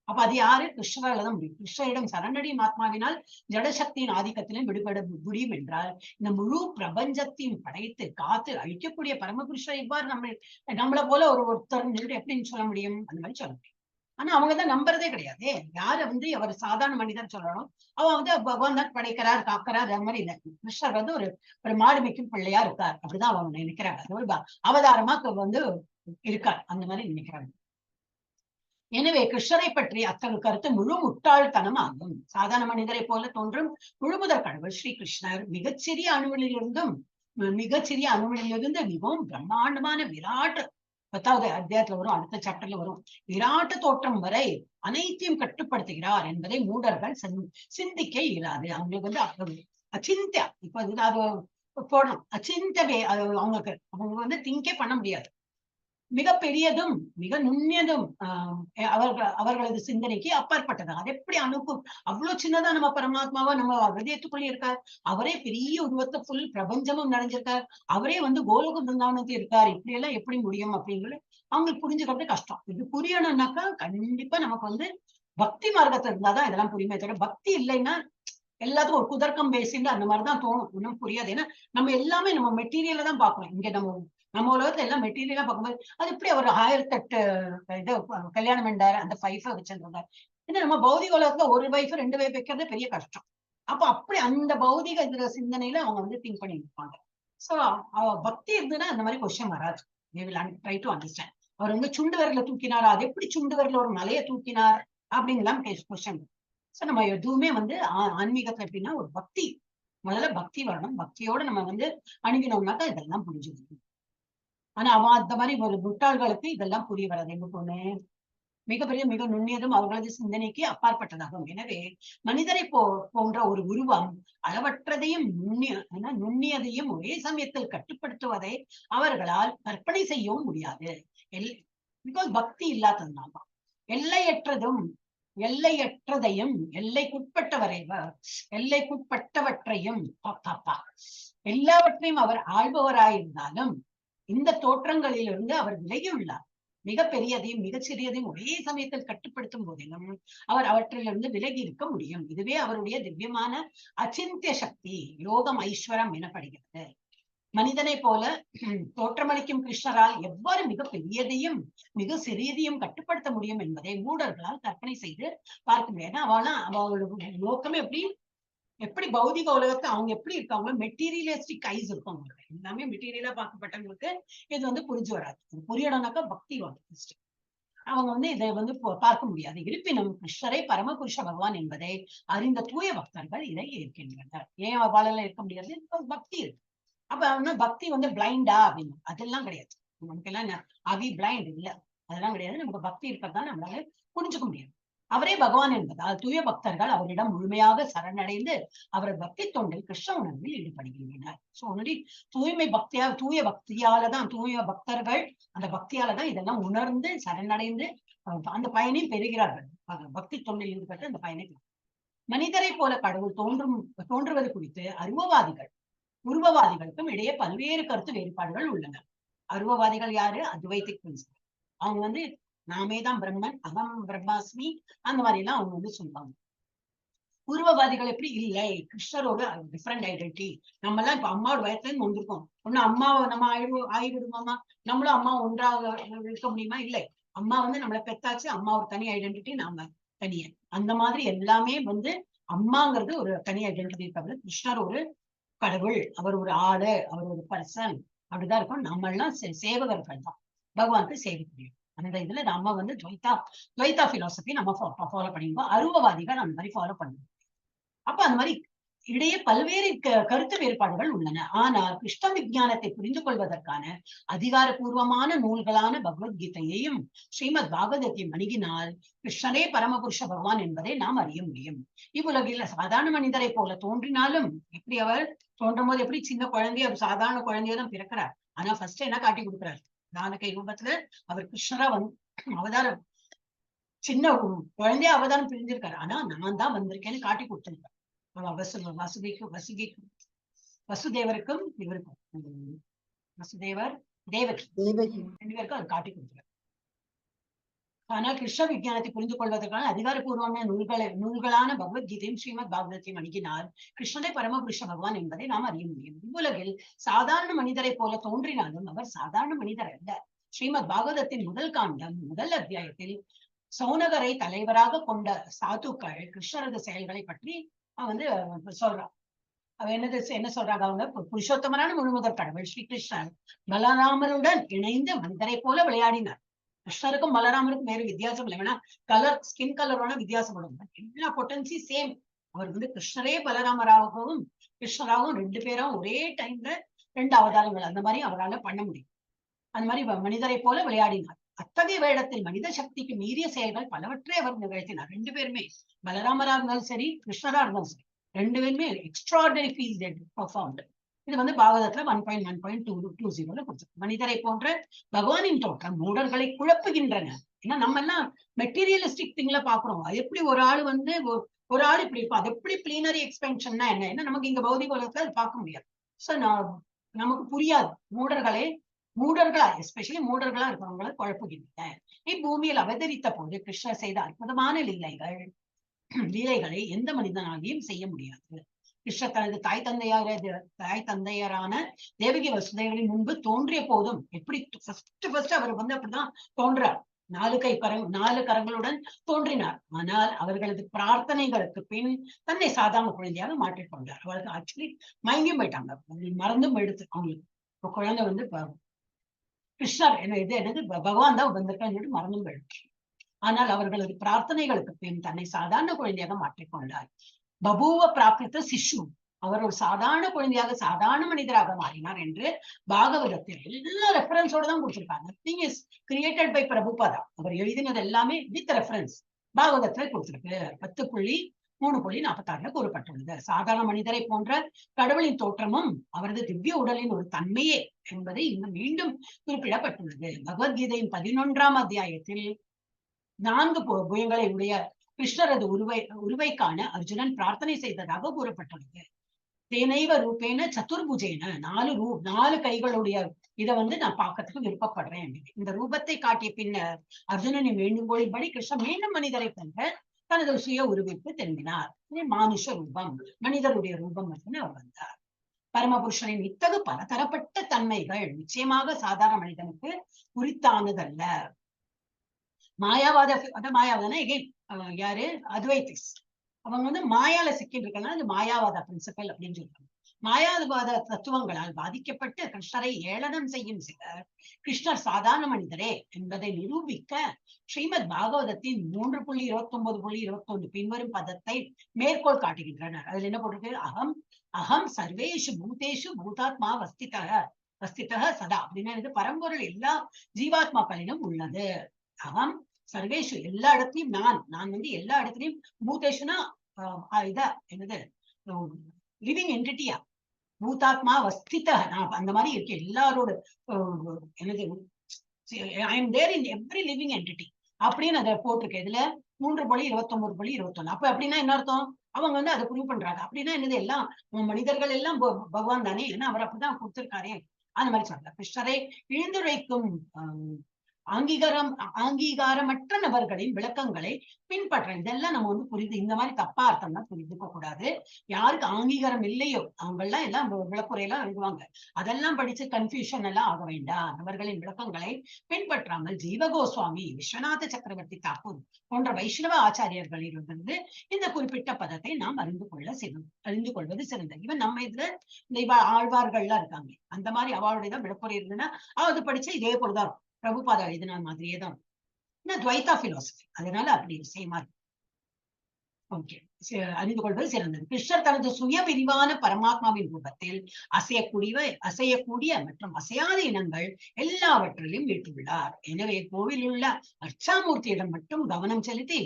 அப்ப அது யாரு? கிருஷ்ணரால தான் முடியும். கிருஷ்ணரிடம் சரணடையும் ஆத்மாவினால் ஜடசக்தியின் ஆதிக்கத்திலும் விடுபட முடியும் என்றால் இந்த முழு பிரபஞ்சத்தையும் படைத்து காத்து அழிக்கக்கூடிய பரமபுருஷர் இவ்வாறு நம்மளை போல ஒருத்தர் எப்படின்னு சொல்ல முடியும்? அந்த மாதிரி சொல்ல முடியும். ஆனா அவங்கதான் நம்புறதே கிடையாது. யார வந்து அவர் சாதாரண மனிதன் சொல்லணும், அவன் வந்து பகவான் தான் படைக்கிறார் காக்கிறார் அது மாதிரி இல்ல. கிருஷ்ணர் வந்து ஒரு மாடு மேய்க்கும் பிள்ளையா இருக்கார், அப்படிதான் அவங்க நினைக்கிறாங்க. அது ஒரு அவதாரமா வந்து இருக்கார், அந்த மாதிரி நினைக்கிறாங்க. எனவே கிருஷ்ணரை பற்றி அத்தகைய கருத்து முழு முட்டாள்தனம் ஆகும். சாதாரண மனிதரை போல தோன்றும் முழுமுதற் கடவுள் ஸ்ரீ கிருஷ்ணர் மிகச்சிறிய அணுவிலிருந்து மிகவும் பிரம்மாண்டமான விராட் 10வது அத்தியாயத்துல வரும், அடுத்த சாப்டர்ல வரும், விராட்டு தோற்றம் வரை அனைத்தையும் கட்டுப்படுத்துகிறார் என்பதை மூடர்கள் சிந்திக்க இயலாது. அவங்களுக்கு வந்து அச்சிந்தியா, இப்ப அது போடணும் அச்சிந்தவே, அது அவங்க வந்து திங்கே பண்ண முடியாது. மிக பெரியதும் மிக நுண்ணியதும் அவர்களது சிந்தனைக்கு அப்பாற்பட்டது. அது எப்படி அனுப்பும்? அவ்வளவு சின்னதா நம்ம பரமாத்மாவா நம்ம ஹிருதயத்துக்குள்ளே இருக்கார். அவரே பெரிய உருவத்தை ஃபுல் பிரபஞ்சமும் நிறைஞ்சிருக்கார். அவரே வந்து கோலோக பிருந்தாவனத்தில் இருக்கார். இப்படி எல்லாம் எப்படி முடியும் அப்படிங்கிறது அவங்களுக்கு புரிஞ்சுக்கிறது கஷ்டம். இது புரியணும்னாக்கா கண்டிப்பா நமக்கு வந்து பக்தி மார்க்கத்துல இருந்தாதான் இதெல்லாம் புரியுமே தவிர, பக்தி இல்லைன்னா எல்லாத்துக்கும் ஒரு குதர்க்கம் பேசிட்டு அந்த மாதிரிதான் தோணும், ஒன்றும் புரியாது. ஏன்னா நம்ம எல்லாமே நம்ம மெட்டீரியல தான் பாக்குறோம். இங்க நம்ம உலகத்துல எல்லாம் மெட்டீரியலா பார்க்கும்போது அது எப்படி அவர் 1008 இது கல்யாணம் பண்ணாரு, அந்த 5 வச்சிருந்தாரு. ஏன்னா நம்ம பௌதிக உலகத்துல ஒரு வைஃப் 2 வைஃப் வைக்கிறது பெரிய கஷ்டம். அப்ப அப்படி அந்த பௌதிக இதுல சிந்தனையில அவங்க வந்து திங்க் பண்ணி இருப்பாங்க. சோ பக்தி இருந்ததுன்னா அந்த மாதிரி கொஸ்டின் வராது. Try to understand. அவர் வந்து சுண்டு விரல தூக்கினார், அது எப்படி சுண்டு விரல ஒரு மலையை தூக்கினார் அப்படிங்கலாம் கொஸ்டின். சோ நம்ம எதுவுமே வந்து ஆன்மீகத்துல எப்படின்னா ஒரு பக்தி, முதல்ல பக்தி வரணும். பக்தியோட நம்ம வந்து அணுகினோம்னாக்கா இதெல்லாம் புரிஞ்சுக்கணும். ஆனா அவன் அந்த மாதிரி ஒரு முட்டாள்களுக்கு இதெல்லாம் புரிய வராது. எங்க பொண்ணு மிகப்பெரிய மிக நுண்ணியதும் அவர்களது சிந்தனைக்கு அப்பாற்பட்டதாகும். எனவே மனிதரை போன்ற ஒரு உருவம் அளவற்றதையும் நுண்ணியதையும் ஒரே சமயத்தில் கட்டுப்படுத்துவதை அவர்களால் கற்பனை செய்யவும் முடியாது. பிகாஸ் பக்தி இல்லாததுனால எல்லையற்றதையும் எல்லைக்குட்பட்டவற்றையும் எல்லாவற்றையும் அவர் ஆள்பவராயிருந்தாலும் இந்த தோற்றங்களிலிருந்து அவர் விலகியுள்ளார். மிக பெரியதையும் மிகச் சிறியதையும் ஒரே சமயத்தில் கட்டுப்படுத்தும் போதிலும் அவர் அவற்றிலிருந்து விலகி இருக்க முடியும். இதுவே அவருடைய திவ்யமான அச்சிந்திய சக்தி, யோகம், ஐஸ்வரம் எனப்படுகிறது. மனிதனை போல தோற்றமளிக்கும் கிருஷ்ணரால் எவ்வாறு மிக பெரியதையும் மிக சிறியதையும் கட்டுப்படுத்த முடியும் என்பதை மூடர்களால் கற்பனை செய்து பார்க்க முடியாது. அவளோட நோக்கமே எப்படி பௌதிக உலகத்தை அவங்க எப்படி இருக்காங்களோ மெட்டீரியலிஸ்டிக் ஐஸ் இருக்கும் அவங்களுக்கு. எல்லாமே மெட்டீரியலா பார்க்கப்பட்டவங்களுக்கு இது வந்து புரிஞ்சு வராது. புரியணும்னாக்கா பக்தி வந்து அவங்க வந்து இதை வந்து பார்க்க முடியாது. இருப்பினும் கிருஷ்ணரை பரமபுருஷ பகவான் என்பதை அறிந்த தூய பக்தர்கள் இதை ஏற்கின்றனர். ஏன் அவளால இருக்க முடியாது? பக்தி இருக்கு. அப்ப பக்தி வந்து பிளைண்டா அப்படின்னு அதெல்லாம் கிடையாது. நமக்கு எல்லாம் பிளைண்ட் இல்ல, அதெல்லாம் கிடையாது. நமக்கு பக்தி இருக்கிறதா நம்மளால புரிஞ்சுக்க முடியாது. அவரே பகவான் என்பதால் தூய பக்தர்கள் அவரிடம் முழுமையாக சரணடைந்து அவர் பக்தி தொண்டில் கிருஷ்ண உணர்வில் ஈடுபடுகின்றனர். சோ ஒன்லி தூய பக்தியாலதான் தூய பக்தர்கள் அந்த பக்தியாலதான் இதெல்லாம் உணர்ந்து சரணடைந்து அந்த பயனை பெறுகிறார்கள். பக்தி தொண்டில் ஈடுபட்டு அந்த பயனை. மனிதரை போல கடவுள் தோன்றுவது குறித்து உருவவாதிகளுக்கும் இடையே பல்வேறு கருத்து வேறுபாடுகள் உள்ளன. அருவவாதிகள் யாரு? அத்வைதிக் பிரின்சிபல். அவங்க வந்து நாமேதான் பிரம்மன், அகம் பிரம்மாஸ்மி, அந்த மாதிரி எல்லாம் அவங்க வந்து சொல்லுவாங்க. உருவவாதிகள் எப்படி இல்லை, கிருஷ்ணரோட டிஃப்ரெண்ட் ஐடென்டிட்டி. நம்ம எல்லாம் இப்ப அம்மாவோட வயசுல இருந்து வந்திருக்கோம். ஒண்ணு அம்மாவை நம்ம ஆயிடுவோமா? நம்மளும் அம்மா ஒன்றாக இருக்க முடியுமா? இல்லை. அம்மா வந்து நம்மளை பெத்தாச்சு, அம்மா ஒரு தனி ஐடென்டிட்டி, நாம தனிய. அந்த மாதிரி எல்லாமே வந்து அம்மாங்கிறது ஒரு தனி ஐடென்டிட்டி தவிர கிருஷ்ணர் ஒரு கடவுள், அவர் ஒரு ஆளு, அவர் ஒரு பர்சன், அப்படிதான் இருக்கும். நம்ம எல்லாம் சேவகர்கள் தான், பகவானுக்கு சேவை புரியும். அந்த இதுல நம்ம வந்து துவைத்தா பிலாசபி நம்ம ஃபாலோ பண்ணிருக்கோம். அருவவாதிகள் அந்த மாதிரி ஃபாலோ பண்ணுவோம். அப்ப அந்த மாதிரி இடையே பல்வேறு கருத்து வேறுபாடுகள் உள்ளன. ஆனால் கிருஷ்ண விஞ்ஞானத்தை புரிந்து கொள்வதற்கான அதிகாரபூர்வமான நூல்களான பகவத்கீதையையும் ஸ்ரீமத் பாகவதத்தையும் அணுகினால் கிருஷ்ணரே பரமபுருஷ பகவான் என்பதை நாம் அறிய முடியும். இவ்வுலகில் சாதாரண மனிதரை போல தோன்றினாலும் எப்படி அவர் தோன்றும் போது எப்படி சின்ன குழந்தைய சாதாரண குழந்தையதான் பிறக்கிறார். ஆனா ஃபர்ஸ்ட் என்ன காட்டி கொடுக்கிறார்? தானகை ரூபத்துல அவர் கிருஷ்ணரா அவதாரம் சின்ன குழந்தைய அவதாரம் பிரிஞ்சிருக்காரு. ஆனா நான் தான் வந்திருக்கேன்னு காட்டி கொடுத்திருக்காரு. வசுதேவருக்கும் இவருக்கும் வசுதேவர் தேவகி 2 பேருக்கும் அது காட்டி கொடுக்கிறார். ஆனால் கிருஷ்ண விஞ்ஞானத்தை புரிந்து கொள்வதற்கான அதிகாரப்பூர்வமான நூல்களான பகவத்கீதையும் ஸ்ரீமத் பாகவதத்தையும் அணுகினால் கிருஷ்ணரை பரமபுருஷ பகவான் என்பதை நாம் அறிய முடியும். இவ்வுலகில் சாதாரண மனிதரை போல தோன்றினாலும் அவர் சாதாரண மனிதர் அல்ல. ஸ்ரீமத் பாகவதத்தின் முதல் காண்டம் முதல் அத்தியாயத்தில் சௌனகரை தலைவராக கொண்ட சாதுக்கள் கிருஷ்ணரது செயல்களை பற்றி வந்து சொல்றான். அவ என்ன சொல்றாங்க, அவங்க புருஷோத்தமரான முழுமுதற் கடவுள் ஸ்ரீ கிருஷ்ணர் பலராமருடன் இணைந்து மனிதரை போல விளையாடினார். கிருஷ்ணருக்கும் பலராமருக்கும் வேறு வித்தியாசம் இல்லை, வேணா கலர் ஸ்கின் கலரோட வித்தியாசப்படும், எல்லா பொட்டன்சி சேம். அவர் வந்து கிருஷ்ணரே பலராமராகவும் கிருஷ்ணராகவும் 2 பேரும் ஒரே டைம்ல 2 அவதாரங்கள் அந்த மாதிரி அவரால் பண்ண முடியும். அந்த மாதிரி மனிதரை போல விளையாடினார். அத்தகைய வேடத்தில் மனித சக்திக்கு மீறிய செயல்கள் பலவற்றை அவர் நிகழ்த்தினார். 2 பேருமே, பலராமரா இருந்தாலும் சரி கிருஷ்ணரா இருந்தாலும் சரி, 2 பேருமே எக்ஸ்ட்ராடனரி ஃபீட்ஸ் பெர்ஃபார்ம்டு. இது வந்து பாகவதத்துல 1.1.220 கொடுத்து மனிதரை போன்ற பகவானின் தோற்றம் மூடர்களை குழப்புகின்றன. ஏன்னா நம்ம எல்லாம் மெட்டீரியலிஸ்டிக் திங்ல பாக்குறோம். அது எப்படி ஒரு ஆள் வந்து ஒரு ஆள் இப்படி இருப்போம், அது எப்படி பிளீனரி எக்ஸ்பென்ஷன்னா என்ன நமக்கு இங்க பௌதிக உலகத்துல அது பார்க்க முடியாது. சோ நமக்கு புரியாது. மூடர்களா எஸ்பெஷலி மூடர்களா இருக்கிறவங்களை குழப்புகின்றன. இப்பூமியில் அவதரித்த போது கிருஷ்ணர் செய்த அற்புதமான லீலைகளை எந்த மனிதனாலையும் செய்ய முடியாது. கிருஷ்ணர் தனது தாய் தந்தையரான தேவகி வசுதேவரின் முன்பு தோன்றிய போதும் எப்படி ஃபர்ஸ்ட் அவர் வந்து அப்படிதான் தோன்றார். 4 கரங்களுடன் தோன்றினார். ஆனால் அவர்களது பிரார்த்தனைகளுக்கு பின் தன்னை சாதாரண குழந்தையாக மாற்றிக்கொண்டார். அவருக்கு ஆக்சுவலி மயங்கியும் போயிட்டாங்க, மறந்தும் எடுத்து அவங்களுக்கு குழந்தை வந்து கிருஷ்ணர் என்னது பகவான் தான் வந்திருக்கான்னு சொல்லிட்டு மறந்தும் போயிடுச்சு. ஆனால் அவர்களது பிரார்த்தனைகளுக்கு பின் தன்னை சாதாரண குழந்தையாக மாற்றிக்கொண்டார். பபூவ பிராகிருத சிசு, அவர் ஒரு சாதாரண குழந்தையாக சாதாரண மனிதராக மாறினார் என்று பாகவதத்தில் எல்லா ரெஃபரன்ஸோட தான் கொடுத்திருக்காங்க. Nothing is created by Prabhupada. அவர் எழுதினது எல்லாமே வித் ரெஃபரன்ஸ் பாகவதத்துல கொடுத்திருக்கு. 10.3.46 கூறப்பட்டுள்ளது. சாதாரண மனிதரை போன்ற கடவுளின் தோற்றமும் அவரது திவ்ய உடலின் ஒரு தன்மையே என்பதை இன்னும் மீண்டும் குறிப்பிடப்பட்டுள்ளது. பகவத்கீதையின் 11ஆம் அத்தியாயத்தில் 4 புயங்களை உடைய கிருஷ்ணரது உருவைக்கான அர்ஜுனன் பிரார்த்தனை செய்ததாக கூறப்பட்டுள்ளது. தேனைவ ரூபேன சதுர்புஜேன, 4 கைகளுடைய இதை வந்து நான் பார்க்கறதுக்கு விருப்பப்படுறேன். இந்த ரூபத்தை காட்டிய பின்னர் அர்ஜுனனை வேண்டுகோளின்படி கிருஷ்ணன் மீண்டும் மனிதரை போன்ற தனது சுய உருவிற்கு திரும்பினார். மானுஷ ரூபம், மனிதருடைய ரூபம் அப்படின்னு அவர் வந்தார். பரமபுருஷனின் இத்தகு பலதரப்பட்ட தன்மைகள் நிச்சயமாக சாதாரண மனிதனுக்கு குறித்தானதல்ல. மாயாவாதம் எகைன் யாரு அத்வைதிஸ், அவங்க வந்து மாயால சிக்கிட்டு இருக்கனால அது மாயாவாத பிரின்சிபல் அப்படின்னு சொல்றாங்க. மாயாவாத தத்துவங்களால் பாதிக்கப்பட்டு கிருஷ்ணரை ஏளனம் செய்யும் சிலர் கிருஷ்ணர் சாதாரண மனிதரே என்பதை நிரூபிக்க ஸ்ரீமத் பாகவதத்தின் 3.29.21 பின்வரும் பதத்தை மேற்கோள் காட்டுகின்றனர். அதுல என்ன போட்டிருக்கு, அகம் சர்வேஷு பூதேஷு பூதாத்மா வஸ்திதः சதா அப்படின்னா எனக்கு பரம்பொருள் எல்லா ஜீவாத்மாக்களிலும் உள்ளது. அகம் சர்வேஷு எல்லா இடத்துலயும் நான் வந்து எல்லா இடத்துலயும் பூதேஷுனா இதா என்னது லிவிங் என்டிட்டியா, பூதாத்மா வஸ்திதா நான் அந்த மாதிரி இருக்கு எல்லாரோட என்னது I am there in every living entity அப்படின்னு அதை போட்டிருக்கேன். இதுல 3.29.21 அப்ப அப்படின்னா என்ன அர்த்தம், அவங்க வந்து அதை ப்ரூவ் பண்றாங்க. அப்படின்னா என்னது, எல்லாம் மனிதர்கள் எல்லாம் பகவான் தானே, ஏன்னா அவர் அப்படிதான் கொடுத்திருக்காரே அந்த மாதிரி சொல்றாங்க. கிருஷ்ணரை இழுந்துரைக்கும் அங்கீகாரமற்ற நபர்களின் விளக்கங்களை பின்பற்ற இதெல்லாம் நம்ம வந்து புரிந்து இந்த மாதிரி தப்பா அர்த்தம்னா புரிந்துக்க கூடாது. யாருக்கு அங்கீகாரம் இல்லையோ அவங்க எல்லாம் விளக்குறையெல்லாம் எழுதுவாங்க, அதெல்லாம் படிச்சு கன்ஃபியூஷன் எல்லாம் ஆக வேண்டாம். நபர்களின் விளக்கங்களை பின்பற்றாமல் ஜீவகோஸ்வாமி, விஸ்வநாத சக்கரவர்த்தி தாக்கூர் போன்ற வைஷ்ணவ ஆச்சாரியர்களிலிருந்து இந்த குறிப்பிட்ட பதத்தை நாம் அறிந்து கொள்வது சிறந்தது. இவன் நம்ம இதுல இந்த ஆழ்வார்கள்லாம் இருக்காங்க, அந்த மாதிரி அவளுடைய விளக்குறை இருந்ததுன்னா அது படிச்சா இதே போலதான் பிரபுபாதா எழுதின மாதிரியே தான் துவைதா பிலாசபி, அதனால அப்படி சேமா இருக்கு. ஓகே, அறிந்து கொள்வது சிறந்தது. கிருஷ்ணர் தனது சுய விரிவான பரமாத்மாவின் ரூபத்தில் அசையக்கூடிய மற்றும் அசையாத இனங்கள் எல்லாவற்றிலும் வீட்டுள்ளார். எனவே கோவில் உள்ள அர்ச்சாமூர்த்தியிடம் மட்டும் கவனம் செலுத்தி,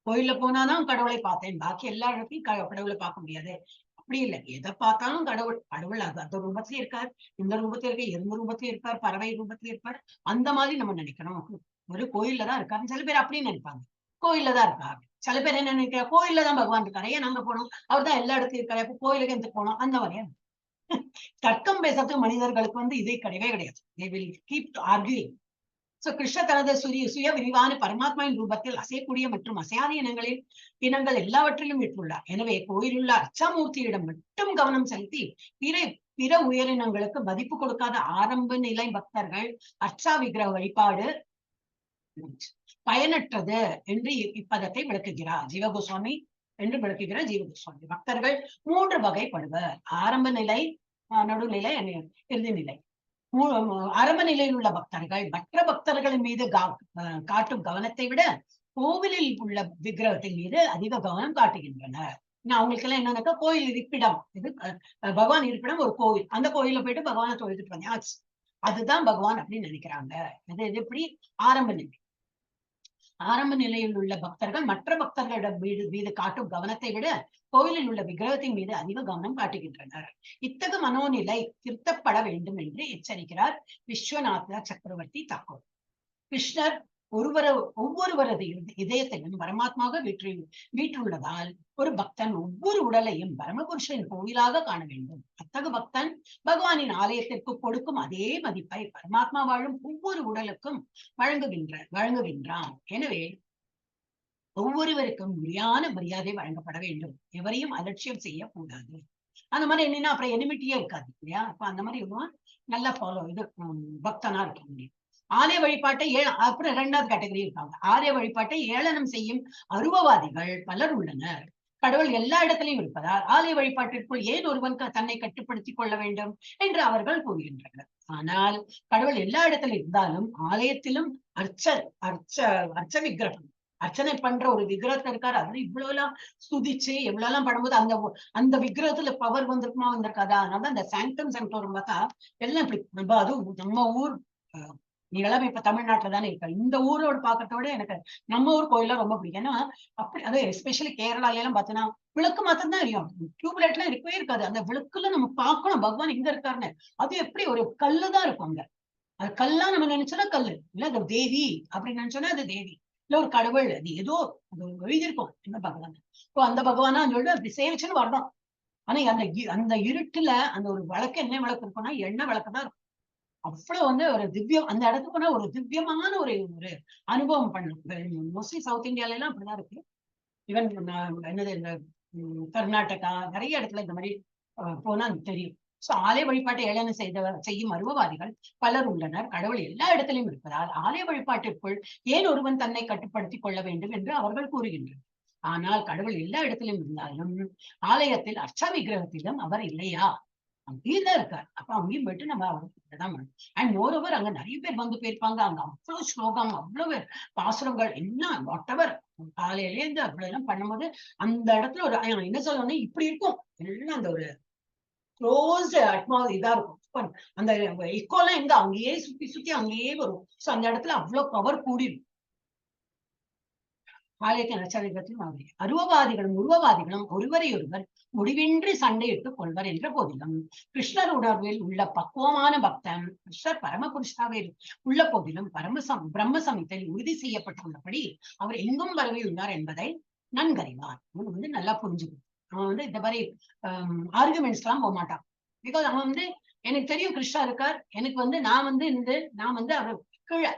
கோயில்ல போனாதான் கடவுளை பார்த்தேன், பாக்கி எல்லா இடத்தையும் கடவுளை பார்க்க முடியாது அப்படி இல்லை. எதை பார்த்தாலும் கடவுள் அந்த ரூபத்திலே இருக்கார், இந்த ரூபத்துல இருக்க எறும்பு ரூபத்திலே இருப்பார், பறவை ரூபத்திலே இருப்பார். அந்த மாதிரி நம்ம நினைக்கணும். ஒரு கோயில்ல தான் இருக்காரு, சில பேர் அப்படின்னு நினைப்பாங்க, கோயில்ல தான் இருக்காரு. சில பேர் என்ன நினைக்கிற, கோயில்ல தான் பகவான் இருக்காரு, ஏன் நாங்க போனோம், அவர் தான் எல்லா இடத்துலயும் இருக்காரு, அப்போ கோயிலுக்கு எந்த போனோம், அந்த மாதிரியா தர்க்கம் பேசுறதுக்கு மனிதர்களுக்கு வந்து இதே கிடையவே கிடையாது. they will keep arguing. So Krishna தனது சுய விரிவான பரமாத்மாவின் ரூபத்தில் அசையக்கூடிய மற்றும் அசையாத இனங்கள் எல்லாவற்றிலும் விட்டுள்ளார். எனவே கோயிலுள்ள அர்ச்சாமூர்த்தியிடம் மட்டும் கவனம் செலுத்தி பிற உயிரினங்களுக்கு மதிப்பு கொடுக்காத ஆரம்ப நிலை பக்தர்கள் அர்ச்சா விக்கிரக வழிபாடு பயனற்றது என்று இப்பதத்தை விளக்குகிறார் ஜீவகோஸ்வாமி என்று விளக்குகிறார் ஜீவகோஸ்வாமி. பக்தர்கள் 3 வகைப்படுவர். ஆரம்ப நிலை, நடுநிலை, இறுதி நிலை. ஆரம்ப நிலையில் உள்ள பக்தர்கள் மற்ற பக்தர்களின் மீது காட்டும் கவனத்தை விட கோவிலில் உள்ள விக்கிரகத்தின் மீது அதிக கவனம் காட்டுகின்றனர். அவங்களுக்கு எல்லாம் என்னன்னாக்கா, கோயில் இருப்பிடம், இது பகவான் இருப்பிடம் ஒரு கோவில், அந்த கோயில போயிட்டு பகவானை தொழுதுட்டு வந்தேன், அதுதான் பகவான் அப்படின்னு நினைக்கிறாங்க. இது எப்படி ஆரம்ப நிலை. ஆரம்ப நிலையில் உள்ள பக்தர்கள் மற்ற பக்தர்களிடம் மீது காட்டும் கவனத்தை விட கோயிலில் உள்ள விக்கிரகத்தின் மீது அதிக கவனம் காட்டுகின்றனர். இத்தகு மனோநிலை திருத்தப்பட வேண்டும் என்று எச்சரிக்கிறார் விஸ்வநாத சக்கரவர்த்தி தாக்கூர். கிருஷ்ணர் ஒவ்வொருவரது இதயத்தையும் பரமாத்மாக வீற்றுள்ளதால் ஒரு பக்தன் ஒவ்வொரு உடலையும் பரமபுருஷனின் கோவிலாக காண வேண்டும். அத்தகு பக்தன் பகவானின் ஆலயத்திற்கு கொடுக்கும் அதே மதிப்பை பரமாத்மா வாழும் ஒவ்வொரு உடலுக்கும் வழங்குகின்றான். எனவே ஒவ்வொருவருக்கும் முறையான மரியாதை வழங்கப்பட வேண்டும். எவரையும் அலட்சியம் செய்யக்கூடாது. அந்த மாதிரி என்னன்னா அப்புறம் எனிமிட்டியே இருக்காது இல்லையா? அப்ப அந்த மாதிரி நல்லா ஃபாலோ பக்தனா இருக்க முடியும். ஆலய வழிபாட்டை அப்புறம் 2வது கேட்டகரி இருக்காங்க. ஆலய வழிபாட்டை ஏளனம் செய்யும் அருவவாதிகள் பலர் உள்ளனர். கடவுள் எல்லா இடத்திலையும் இருப்பதால் ஆலய வழிபாட்டிற்குள் ஏன் ஒருவன் தன்னை கட்டுப்படுத்திக் கொள்ள வேண்டும் என்று அவர்கள் கூறுகின்றனர். ஆனால் கடவுள் எல்லா இடத்திலும் இருந்தாலும் ஆலயத்திலும் அர்ச்ச விக்கிரகம், அர்ச்சனை பண்ற ஒரு விக்கிரகத்தை இருக்காரு. அதுல இவ்வளவு எல்லாம் ஸ்துதிச்சு எவ்வளவு எல்லாம் பண்ணும்போது அந்த விக்கிரகத்துல பவர் வந்திருக்காதா? அதனால அந்த சாங்டம் சாங்டோரம் பார்த்தா எல்லாம் இப்படி அதுவும் நம்ம ஊர், நீங்களாம் இப்ப தமிழ்நாட்டுல தானே இருக்க, இந்த ஊரோட பாக்கிறதோட எனக்கு நம்ம ஊர் கோயிலாம் ரொம்ப பிடிக்கும். ஏன்னா அப்படி அது எஸ்பெஷலி கேரளால எல்லாம் பாத்தீங்கன்னா விளக்கு மாத்திரம் தான் அறியும், டியூப்லைட் எல்லாம் இருக்கவே இருக்காது. அந்த விளக்குல நம்ம பார்க்கணும் பகவான் எங்க இருக்காருன்னு. அது எப்படி ஒரு கல்லுதான் இருக்கும் அங்க. அது கல்லா நம்ம நினைச்சோன்னா கல்லு இல்ல, அது தேவி அப்படின்னு நினைச்சோன்னா அது தேவி இல்ல ஒரு கடவுள், அது ஏதோ அது எழுதியிருக்கும் என்ன பகவான். இப்போ அந்த பகவானா அந்த அப்படி சேவிச்சுன்னு வரணும். ஆனா அந்த இருட்டுல அந்த ஒரு விளக்கு, என்ன விளக்கு இருக்கும்னா எண்ணெய் விளக்குதான் இருக்கும். அவ்வளவு ஒரு திவ்யம், அந்த இடத்துக்கு போனா ஒரு திவ்யமான ஒரு அனுபவம் பண்ணணும். மோஸ்ட்லி சவுத் இந்தியால எல்லாம் அப்படிதான் இருக்கு. ஈவன் என்னது இந்த கர்நாடகா நிறைய இடத்துல இந்த மாதிரி போனா தெரியும். சோ ஆலய வழிபாட்டை ஏளனம் செய்யும் அருவவாதிகள் பலர் உள்ளனர். கடவுள் எல்லா இடத்திலும் இருப்பதால் ஆலய வழிபாட்டிற்குள் ஏன் ஒருவன் தன்னை கட்டுப்படுத்திக் கொள்ள வேண்டும் என்று அவர்கள் கூறுகின்றனர். ஆனால் கடவுள் எல்லா இடத்திலும் இருந்தாலும் ஆலயத்தில் அர்ச்சா விக்கிரகத்திலும் அவர் இல்லையா? அங்கேதான் இருக்காரு. அப்ப அங்கேயும் போயிட்டு நம்ம அவர்தான் பண்ணணும். அண்ட் மோரோவர் அங்க நிறைய பேர் போயிருப்பாங்க. அங்க அவ்வளவு ஸ்லோகம், அவ்வளவு பாசுரங்கள், என்ன வாட்டவர் காலையிலே இருந்து அவ்வளவு எல்லாம் பண்ணும்போது அந்த இடத்துல ஒரு என்ன சொல்லணும் இப்படி இருக்கும் எல்லாம் அந்த ஒரு க்ளோஸ் இதா இருக்கும். அந்த எக்கோலாம் எங்க அங்கேயே சுத்தி அங்கேயே வரும். சோ அந்த இடத்துல அவ்வளவு பவர் கூடிடும். ஆலயத்தின் அர்ச்சனைகளும் அருவவாதிகளும் உருவவாதிகளும் ஒருவரையொருவர் முடிவின்றி சண்டையிட்டுக் கொள்வர் என்ற போதிலும் கிருஷ்ணர் உணர்வில் உள்ள பக்குவமான பக்தன் கிருஷ்ணர் பரமபுருஷாவே உள்ள போதிலும் பிரம்ம சமயத்தில் உறுதி செய்யப்பட்டுள்ளபடி அவர் எங்கும் பரவியுள்ளார் என்பதை நன்கறிவார். அவன் நல்லா புரிஞ்சுக்கணும். அவன் இந்த மாதிரி ஆர்குமெண்ட்ஸ் எல்லாம் போக மாட்டான். பிகாஸ் அவன் எனக்கு தெரியும் கிருஷ்ணா இருக்கார், எனக்கு நான் அவர் கீழே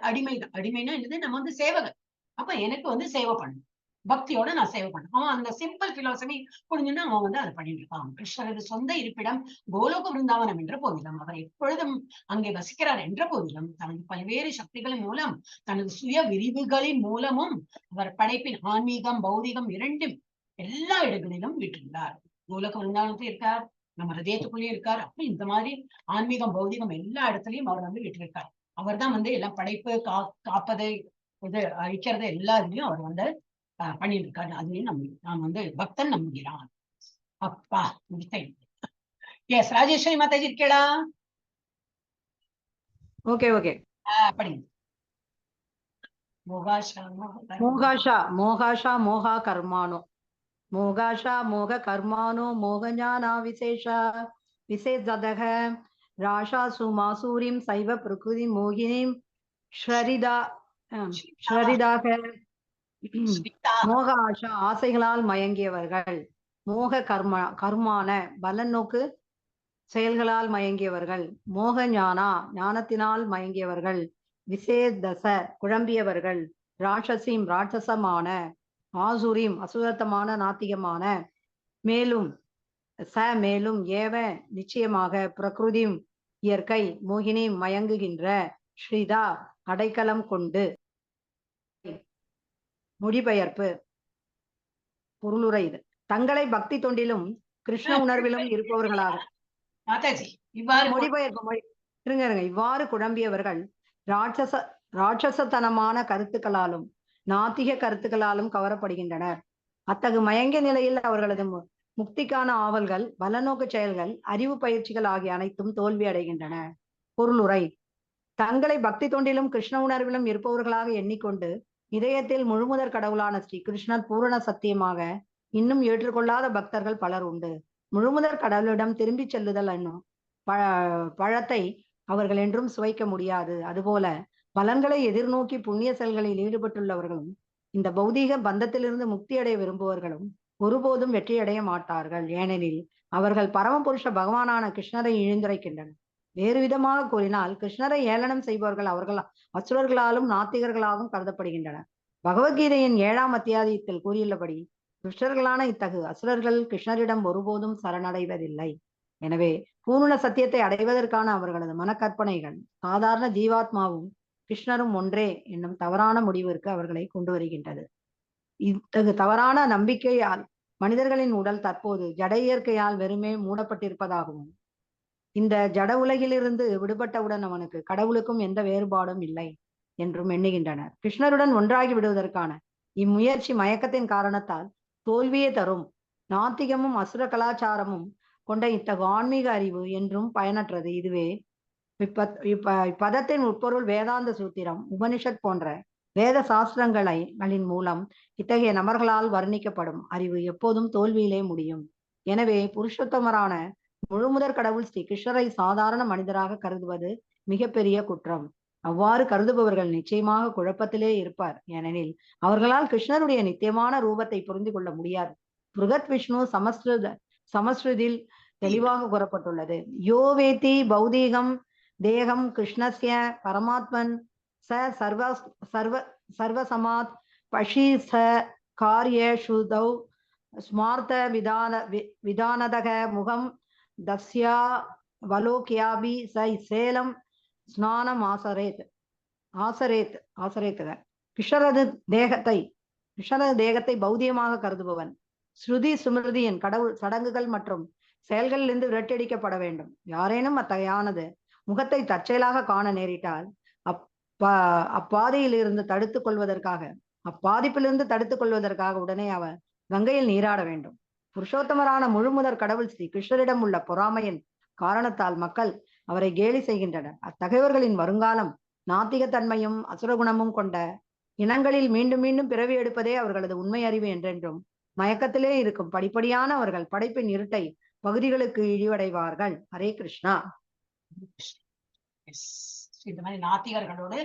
அடிமைனா என்னது, நம்ம சேவகர். அப்ப எனக்கு சேவை பண்ணணும், பக்தியோட நான் சேவை பண்ணணும். அவன் அந்த சிம்பிள் பிலாசபி புரிஞ்சுன்னா அவன் அதை பண்ணிட்டு இருப்பான். கிருஷ்ணரது சொந்த இருப்பிடம் கோலோக விருந்தாவனம் என்ற போதிலும் அவர் எப்பொழுதும் அங்கே வசிக்கிறார் என்ற போதிலும் தனது பல்வேறு சக்திகளின் மூலம் தனது சுய விரிவுகளின் மூலமும் அவர் படைப்பின் ஆன்மீகம் பௌதிகம் இரண்டும் எல்லா இடங்களிலும் விட்டுள்ளார். கோலோக விருந்தாவனத்தில் இருக்கார், நம்ம ஹதயத்துக்குள்ளேயே இருக்கார். அப்படி இந்த மாதிரி ஆன்மீகம் பௌதிகம் எல்லா இடத்துலயும் அவர் விட்டிருக்கார். அவர் தான் எல்லாம் படைப்பு காப்பது அழிக்கிறது எல்லா இதுலயும் அவர் பண்ணிட்டு இருக்காரு. அதுலயும் நாம் பக்தன் நம்புகிறான். அப்பா முடித்தேன். எஸ் ராஜேஸ்வரி மாதாஜி இருக்கேடா? ஓகே ஓகே படிங்க. மோகாஷா மோகா கர்மானோ மோகாஷா மோக கர்மானோ மோகஞானா விசேஷதக ராஷா சுமாசூரிம் சைவ பிரகிருதி மோகினிம் ஸ்ரரிதாக மோக ஆஷா ஆசைகளால் மயங்கியவர்கள், மோக கர்மான பலநோக்கு செயல்களால் மயங்கியவர்கள், மோக ஞானா ஞானத்தினால் மயங்கியவர்கள், விசேதச குழம்பியவர்கள், ராட்சசிம் ராட்சசமான, ஆசுரிம் அசுரத்தமான நாத்திகமான, மேலும் ஏவ நிச்சயமாக பிரகிருதிம் இயற்கை, மோகினி மயங்குகின்ற, ஸ்ரீதா அடைக்கலம் கொண்டு மொழிபெயர்ப்பு பொருளுரை இது. தங்களை பக்தி தொண்டிலும் கிருஷ்ண உணர்விலும் இருப்பவர்களாக. மாதாஜி இவ்வாறு மொழிபெயர்ப்பு இருங்க இவ்வாறு குழம்பியவர்கள் ராட்சசத்தனமான கருத்துக்களாலும் நாத்திக கருத்துக்களாலும் கவரப்படுகின்றனர். அத்தகு மயங்கிய நிலையில் அவர்களது முக்திக்கான ஆவல்கள், பலநோக்கு செயல்கள், அறிவு பயிற்சிகள் ஆகிய அனைத்தும் தோல்வி அடைகின்றன. பொருளுரை. தங்களை பக்தி தொண்டிலும் கிருஷ்ண உணர்விலும் இருப்பவர்களாக எண்ணிக்கொண்டு இதயத்தில் முழுமுதற் கடவுளான ஸ்ரீ கிருஷ்ணர் பூரண சத்தியமாக இன்னும் ஏற்றுக்கொள்ளாத பக்தர்கள் பலர் உண்டு. முழுமுதற் கடவுளிடம் திரும்பி செல்லுதல் என்னும் பழத்தை அவர்கள் என்றும் சுவைக்க முடியாது. அதுபோல பலன்களை எதிர்நோக்கி புண்ணிய செயல்களில் ஈடுபட்டுள்ளவர்களும் இந்த பௌதீக பந்தத்திலிருந்து முக்தி அடைய விரும்புவர்களும் ஒருபோதும் வெற்றியடைய மாட்டார்கள். ஏனெனில் அவர்கள் பரமபுருஷ பகவானான கிருஷ்ணரை இழிந்துரைக்கின்றனர். வேறு விதமாக கூறினால் கிருஷ்ணரை ஏளனம் செய்பவர்கள் அவர்கள் அசுரர்களாலும் நாத்திகர்களாகவும் கருதப்படுகின்றனர். பகவத்கீதையின் 7ஆம் அத்தியாயத்தில் கூறியுள்ளபடி துஷ்டர்களான இத்தகு அசுரர்கள் கிருஷ்ணரிடம் ஒருபோதும் சரணடைவதில்லை. எனவே பூர்ண சத்தியத்தை அடைவதற்கான அவர்களது மனக்கற்பனைகள் சாதாரண ஜீவாத்மாவும் கிருஷ்ணரும் ஒன்றே என்னும் தவறான முடிவிற்கு அவர்களை கொண்டு வருகின்றது. இத்தகு தவறான நம்பிக்கையால் மனிதர்களின் உடல் தற்போது ஜட இயற்கையால் வெறுமே மூடப்பட்டிருப்பதாகவும் இந்த ஜட உலகிலிருந்து விடுபட்டவுடன் அவனுக்கு கடவுளுக்கும் எந்த வேறுபாடும் இல்லை என்றும் எண்ணுகின்றனர். கிருஷ்ணருடன் ஒன்றாகி விடுவதற்கான இம்முயற்சி மயக்கத்தின் காரணத்தால் தோல்வியே தரும். நாத்திகமும் அசுர கலாச்சாரமும் கொண்ட இத்தகு ஆன்மீக அறிவு என்றும் பயனற்றது. இதுவே இப்பதத்தின் உட்பொருள் வேதாந்த சூத்திரம், உபனிஷத் போன்ற வேத சாஸ்திரங்களின் மூலம் இத்தகைய நபர்களால் வர்ணிக்கப்படும் அறிவு எப்போதும் தோல்வியிலே முடியும். எனவே புருஷோத்தமரான முழுமுதற் கடவுள் ஸ்ரீ கிருஷ்ணரை சாதாரண மனிதராக கருதுவது மிகப்பெரிய குற்றம். அவ்வாறு கருதுபவர்கள் நிச்சயமாக குழப்பத்திலே இருப்பார். ஏனெனில் அவர்களால் கிருஷ்ணருடைய நித்தியமான ரூபத்தை புரிந்து கொள்ள முடியாது. பிருகத் விஷ்ணு சமஸ்கிருதில் தெளிவாக கூறப்பட்டுள்ளது. யோவேதி பௌதீகம் தேகம் கிருஷ்ணஸ்ய பரமாத்மன் சர்வசமாத் பஷி ச காரிய சுதௌ ஸ்மார்த்த விதானதக முகம் தஸ்யா வலோக்கியாபி சேலம் ஸ்நானம் ஆசரேத். கிருஷ்ணரது தேகத்தை பௌதியமாக கருதுபவன் ஸ்ருதி சுமிருதியின் கடவுள் சடங்குகள் மற்றும் செயல்களிலிருந்து விரட்டடிக்கப்பட வேண்டும். யாரேனும் அத்தகையானது முகத்தை தற்செயலாக காண நேரிட்டால் அப்பாதிப்பிலிருந்து தடுத்துக் கொள்வதற்காக உடனே அவர் கங்கையில் நீராட வேண்டும். புருஷோத்தமரான முழுமுதற் கடவுள் ஸ்ரீ கிருஷ்ணரிடம் உள்ள பொறாமையின் காரணத்தால் மக்கள் அவரை கேலி செய்கின்றனர். அத்தகையவர்களின் வருங்காலம் நாத்திகத்தன்மையும் அசுரகுணமும் கொண்ட இனங்களில் மீண்டும் மீண்டும் பிறவி எடுப்பதே அவர்களது உண்மை அறிவு என்றென்றும் மயக்கத்திலே இருக்கும். படிப்படியான அவர்கள் படைப்பின் இருட்டை பகுதிகளுக்கு இழிவடைவார்கள். ஹரே கிருஷ்ணா. இந்த மாதிரி நாத்திகர்களோடு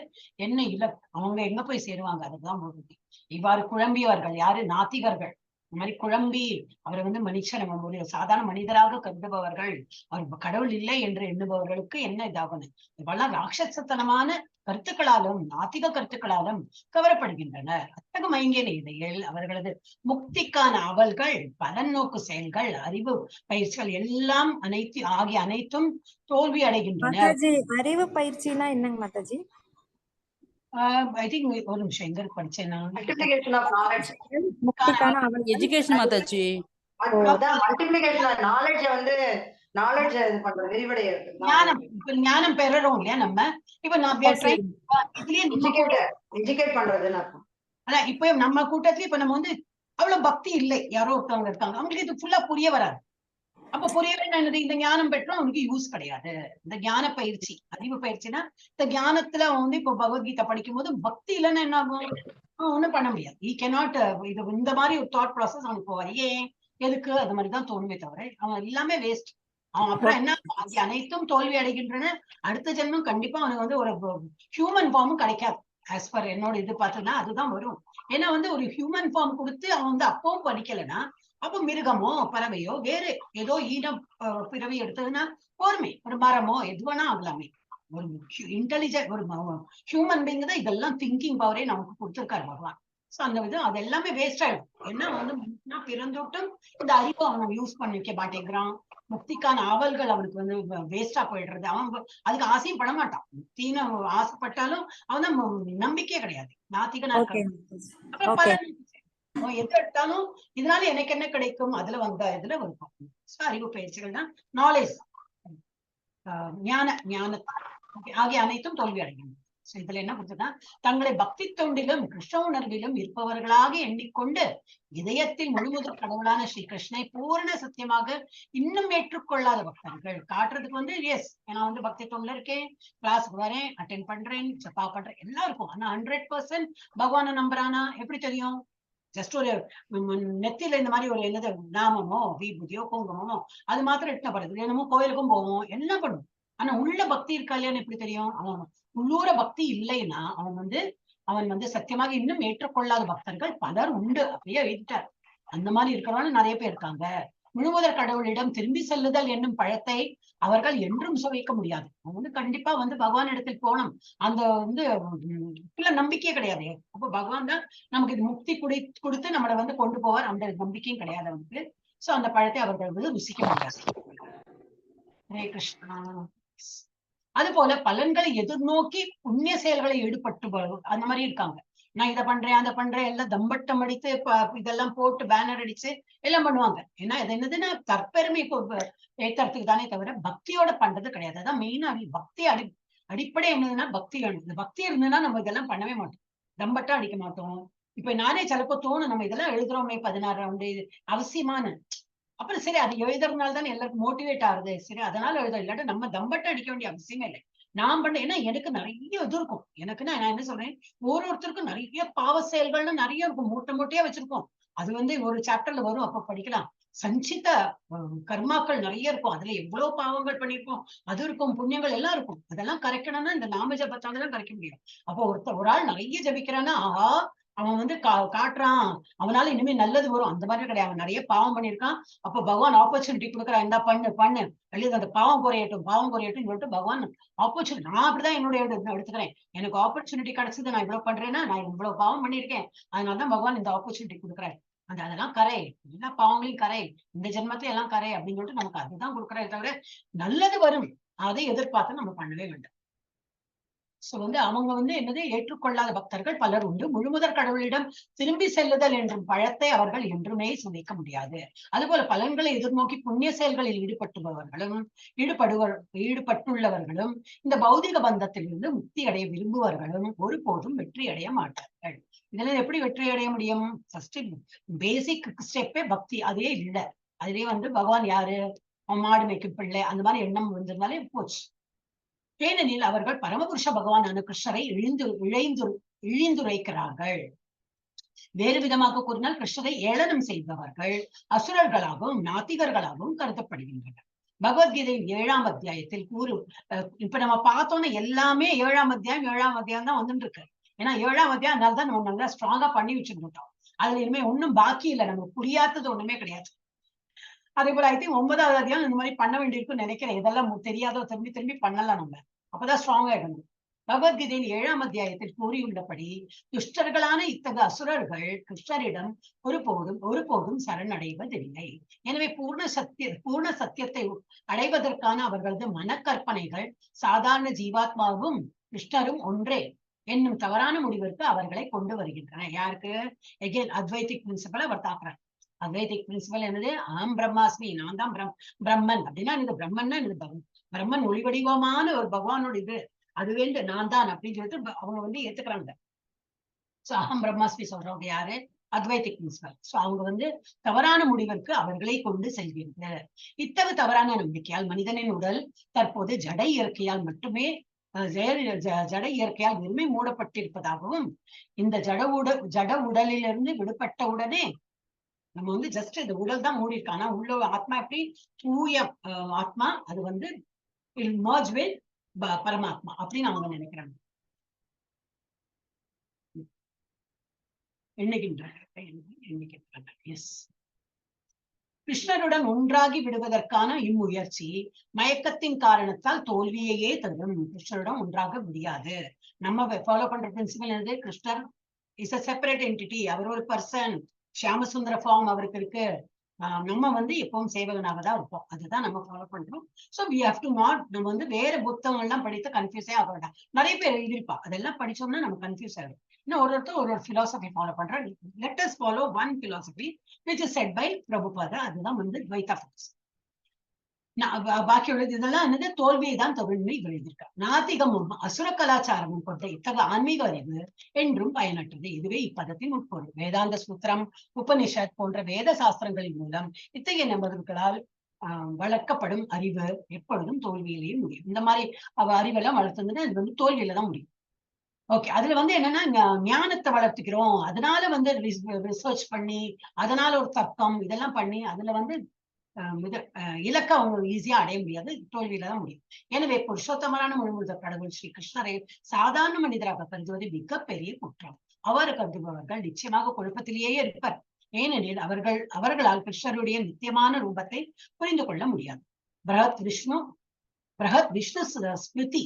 என்ன இல்ல அவங்க எங்க போய் சேருவாங்க? அதுதான் போகுது. இவ்வாறு குழம்பியவர்கள் யாரு? நாத்திகர்கள். இந்த மாதிரி குழம்பி அவரை மனுஷன் ஒரு சாதாரண மனிதராக கருதுபவர்கள், அவர் கடவுள் இல்லை என்று எண்ணுபவர்களுக்கு என்ன இதாகணும்? இவெல்லாம் ராட்சசத்தனமான கருத்துக்களாலும் நாத்திக கருத்துக்களாலும் கவரப்படுகின்றனர். அத்தகு மயங்கிய நிலையில் அவர்களது முக்திக்கான அவல்கள், பலன் நோக்கு செயல்கள், அறிவு பயிற்சிகள் எல்லாம் அனைத்தும் தோல்வி அடைகின்றன. அறிவு பயிற்சினா என்னங்க மாதாஜி? I think ஒரு நிமிஷம் எங்க படிச்சேன் நான். எஜுகேஷன் மாதாஜி. ஞானம் பெறறோம் இல்லையா நம்ம? இப்ப நான் இப்ப நம்ம கூட்டத்துல இப்ப நம்ம அவ்வளவு பக்தி இல்லை, யாரோ ஒருத்தவங்க இருக்காங்க, அவங்களுக்கு இது ஃபுல்லா புரிய வராது. அப்ப புரியவே என்னது? இந்த ஞானம் பெற்றோம் அவனுக்கு யூஸ் கிடையாது. இந்த ஞான பயிற்சி, அறிவு பயிற்சினா இந்த ஞானத்துல இப்ப பகவத்கீதை படிக்கும் போது பக்தி இல்லைன்னா என்ன ஆகும்? ஒண்ணும் பண்ண முடியாது. ஈ கேனாட் இது இந்த மாதிரி ஒரு தாட் ப்ராசஸ் அவனுக்கு போவார். ஏன் எதுக்கு அது மாதிரிதான் தோணுமே தவிர அவன் எல்லாமே வேஸ்ட். அவன் அப்புறம் என்ன அனைத்தும் தோல்வி அடைகின்றன. அடுத்த ஜென்மம் கண்டிப்பா அவனுக்கு ஒரு ஹியூமன் ஃபார்மும் கிடைக்காது. ஆஸ் பர் என்னோட இது பார்த்தோம்னா அதுதான் வரும். ஏன்னா ஒரு ஹியூமன் ஃபார்ம் கொடுத்து அவன் அப்பவும் படிக்கலைன்னா அப்ப மிருகமோ பறவையோ வேறு ஏதோ ஈனம் பிறவி எடுத்ததுன்னா போருமே, ஒரு மரமோ எதுவனா ஆகலாமே. ஒரு இன்டெலிஜென்ட் ஒரு ஹியூமன் பீயிங் தான் இதெல்லாம் திங்கிங் பவரே நமக்கு கொடுத்திருக்காரு பகவான். சோ அந்த இது அது எல்லாமே வேஸ்ட் ஆயிடும். ஏன்னா வந்து பிறந்தோட்டும் இந்த அறிவை அவன் யூஸ் பண்ணிக்க மாட்டேங்கிறான். முக்திக்கான ஆவல்கள் அவனுக்கு வந்து வேஸ்டா போயிடுறது. அவன் அதுக்கு ஆசையும் பட மாட்டான். முக்தின்னு ஆசைப்பட்டாலும் அவன் தான் நம்பிக்கையே கிடையாது, நாத்திகனா இருக்கான். அப்புறம் பலன் எது எடுத்தாலும் இதனால எனக்கு என்ன கிடைக்கும், அதுல வந்த இதுல இருக்கும். அறிவு பயிற்சிகள் தான் நாலேஜ், ஞான ஆகிய அனைத்தும் தோல்வி அடையும். இதுல என்ன கொடுத்ததுன்னா, தங்களை பக்தி தொண்டிலும் கிருஷ்ண உணர்விலும் இருப்பவர்களாக எண்ணிக்கொண்டு இதயத்தில் முழுமுதற் கடவுளான ஸ்ரீ கிருஷ்ணனை பூரண சத்தியமாக இன்னும் ஏற்றுக்கொள்ளாத பக்தர்கள் காட்டுறதுக்கு வந்து எஸ் நான் வந்து பக்தி தொண்டில இருக்கேன், கிளாஸுக்கு வரேன், அட்டென்ட் பண்றேன், ஜபா பண்றேன், எல்லாம் இருக்கும். ஆனா 100% பகவானை நம்புறானா எப்படி தெரியும்? ஜஸ்ட் ஒரு நெத்தில இந்த மாதிரி ஒரு என்னது நாமமோ விபூதியோ குங்குமமோ அது மாத்திரம் எடுத்த படுறது, என்னமோ கோயிலுக்கும் போவோம், எல்லாம் பண்ணுவோம். ஆனா உள்ள பக்தி இருக்கா இல்லையான்னு எப்படி தெரியும்? அவன் உள்ளூர பக்தி இல்லைன்னா அவன் வந்து சத்தியமாக இன்னும் ஏற்றுக்கொள்ளாத பக்தர்கள் பலர் உண்டு, அப்படியே எழுதிட்டார். அந்த மாதிரி இருக்கிறவங்க நிறைய பேர் இருக்காங்க. முழுமுதற் கடவுளிடம் திரும்பி செல்லுதல் என்னும் பழத்தை அவர்கள் என்றும் சுவைக்க முடியாது. அவங்க வந்து கண்டிப்பா வந்து பகவான் இடத்தில் போகணும், அந்த வந்து நம்பிக்கையே கிடையாது. அப்போ பகவான் தான் நமக்கு இது முக்தி கொடுத்து நம்மளை வந்து கொண்டு போவார், அந்த நம்பிக்கையும் கிடையாது அவனுக்கு. சோ அந்த பழத்தை அவர்கள் வந்து ருசிக்க முடியாது. ஹரே கிருஷ்ணா. அது போல பலன்களை எதிர்நோக்கி புண்ணிய செயல்களை ஈடுபட்டு அந்த மாதிரி இருக்காங்க. நான் இதை பண்றேன் அதை பண்றேன் எல்லாம் தம்பட்டம் அடித்து இதெல்லாம் போட்டு பேனர் அடிச்சு எல்லாம் பண்ணுவாங்க. ஏன்னா இது என்னதுன்னா தற்பெருமை ஏத்துறதுக்கு தானே தவிர பக்தியோட பண்றது கிடையாது. அதான் மெயினா பக்தி அடிப்படை என்னதுன்னா பக்தி வேணும். இந்த பக்தி இருந்ததுன்னா நம்ம இதெல்லாம் பண்ணவே மாட்டோம், தம்பட்டம் அடிக்க மாட்டோம். இப்ப நானே சிலப்போ தோணும், நம்ம இதெல்லாம் எழுதுறோமே 16 ரவுண்டு அவசியமான, அப்புறம் சரி அது எழுதுறதுனால தானே எல்லாருக்கும் மோட்டிவேட் ஆகுது, சரி அதனால எழுத, இல்லாட்ட நம்ம தம்பட்டம் அடிக்க வேண்டிய அவசியமே இல்லை. நான் பண்ண ஏன்னா எனக்கு நிறைய இது இருக்கும். எனக்குன்னா நான் என்ன சொல்றேன், ஒருத்தருக்கும் நிறைய பாவ செயல்கள்னு நிறைய இருக்கும், மூட்டையா வச்சிருக்கோம். அது வந்து ஒரு சாப்டர்ல வரும், அப்ப படிக்கலாம். சஞ்சித கர்மாக்கள் நிறைய இருக்கும், அதுல எவ்வளவு பாவங்கள் பண்ணிருக்கோம், அது இருக்கும், புண்ணியங்கள் எல்லாம் இருக்கும். அதெல்லாம் கரைக்கணும்னா இந்த நாம ஜபத்தால தான் கரைக்க முடியும். அப்போ ஒரு ஆள் நிறைய ஜபிக்கிறான்னா ஆஹா அவன் வந்து காட்டுறான், அவனால இனிமே நல்லது வரும், அந்த மாதிரி கிடையாது. அவன் நிறைய பாவம் பண்ணிருக்கான், அப்ப பகவான் ஆப்பர்ச்சுனிட்டி கொடுக்குறான், இந்த பண்ணு அல்லது அந்த பாவம் குறையட்டும் சொல்லிட்டு பகவான் ஆப்பர்ச்சுனிட்டி. நான் அப்படிதான் என்னுடைய எடுத்துக்கிறேன். எனக்கு ஆப்பர்ச்சுனிட்டி கிடைச்சது, நான் இவ்வளவு பண்றேன்னா நான் இவ்வளவு பாவம் பண்ணிருக்கேன், அதனாலதான் பகவான் இந்த ஆப்பர்ச்சுனிட்டி கொடுக்குறேன். அதெல்லாம் கரை, எல்லா பாவங்களையும் கரை, இந்த ஜென்மத்துல எல்லாம் கரை அப்படின்னு சொல்லிட்டு நமக்கு அதுதான் கொடுக்குறே தவிர நல்லது வரும் அதை எதிர்பார்த்து நம்ம பண்ணவே வேண்டும். சோ வந்து அவங்க வந்து என்னது ஏற்றுக்கொள்ளாத பக்தர்கள் பலர் உண்டு. முழுமுதற் கடவுளிடம் திரும்பி செல்லுதல் என்றும் பழத்தை அவர்கள் என்றுமே சுவைக்க முடியாது. அதுபோல பலன்களை எதிர்நோக்கி புண்ணிய செயல்களில் ஈடுபட்டுள்ளவர்களும் இந்த பௌதிக பந்தத்திலிருந்து முக்தி அடைய விரும்புவர்களும் ஒருபோதும் வெற்றி அடைய மாட்டார்கள். இதுல எப்படி வெற்றி அடைய முடியும்? ஃபர்ஸ்ட் பேசிக் ஸ்டெப்பே பக்தி, அதே இல்லை. அதுலயே வந்து பகவான் யாரு, மாடு மேய்க்கும் பிள்ளை அந்த மாதிரி எண்ணம் வந்திருந்தாலே போச்சு. ஏனெனில் அவர்கள் பரமபுருஷ பகவானான கிருஷ்ணரை இழிந்துரைக்கிறார்கள். வேறு விதமாக கூறினால் கிருஷ்ணரை ஏளனம் செய்பவர்கள் அசுரர்களாகவும் நாத்திகர்களாகவும் கருதப்படுகின்றனர். பகவத்கீதையின் 7ஆம் அத்தியாயத்தில் இப்ப நம்ம பார்த்தோம்னா எல்லாமே 7ஆம் அத்தியாயம் தான் வந்துட்டு இருக்கு. ஏன்னா 7ஆம் அத்தியாயம் அதனால்தான் நம்ம நல்லா ஸ்ட்ராங்கா பண்ணி வச்சுருந்தோம். அதுல இனிமே ஒன்னும் பாக்கி இல்லை, நமக்கு புரியாதது ஒண்ணுமே கிடையாது. அதே போல ஐ திங்க் 9ஆவது அத்தியாயம் இந்த மாதிரி பண்ண வேண்டியிருக்குன்னு நினைக்கிறேன். இதெல்லாம் தெரியாதோ திரும்பி பண்ணலாம், நம்ம அப்பதான் ஸ்ட்ராங்கா இருக்கணும். பகவத்கீதையின் 7ஆம் அத்தியாயத்தில் கூறியுள்ளபடி துஷ்டர்களான இத்தகைய அசுரர்கள் கிருஷ்ணரிடம் ஒருபோதும் சரணடைவதில்லை. எனவே பூர்ண சத்தியத்தை அடைவதற்கான அவர்களது மனக்கற்பனைகள் சாதாரண ஜீவாத்மாவும் கிருஷ்ணரும் ஒன்றே என்னும் தவறான முடிவிற்கு அவர்களை கொண்டு வருகின்றன. யாருக்கு? எகெயின் அத்வைதிக் பிரின்சிபல் அவர் தாக்குறார். அத்வைதிக் பிரின்சிபல் என்னது? ஆம் பிரம்மாஸ்மி, நான் தான் பிரம்மன் அப்படின்னா இது பிரம்மன்னா இது பிரம்மன் ஒளிவடிவமான ஒரு பகவானோட இது, அதுவே நான் தான் அப்படின்னு சொல்லிட்டு அவங்க வந்து ஏத்துக்கிறாங்க. சோ அகம் பிரம்மாஸ்மி சொல்றவங்க யாரு? அத்வைதிக் பிரின்சிபல். சோ அவங்க வந்து தவறான முடிவிற்கு அவர்களை கொண்டு செல்கின்றனர். இத்தகைய தவறான நம்பிக்கையால் மனிதனின் உடல் தற்போது ஜட இயற்கையால் வெறுமை மூடப்பட்டிருப்பதாகவும் இந்த ஜட உடலிலிருந்து விடுபட்ட உடனே நம்ம வந்து ஜஸ்ட் இந்த உடல் தான் மூடி இருக்கு, ஆனா உள்ள ஆத்மா எப்படி தூய ஆத்மா, அது வந்து பரமாத்மா அப்படின்னு அவங்க நினைக்கிறாங்க. கிருஷ்ணருடன் ஒன்றாகி விடுவதற்கான இம்முயற்சி மயக்கத்தின் காரணத்தால் தோல்வியையே தரும். கிருஷ்ணருடன் ஒன்றாக முடியாது. நம்ம ஃபாலோ பண்ற பிரின்சிபல் என்னது? கிருஷ்ணர் இஸ் அ செப்பரேட் என்டிட்டி. அவர் ஒரு பர்சன், ஷியாமசுந்தர ஃபார்ம் அவருக்கு இருக்கு. நம்ம வந்து எப்பவும் சேவகனாக தான் இருப்போம். அதுதான் நம்ம ஃபாலோ பண்றோம். So we have to not, நம்ம வந்து வேற புத்தகம் எல்லாம் படித்து கன்ஃபியூஸே ஆக வேண்டாம். நிறைய பேர் எழுதியிருப்பா, அதெல்லாம் படிச்சோம்னா நம்ம கன்ஃபியூஸ் ஆகிடும். இன்னும் ஒருத்தர் ஒரு பிலாசபி ஃபாலோ பண்றோம். Let us follow one philosophy which is set by Prabhupada. அதுதான் வந்து துவைதா ஃபிலாசபி. பாக்கி உள்ளது இதெல்லாம் என்னது தோல்வியை தான் தமிழ்மை எழுதியிருக்கார். நாத்திகமும் அசுர கலாச்சாரமும் கொண்ட இத்தகைய ஆன்மீக அறிவு என்றும் பயனற்றது. இதுவே இப்பதத்தின் உட்பொருள். வேதாந்த சூத்திரம், உபனிஷத் போன்ற வேத சாஸ்திரங்களின் மூலம் இத்தகைய நபர்களால் வளர்க்கப்படும் அறிவு எப்பொழுதும் தோல்வியிலேயே முடியும். இந்த மாதிரி அறிவெல்லாம் வளர்த்ததுன்னா அது வந்து தோல்வியில தான் முடியும். ஓகே, அதுல வந்து என்னன்னா ஞானத்தை வளர்த்துக்கிறோம், அதனால வந்து ரிசர்ச் பண்ணி அதனால ஒரு தர்க்கம் இதெல்லாம் பண்ணி அதுல வந்து இலக்க அவங்க ஈஸியா அடைய முடியாது, தோல்வியில தான் முடியும். எனவே புருஷோத்தமரான முழுமுதற் கடவுள் ஸ்ரீ கிருஷ்ணரை சாதாரண மனிதராக கருதுவது மிகப்பெரிய குற்றம். அவர் கருதுபவர்கள் நிச்சயமாக குழப்பத்திலேயே இருப்பார். ஏனெனில் அவர்களால் கிருஷ்ணருடைய நித்தியமான ரூபத்தை புரிந்து கொள்ள முடியாது. பிரகத் விஷ்ணு ஸ்மிருதி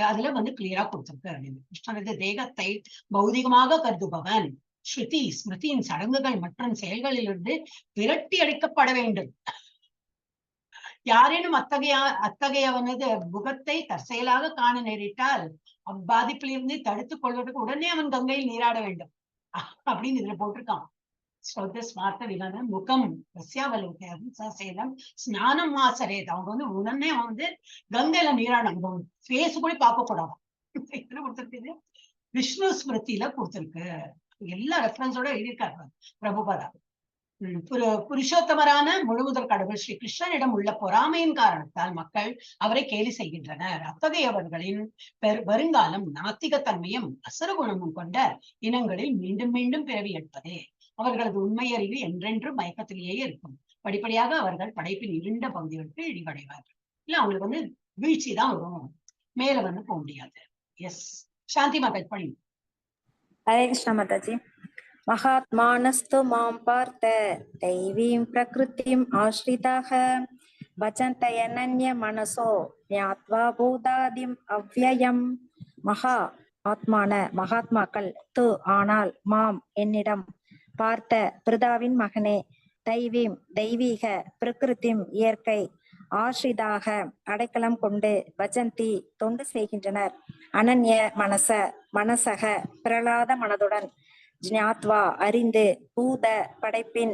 அதுல வந்து கிளியரா கொடுத்திருக்கு. கிருஷ்ணரது தேகத்தை பௌதிகமாக கருதுபவன் ஸ்ருதி ஸ்மிருதியின் சடங்குகள் மற்றும் செயல்களிலிருந்து விரட்டி அடிக்கப்பட வேண்டும். யாரேனும் அத்தகையவனது முகத்தை தற்செயலாக காண நேரிட்டால் அப்பாதிப்பிலிருந்து தடுத்துக் கொள்வதற்கு உடனே அவன் கங்கையில் நீராட வேண்டும் அப்படின்னு இதுல போட்டிருக்கான். முகம் ஸ்நானம் ஆசரேது. அவங்க வந்து உடனே அவன் வந்து கங்கையில நீராடணும், ஃபேஸ் கூட பார்க்க கூடாது. கொடுத்திருக்கு விஷ்ணு ஸ்மிருதியில கொடுத்திருக்கு. எல்லா ரெஃபரன்ஸோட எழுதியிருக்காரு பிரபுபாதா. புருஷோத்தமரான முழுமுதற் கடவுள் ஸ்ரீ கிருஷ்ணனிடம் உள்ள பொறாமையின் காரணத்தால் மக்கள் அவரை கேலி செய்கின்றனர். அத்தகையவர்களின் வருங்காலம் நாத்திகத்தன்மையும் அசுரகுணமும் கொண்ட இனங்களில் மீண்டும் மீண்டும் பிறவி எடுப்பதே. அவர்களது உண்மை அறிவு என்றென்றும் மயக்கத்திலேயே இருக்கும். படிப்படியாக அவர்கள் படைப்பின் இருண்ட பகுதிகளுக்கு இழிவடைவார்கள். இல்ல அவங்களுக்கு வந்து வீழ்ச்சி தான் வரும், மேல வந்து போக முடியாது. எஸ் சாந்தி மாதா படி. ஹரே கிருஷ்ண மாதாஜி. மகாத்மானஸ்து மாம் பார்த்த தைவீம் பிரகிருதிம் ஆஸ்ரிதாக பஜந்த யனன்ய மனசோ ஞாத்வா பூதாதிம் அவ்யயம். மகாத்மாக்கள் ஆனால் மாம் என்னிடம், பார்த்த பிருதாவின் மகனே, தைவீம் தெய்வீக, பிரகிருதிம் இயற்கை, ஆஸ்ரிதாக அடைக்கலம் கொண்டு, பஜந்தி தொண்டு செய்கின்றனர், அனன்ய மனசக பிரலாத மனதுடன், ஜ்ஞாத்வா அறிந்து, பூத படைப்பின்,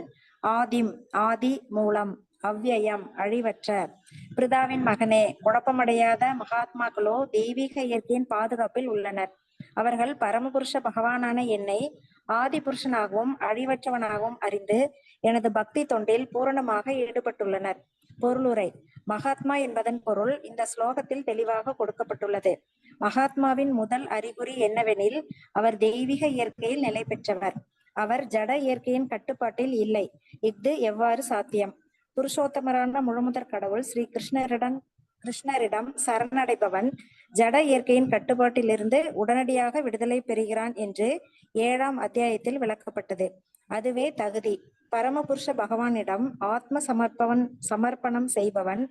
ஆதி மூலம், அவ்யயம் அழிவற்ற. பிருதாவின் மகனே, குழப்பமடையாத மகாத்மாக்களோ தெய்வீக இயற்கையின் பாதுகாப்பில் உள்ளனர். அவர்கள் பரமபுருஷ பகவானான என்னை ஆதி புருஷனாகவும் அழிவற்றவனாகவும் அறிந்து எனது பக்தி தொண்டில் பூரணமாக ஈடுபட்டுள்ளனர். பொருளுரை. மகாத்மா என்பதன் பொருள் இந்த ஸ்லோகத்தில் தெளிவாக கொடுக்கப்பட்டுள்ளது. மகாத்மாவின் முதல் அறிகுறி என்னவெனில், அவர் தெய்வீக இயற்கையில் நிலை பெற்றவர். அவர் ஜட இயற்கையின் கட்டுப்பாட்டில் இல்லை. இது எவ்வாறு சாத்தியம்? புருஷோத்தமரான முழுமுதற் கடவுள் ஸ்ரீ கிருஷ்ணரிடம் சரணடைபவன் ஜட இயற்கையின் கட்டுப்பாட்டிலிருந்து உடனடியாக விடுதலை பெறுகிறான் என்று 7ஆம் அத்தியாயத்தில் விளக்கப்பட்டது. அதுவே தகுதி. பரமபுருஷ பகவானிடம் ஆத்ம சமர்ப்பணம் செய்பவன்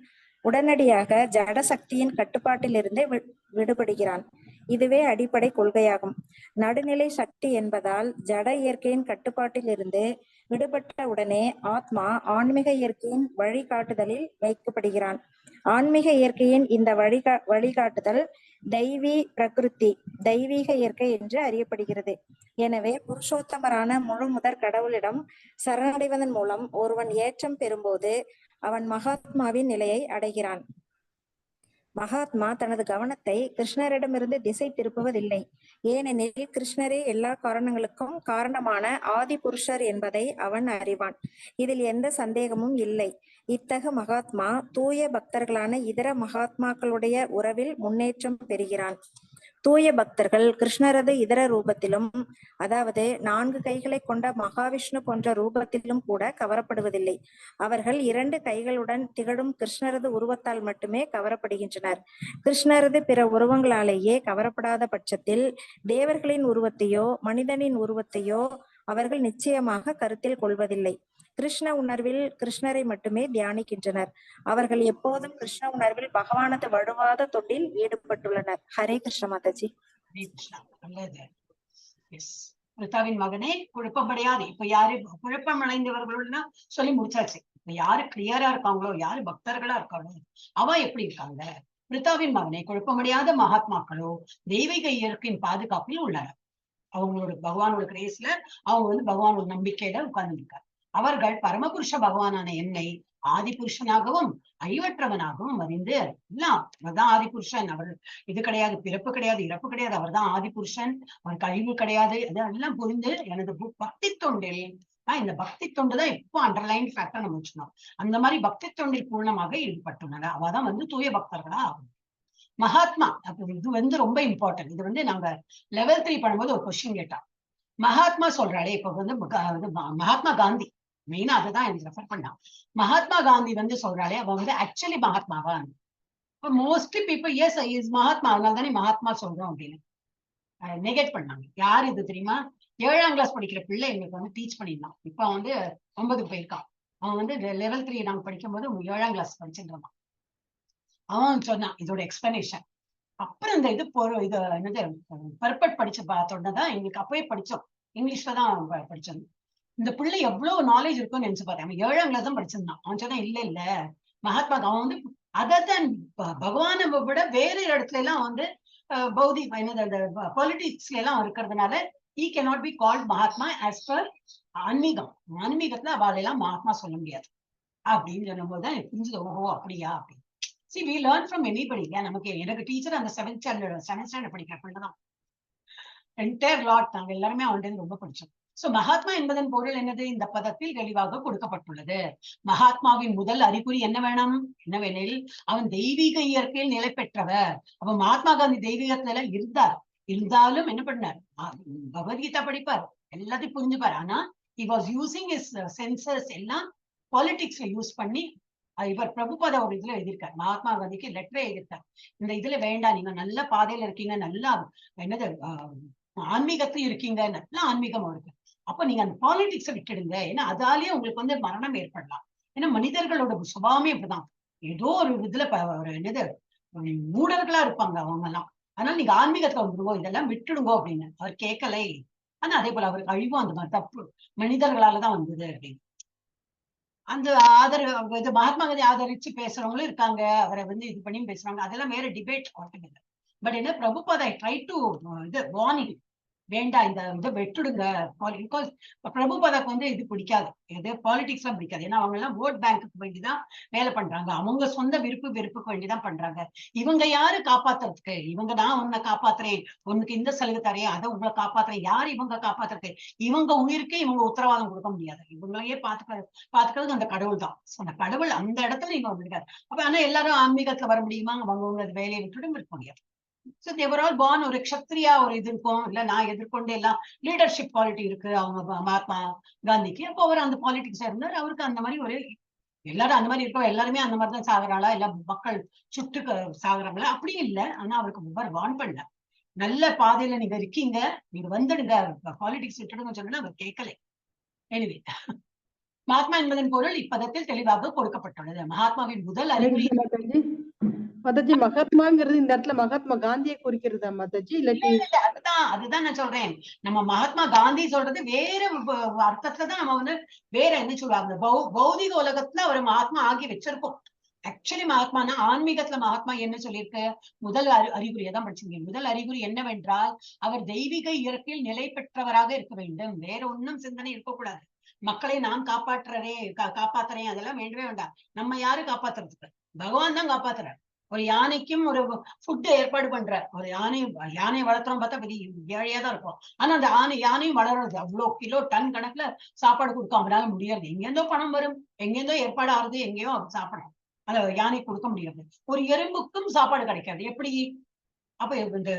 உடனடியாக ஜட சக்தியின் கட்டுப்பாட்டிலிருந்து விடுபடுகிறான். இதுவே அடிப்படை கொள்கையாகும். நடுநிலை சக்தி என்பதால் ஜட இயற்கையின் கட்டுப்பாட்டில் இருந்து விடுபட்ட உடனே ஆத்மா ஆன்மீக இயற்கையின் வழிகாட்டுதலில் வைக்கப்படுகிறான். ஆன்மீக இயற்கையின் இந்த வழிகாட்டுதல் தெய்வீ பிரகிருதி, தெய்வீக இயற்கை என்று அறியப்படுகிறது. எனவே புருஷோத்தமரான முழுமுதற் கடவுளிடம் சரணடைவதன் மூலம் ஒருவன் ஏற்றம் பெறும்போது அவன் மகாத்மாவின் நிலையை அடைகிறான். மகாத்மா தனது கவனத்தை கிருஷ்ணரிடமிருந்து திசை திருப்புவதில்லை. ஏனெனில் கிருஷ்ணரே எல்லா காரணங்களுக்கும் காரணமான ஆதி புருஷர் என்பதை அவன் அறிவான். இதில் எந்த சந்தேகமும் இல்லை. இத்தகு மகாத்மா தூய பக்தர்களான இதர மகாத்மாக்களுடைய உறவில் முன்னேற்றம் பெறுகிறான். தூய பக்தர்கள் கிருஷ்ணரது இதர ரூபத்திலும், அதாவது 4 கைகளை கொண்ட மகாவிஷ்ணு போன்ற ரூபத்திலும் கூட கவரப்படுவதில்லை. அவர்கள் 2 கைகளுடன் திகழும் கிருஷ்ணரது உருவத்தால் மட்டுமே கவரப்படுகின்றனர். கிருஷ்ணரது பிற உருவங்களாலேயே கவரப்படாத பட்சத்தில் தேவர்களின் உருவத்தையோ மனிதனின் உருவத்தையோ அவர்கள் நிச்சயமாக கருத்தில் கொள்வதில்லை. கிருஷ்ண உணர்வில் கிருஷ்ணரை மட்டுமே தியானிக்கின்றனர். அவர்கள் எப்போதும் கிருஷ்ண உணர்வில் பகவானது வலுவாத தொண்டில் ஈடுபட்டுள்ளனர். ஹரே கிருஷ்ண மாதாஜி. பிரித்தாவின் மகனே குழப்பமடையாது. இப்ப யாரு குழப்பம் அடைந்தவர்கள்னா சொல்லி முடிச்சாச்சு. இப்ப யாரு கிளியரா இருக்காங்களோ, யாரு பக்தர்களா இருக்காங்களோ அவ எப்படி இருக்காங்க? பிரித்தாவின் மகனே குழப்பமடையாத மகாத்மாக்களோ தெய்வீக இயற்கையின் பாதுகாப்பில் உள்ளனர். அவங்களோட பகவானோட கிரேஸ்ல அவங்க பகவானோட நம்பிக்கையில உட்கார்ந்து இருக்காரு. அவர்கள் பரமபுருஷ பகவானான என்னை ஆதி புருஷனாகவும் அழிவற்றவனாகவும் அறிந்து எல்லாம் அவர்தான் ஆதி புருஷன். அவர் இது கிடையாது, பிறப்பு கிடையாது, இறப்பு கிடையாது, அவர்தான் ஆதி புருஷன், அவருக்கு அழிவு கிடையாது, அதெல்லாம் புரிந்து எனது பக்தி தொண்டில் இந்த பக்தி தொண்டுதான் எப்போ அண்டர்லைன் ஃபேக்டர் நம்ம வச்சுக்கணும். அந்த மாதிரி பக்தி தொண்டில் பூர்ணமாக ஈடுபட்டுள்ளனர். அவதான் தூய பக்தர்களா ஆகும். மகாத்மா இது ரொம்ப இம்பார்ட்டன்ட். இது நாங்க லெவல் 3 பண்ணும்போது ஒரு கொஸ்டின் கேட்டா, மகாத்மா சொல்றாளே இப்ப மகாத்மா காந்தி மெயினா அதுதான் எனக்கு ரெஃபர் பண்ணா. மகாத்மா காந்தி சொல்றாளே அவ ஆக்சுவலி மகாத்மாவா? Mostly people yes is Mahatma, அதனால தானே மகாத்மா சொல்றோம் அப்படின்னு நெகேட் பண்ணாங்க. யார் இது தெரியுமா? 7ஆம் கிளாஸ் படிக்கிற பிள்ளை எங்களுக்கு டீச் பண்ணிருந்தான். இப்ப 9க்கு போயிருக்கான். அவன் லெவல் 3 நாங்க படிக்கும் போது 7ஆம் கிளாஸ் படிச்சுட்டு அவன் சொன்னான் இதோட எக்ஸ்பிளனேஷன். அப்புறம் இந்த இது என்னது பர்பட் படிச்சு பார்த்தோன்னதான் எங்களுக்கு அப்பவே படிச்சோம், இங்கிலீஷ்ல தான் படிச்சோம். இந்த பிள்ளை எவ்வளவு நாலேஜ் இருக்கும்னு நினைச்சு பார்த்தேன். அவன் 7ஆம் கிளாஸ் தான் படிச்சிருந்தான். அவன் சொன்னா இல்ல மகாத்மா அவன் அதர் பகவானை விட வேற இடத்துல எல்லாம் பௌதி என்னது பொலிட்டிக்ஸ்ல எல்லாம் இருக்கிறதுனால he cannot be called Mahatma as per ஆன்மீகம். ஆன்மீகத்துல அவளெல்லாம் மகாத்மா சொல்ல முடியாது அப்படின்னு சொல்லும் போதுதான் எனக்கு புரிஞ்சது. ஓஹோ அப்படியா அப்படின்னு. See, we learn from anybody. எனக்கு டீச்சர் அந்த 7th ஸ்டாண்டர்ட் படிக்கிற பிள்ளைதான். என்டையர் லாட் நாங்க எல்லாருமே அவன்கிட்ட ரொம்ப படிச்சோம். சோ மகாத்மா என்பதன் பொருள் என்னது? இந்த பதத்தில் தெளிவாக கொடுக்கப்பட்டுள்ளது. மகாத்மாவின் முதல் அறிகுறி என்னவெனில் அவன் தெய்வீக இயற்கையில் நிலை பெற்றவர். அப்ப மகாத்மா காந்தி தெய்வீகத்துல இருந்தாலும் என்ன பண்ணார்? பகவத்கீதா படிப்பார், எல்லாத்தையும் புரிஞ்சுப்பார். ஆனா he was using his senses எல்லாம் பாலிடிக்ஸ்ல யூஸ் பண்ணி இவர் பிரபுபாத ஒரு இதுல எழுதியிருக்காரு. மகாத்மா காந்திக்கு லெட்டரே எழுதியிருக்காரு. இந்த இதுல வேண்டாம், நீங்க நல்ல பாதையில இருக்கீங்க, நல்லா என்னது ஆன்மீகத்தையும் இருக்கீங்க, நல்லா ஆன்மீகம் இருக்கு, அப்ப நீங்க அந்த பாலிடிக்ஸை விட்டுடுங்க. ஏன்னா அதாலேயே உங்களுக்கு மரணம் ஏற்படலாம். ஏன்னா மனிதர்களோட சுபாவமே இப்படிதான், ஏதோ ஒரு இதுல ஒரு என்னது மூடர்களா இருப்பாங்க அவங்க எல்லாம். அதனால நீங்க ஆன்மீகத்தை வந்துருங்கோ, இதெல்லாம் விட்டுடுங்கோ அப்படின்னு. அவர் கேட்கலை. ஆனா அதே போல அவருக்கு அழிவும் அந்த மாதிரி தப்பு மனிதர்களாலதான் வந்தது அப்படின்னு. அந்த ஆதரவு மகாத்மா காந்தி ஆதரிச்சு பேசுறவங்களும் இருக்காங்க, அவரை இது பண்ணி பேசுறாங்க, அதெல்லாம் வேற டிபேட் ஆல்டுகெதர். பட் என்ன பிரபுபாதா ட்ரை டு வார்னிங், வேண்டாம் இந்த இதை வெட்டுடுங்க. பிகாஸ் பிரபுபாதாக்கு இது பிடிக்காது, எது பாலிடிக்ஸ் எல்லாம் பிடிக்காது. ஏன்னா அவங்க எல்லாம் ஓட் பேங்க்கு வேண்டிதான் வேலை பண்றாங்க, அவங்க சொந்த வெறுப்புக்கு வேண்டிதான் பண்றாங்க. இவங்க யாரு காப்பாத்துறதுக்கு? நான் உன்னை காப்பாத்துறேன், உனக்கு இந்த சலுகை தரேன், அதை உங்களை காப்பாத்துறேன். யாரு இவங்க காப்பாத்துறதுக்கு? இவங்க உயிருக்கே இவங்க உத்தரவாதம் கொடுக்க முடியாது. இவங்களையே பாத்துக்கிறது அந்த கடவுள் தான். அந்த கடவுள் அந்த இடத்துல நீங்க வந்துருக்காரு. அப்ப ஆனா எல்லாரும் ஆன்மீகத்துல வர முடியுமா? அவங்க வேலையை விட்டுட்டு இருக்க முடியாது. So they were all born ஒரு க்ஷத்ரியா ஒரு இது இருக்கும், இல்ல நான் எதிர்கொண்டு எல்லாம் லீடர்ஷிப் குவாலிட்டி இருக்கு அவங்க மகாத்மா காந்திக்கு. அப்போ அவர் அந்த பாலிடிக்ஸ் இருந்தார். அவருக்கு அந்த மாதிரி ஒரு எல்லாரும் அந்த மாதிரி இருக்கோம், எல்லாருமே அந்த மாதிரிதான் சாகுறாளா, இல்ல மக்கள் சுட்டு சாகுறாங்களா? அப்படியும் இல்லை. ஆனா அவருக்கு வார்ன் பண்ணல, நல்ல பாதையில நீங்க இருக்கீங்க, நீங்க வந்துடுங்க, பாலிடிக்ஸ் விட்டுடுங்க சொன்னா அவர் கேட்கல. எனிவே மகாத்மா என்பதன் பொருள் இப்பதத்தில் தெளிவாக கொடுக்கப்பட்டுள்ளது. மகாத்மாவின் முதல் அறிகுறி மாதாஜி மகாத்மாங்கிறது இந்த இடத்துல மகாத்மா காந்தியை குறிக்கிறதா மாதாஜி? இல்லாட்டி அதுதான் நான் சொல்றேன். நம்ம மகாத்மா காந்தி சொல்றது வேற அர்த்தத்துலதான் நம்ம வேற என்ன சொல்லுவாங்க, பௌதிக உலகத்துல அவர் மகாத்மா ஆகி வச்சிருக்கோம். ஆக்சுவலி மகாத்மானா ஆன்மீகத்துல மகாத்மா என்ன சொல்லியிருக்கு? முதல் அறிகுறியை தான் படிச்சிருக்கீங்க. முதல் அறிகுறி என்னவென்றால் அவர் தெய்வீக இயற்கையில் நிலை பெற்றவராக இருக்க வேண்டும். வேற ஒன்னும் சிந்தனை இருக்கக்கூடாது. மக்களை நான் காப்பாத்துறேன் அதெல்லாம் வேண்டவே வேண்டாம். நம்ம யாரு காப்பாத்துறதுக்கு? பகவான் தான் காப்பாத்துறார். ஒரு யானைக்கும் ஒரு ஃபுட் ஏற்பாடு பண்ற, ஒரு யானை வளர்த்துறோம் பார்த்தா பெரிய ஏழையா தான் இருக்கும். ஆனா அந்த யானையும் வளர்றது, அவ்வளவு கிலோ டன் கணக்குல சாப்பாடு கொடுக்க அவனால முடியாது. எங்கேருந்தோ பணம் வரும், எங்கேருந்தோ ஏற்பாடு ஆகுது, எங்கேயோ சாப்பிடணும். அந்த யானை கொடுக்க முடியாது. ஒரு எறும்புக்கும் சாப்பாடு கிடைக்காது. எப்படி? அப்ப இந்த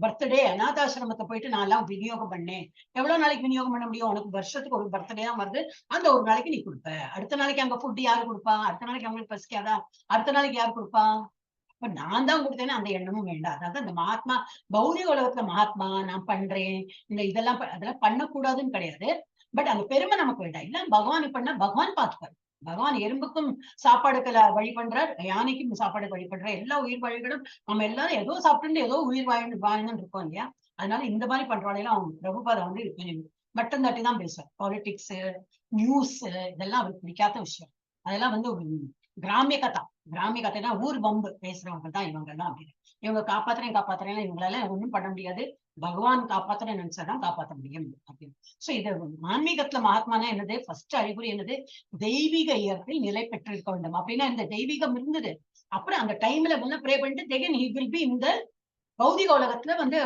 பர்த்டே அநாதாசிரமத்தை போயிட்டு நான் எல்லாம் விநியோகம் பண்ணேன். எவ்வளவு நாளைக்கு விநியோகம் பண்ண முடியும்? உனக்கு வருஷத்துக்கு ஒரு பர்த்டே தான் வருது, அந்த ஒரு நாளைக்கு நீ கொடுப்ப. அடுத்த நாளைக்கு அங்க ஃபுட் யாரு கொடுப்பா? அடுத்த நாளைக்கு அவங்களுக்கு பசிக்காதா? அடுத்த நாளைக்கு யாரு கொடுப்பா? அப்ப நான் தான் கொடுத்தேன்னு அந்த எண்ணமும் வேண்டாம். அதாவது இந்த மகாத்மா பௌதிக உலகத்துல மகாத்மா நான் பண்றேன், அதெல்லாம் பண்ணக்கூடாதுன்னு கிடையாது. பட் அந்த பெருமை நமக்கு வேண்டாம். இல்ல பகவானுக்கு பண்ணா பகவான் பார்த்துப்பாரு. பகவான் எறும்புக்கும் சாப்பாடுக்கு வழி பண்றார், யானைக்கும் சாப்பாடுக்கு வழி பண்றார். எல்லா உயிர் வாழிகளும் நம்ம எல்லாரும் ஏதோ சாப்பிட்டு ஏதோ உயிர் வாழ்ந்துன்னு இருக்கோம் இல்லையா? அதனால இந்த மாதிரி பண்றவாளையெல்லாம் அவங்க பிரபுபாதை வந்து மட்டும் தட்டி தான் பேசுவார். பாலிடிக்ஸ், நியூஸ் இதெல்லாம் அவருக்கு பிடிக்காத விஷயம். அதெல்லாம் வந்து கிராமிய கதைனா ஊர் பம்பு பேசுறவங்க தான் இவங்க எல்லாம். அப்படின்னு இவங்க காப்பாத்துறேன் இவங்களால ஒண்ணும் பண்ண முடியாது, பகவான் காப்பாத்துறேன்னு நினைச்சாதான் காப்பாற்ற முடியும் அப்படின்னு. சோ இது ஆன்மீகத்துல மகாத்மானா என்னது? ஃபர்ஸ்ட் அறிகுறி என்னது? தெய்வீக இயற்கை நிலை பெற்றிருக்க வேண்டும். அப்படின்னா இந்த தெய்வீகம் இருந்தது, அப்புறம் அந்த டைம்ல வந்து ப்ரே பண்ணிட்டு தென் ஹி வில் பி இந்த பௌதிக உலகத்துல வந்து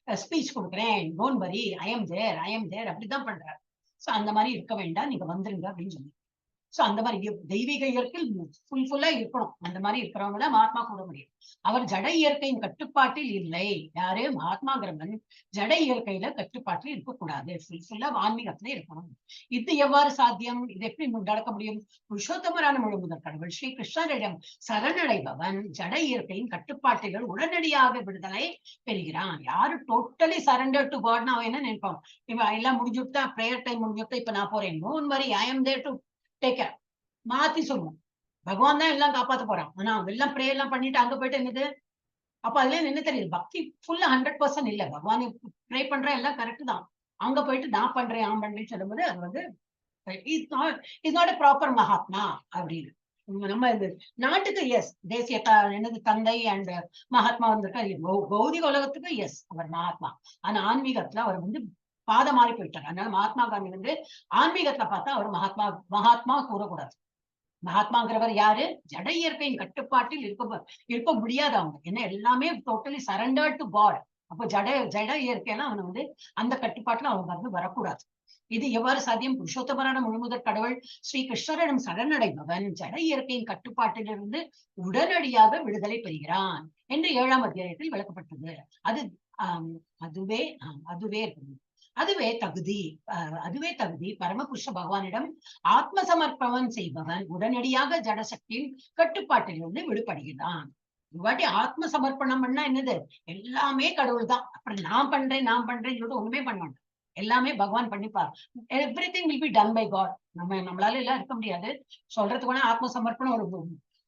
ஸ்பீச் கொடுக்குறேன், டோன்ட் வரி, ஐ எம் தேர் அப்படிதான் பண்றாரு. சோ அந்த மாதிரி இருக்க வேண்டாம், நீங்க வந்துருங்க அப்படின்னு சொல்லி. சோ அந்த மாதிரி தெய்வீக இயற்கை ஃபுல்லா இருக்கணும். அந்த மாதிரி இருக்கிறவங்க தான் மகாத்மா கூட முடியும். அவர் ஜட இயற்கையின் கட்டுப்பாட்டில் இல்லை. யாரு? மகாத்மாங்கிறவன் ஜட இயற்கையில கட்டுப்பாட்டில் இருக்கக்கூடாது, ஃபுல்லா ஆன்மீகத்துல இருக்கணும். இது எவ்வாறு சாத்தியம்? இது எப்படி நடக்க முடியும்? புருஷோத்தமரான முழுமுதற் கடவுள் ஸ்ரீ கிருஷ்ணரிடம் சரணடைபவன் ஜட இயற்கையின் கட்டுப்பாட்டில் உடனடியாக விடுதலை பெறுகிறான். யாரு டோட்டலி சரண்டர் டு காட்னா அவன் என்ன நினைப்பான்? இவன் எல்லாம் முடிஞ்சுட்டா, பிரேயர் டைம் முடிஞ்சுட்டா, இப்ப நான் போறேன், don't worry, I am there to take care, மாத்தி சொல்லுவோம். பகவான் தான் எல்லாம் காப்பாத்த போறான். ஆனா எல்லாம் ப்ரே எல்லாம் பண்ணிட்டு அங்க போயிட்டு என்னது? அப்ப அதுல என்ன தெரியுது? பக்தி ஃபுல்லா 100% இல்ல. பகவான் ப்ரே பண்றேன் எல்லாம் கரெக்ட் தான், அங்க போயிட்டு நான் பண்றேன்னு சொல்லும்போது அது வந்து இஸ் நாட் ப்ராப்பர் மகாத்மா அப்படின்னு. நம்ம இது நாட்டுக்கு எஸ் தேசிய என்னது தந்தை அண்ட் மகாத்மா வந்திருக்காரு. பௌதிக உலகத்துக்கு எஸ் அவர் மகாத்மா. ஆனா ஆன்மீகத்துல அவர் வந்து பாத மாறி போயிட்டார். அதனால மகாத்மா காந்தி வந்து ஆன்மீகத்துல பார்த்தா அவர் மகாத்மா கூறக்கூடாது. மகாத்மாங்கிறவர் யாரு? ஜட இயற்கையின் கட்டுப்பாட்டில் இருக்க முடியாது அவங்க. ஏன்னா எல்லாமே டோட்டலி சரண்டர் டு காட். அப்போ ஜட இயற்கையெல்லாம் அவனை வந்து அந்த கட்டுப்பாட்டுல அவங்க வந்து வரக்கூடாது. இது எவ்வாறு சாத்தியம்? புருஷோத்தமரான முழுமுதற் கடவுள் ஸ்ரீ கிருஷ்ணரிடம் சரணடைபவன் ஜட இயற்கையின் கட்டுப்பாட்டிலிருந்து உடனடியாக விடுதலை பெறுகிறான் என்று 7ஆம் அத்தியாயத்தில் விளக்கப்பட்டது. அது அதுவே தகுதி. பரமபுருஷ பகவானிடம் ஆத்ம சமர்ப்பணம் செய்பவன் உடனடியாக ஜடசக்தியின் கட்டுப்பாட்டிலிருந்து விடுபடுகிறான். இவ்வாட்டி ஆத்ம சமர்ப்பணம் பண்ணா என்னது? எல்லாமே கடவுள் தான். அப்புறம் நான் பண்றேன்னு சொல்லிட்டு ஒண்ணுமே பண்ண மாட்டேன், எல்லாமே பகவான் பண்ணிப்பார். Everything will be done by God. நம்மளால எல்லாம் இருக்க முடியாது. சொல்றதுக்கு வேணா ஆத்ம சமர்ப்பணம் ஒரு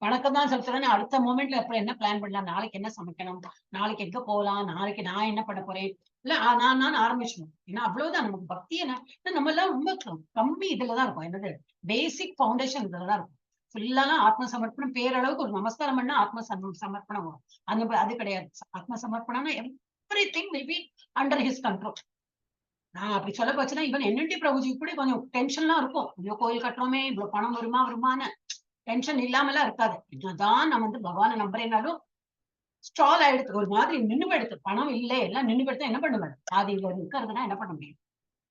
வணக்கம் தான் செலுத்துறேன்னு அடுத்த மூமெண்ட்ல அப்புறம் என்ன பிளான் பண்ணலாம், நாளைக்கு என்ன சமைக்கணும், நாளைக்கு எங்க போகலாம், நாளைக்கு நான் என்ன பண்ண போறேன், இல்ல நான் ஆரம்பிச்சணும். ஏன்னா அவ்வளவுதான் நமக்கு பக்தியை. நம்ம எல்லாம் ரொம்ப கம்மி இதுலதான் இருக்கும். என்னது பேசிக் பவுண்டேஷன் இதுலதான் இருக்கும். ஃபுல்லாலாம் ஆத்ம சமர்ப்பணம் பேரளவுக்கு ஒரு நமஸ்காரம் பண்ணா ஆத்ம சமர்ப்பணம் வரும். அது கிடையாது. ஆத்ம சமர்ப்பணம்னா everything will be under his control. நான் அப்படி சொல்ல போச்சுன்னா இவன் என்னடி பிரபுஜி கூட கொஞ்சம் டென்ஷன்லாம் இருக்கும். இவ்வளவு கோயில் கட்டுறோமே, இவ்வளவு பணம் வருமானு டென்ஷன் இல்லாமலாம் இருக்காது. இதுதான் நம்ம வந்து பகவானை நம்புறேன்னாலும் ஸ்டால் ஆயிடுத்து, ஒரு மாதிரி நின்று எடுத்து, பணம் இல்லை எல்லாம் நின்று எடுத்தா என்ன பண்ண முடியும்? ஆதியில இருக்கிறதுனா என்ன பண்ண முடியும்?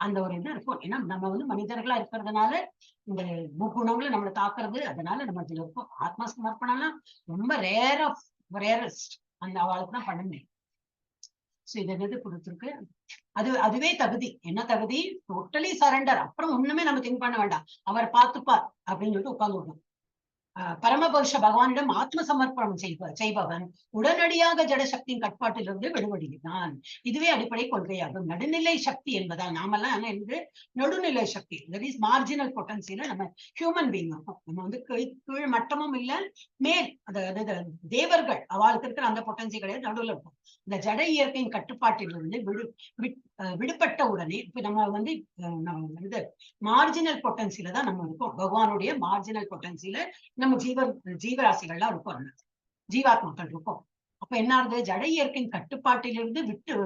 அந்த ஒரு இது இருக்கும். ஏன்னா நம்ம வந்து மனிதர்களா இருக்கிறதுனால இந்த குணங்களை நம்மளை தாக்குறது, அதனால நம்ம இதுல இருக்கும். ஆத்மா சமர்ப்பணம்லாம் ரொம்ப ரேரஸ்ட், அந்த அவளுக்கு தான் பண்ண முடியும். சோ இது கொடுத்துருக்கு. அதுவே தகுதி. என்ன தகுதி? Totally surrender. அப்புறம் ஒண்ணுமே நம்ம திங்க் பண்ண வேண்டாம், அவர் பார்த்துப்பார் அப்படின்னு சொல்லிட்டு உட்கார்ந்து. பரமபுருஷ பகவானிடம் ஆத்ம சமர்ப்பணம் செய்பவன் உடனடியாக ஜடசக்தியின் கட்டுப்பாட்டிலிருந்து விடுபடுகிறான். இதுவே அடிப்படை கொள்கையாகும். நடுநிலை சக்தி என்பதால் நாமெல்லாம் என்று நடுநிலை சக்தி, தட் இஸ் மார்ஜினல் பொட்டன்சியில நம்ம ஹியூமன் பீயிங் இருக்கும். நம்ம வந்து கீழ் மட்டமும் இல்ல, மேல் அதாவது தேவர்கள் அவளுக்கு இருக்கிற அந்த பொட்டன்சி கிடையாது, நடுவில் இருக்கும். இந்த ஜட இயற்கையின் கட்டுப்பாட்டிலிருந்து விடுபட்ட உடனே இப்ப நம்ம வந்து மார்ஜினல் பொட்டன்சியில தான் நம்ம இருக்கோம். பகவானுடைய மார்ஜினல் பொட்டன்சியில நம்ம ஜீவராசிகள்லாம் இருக்கும், ஜீவாத்மாக்கள் இருக்கும். அப்ப என்ன ஆகுது? ஜட இயற்கையின் கட்டுப்பாட்டிலிருந்து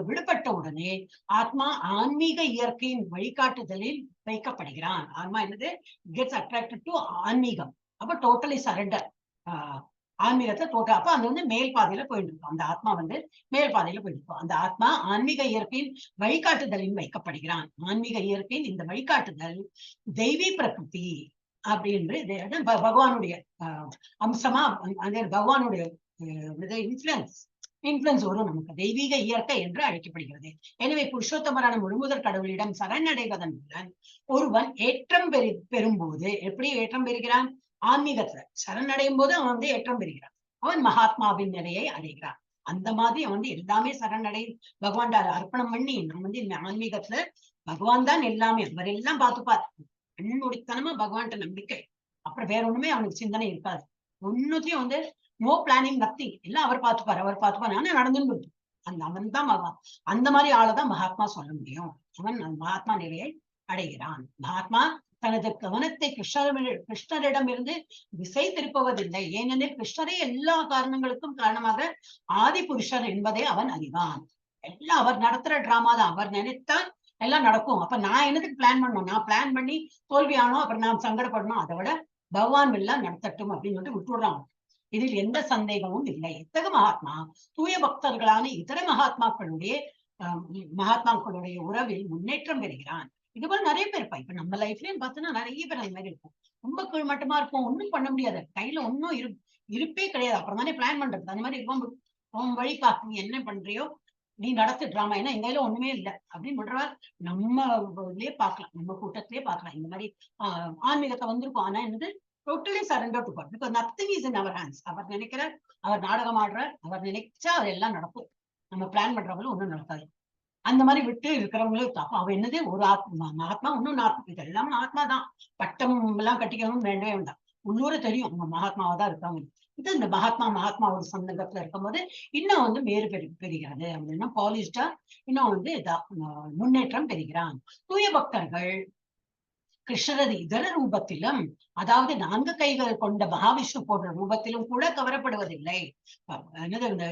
விடுபட்ட உடனே ஆத்மா ஆன்மீக இயற்கையின் வழிகாட்டுதலில் வைக்கப்படுகிறான். ஆத்மா என்னது? கெட்ஸ் அட்ராக்டட் டு ஆன்மீகம். அப்ப டோட்டலி சரண்டர். ஆன்மீகத்தை டோட்டல். அப்ப அது வந்து மேல் பாதையில போயிட்டு இருக்கும். அந்த ஆத்மா வந்து மேல் பாதையில போயிட்டு இருக்கும். அந்த ஆத்மா ஆன்மீக இயற்கையின் வழிகாட்டுதலில் வைக்கப்படுகிறான். ஆன்மீக இயற்கையின் இந்த வழிகாட்டுதல் தெய்வீ பிரகிருதி அப்படின்னு பகவானுடைய அம்சமா, அந்த பகவானுடைய இன்ஃபுளுன்ஸ் வரும் நமக்கு. தெய்வீக இயற்கை என்று அழைக்கப்படுகிறது. எனவே புருஷோத்தமரான முழுமுதற் கடவுளிடம் சரணடைவதன் மூலம் ஒருவன் ஏற்றம் பெறும்போது, எப்படி ஏற்றம் பெறுகிறான்? ஆன்மீகத்துல சரணடையும் போது அவன் வந்து ஏற்றம் பெறுகிறான். அவன் மகாத்மாவின் நிலையை அடைகிறான். அந்த மாதிரி அவன் வந்து எல்லாமே சரணடை பகவான் அர்ப்பணம் பண்ணி நம்ம வந்து இந்த ஆன்மீகத்துல பகவான் தான் எல்லாமே, அவர் எல்லாம் பார்த்துப்பார். கண்ணுடித்தனமா பகவான்கிட்ட நம்பிக்கை, அப்புறம் வேற ஒண்ணுமே அவனுக்கு சிந்தனை இருக்காது. ஒன்னுத்தையும் வந்து நோ பிளானிங், நத்திங், எல்லாம் அவர் பார்த்துப்பாரு. ஆனா நடந்துன்னு அவன் தான் அந்த மாதிரி ஆளைதான் மகாத்மா சொல்ல முடியும். அவன் மகாத்மா நிலையை அடைகிறான். மகாத்மா தனது கவனத்தை கிருஷ்ணரிடமிருந்து திசை திருப்புவதில்லை. ஏனெனில் கிருஷ்ணரே எல்லா காரணங்களுக்கும் காரணமாக ஆதி புருஷர் என்பதை அவன் அறிவான். எல்லாம் அவர் நடத்துற டிராமா தான். அவர் நினைத்தால் எல்லாம் நடக்கும். அப்ப நான் என்னதுக்கு பிளான் பண்ணணும்? நான் பிளான் பண்ணி தோல்வியானோம், அப்புறம் நான் சங்கடப்படணும். அதை விட பகவான் எல்லாம் நடத்தட்டும் அப்படின்னு சொல்லிட்டு விட்டுடுறான். இதில் எந்த சந்தேகமும் இல்லை. எத்தக மகாத்மா தூய பக்தர்களான இதர மகாத்மாக்களுடைய உறவில் முன்னேற்றம் பெறுகிறான். இது போல நிறைய பேர் இருப்பா. இப்ப நம்ம லைஃப்லயும் பார்த்தோன்னா நிறைய பேர் அந்த மாதிரி இருக்கும். ரொம்ப கீழ்மட்டமா இருக்கும், ஒண்ணும் பண்ண முடியாது, கையில ஒன்னும் இருப்பே கிடையாது. அப்புறம் தானே பிளான் பண்றது. அந்த மாதிரி இருக்கும். உன் வழி பார்க்க நீ என்ன பண்றியோ நீ நடத்துடுறாமா, ஏன்னா எங்க கையில ஒண்ணுமே இல்லை அப்படின்னு பண்றவா நம்ம இதுலயே பார்க்கலாம், நம்ம கூட்டத்திலேயே பார்க்கலாம். இந்த மாதிரி ஆன்மீகத்தை வந்திருக்கும். ஆனா என்னது totally surrender to God, because nothing is in our hands. அவர் நினைக்கிறார், அவர் நாடகம் ஆடுறார், அவர் நினைச்சா அதெல்லாம் நடக்கும். நம்ம பிளான் பண்றவங்களும் ஒண்ணும் நடக்காது. அந்த மாதிரி விட்டு இருக்கிறவங்களும் அப்ப அவ என்னது ஒரு மகாத்மா, இன்னும் இது எல்லாமே ஆத்மா தான். பட்டம் எல்லாம் கட்டிக்கணும்னு வேண்டவே வேண்டாம். உள்ளூர தெரியும் அவங்க மகாத்மாவா தான் இருக்காங்க. இது இந்த மகாத்மா ஒரு சந்தர்ப்பத்துல இருக்கும்போது இன்னும் வந்து வேறு பெறுகிறது அப்படின்னா பாலிஷ்டா இன்னும் வந்து முன்னேற்றம் பெறுகிறான். தூய பக்தர்கள் கிருஷ்ணரது இதர ரூபத்திலும், அதாவது 4 கைகள் கொண்ட மகாவிஷ்ணு போன்ற ரூபத்திலும் கூட கவரப்படுவதில்லை.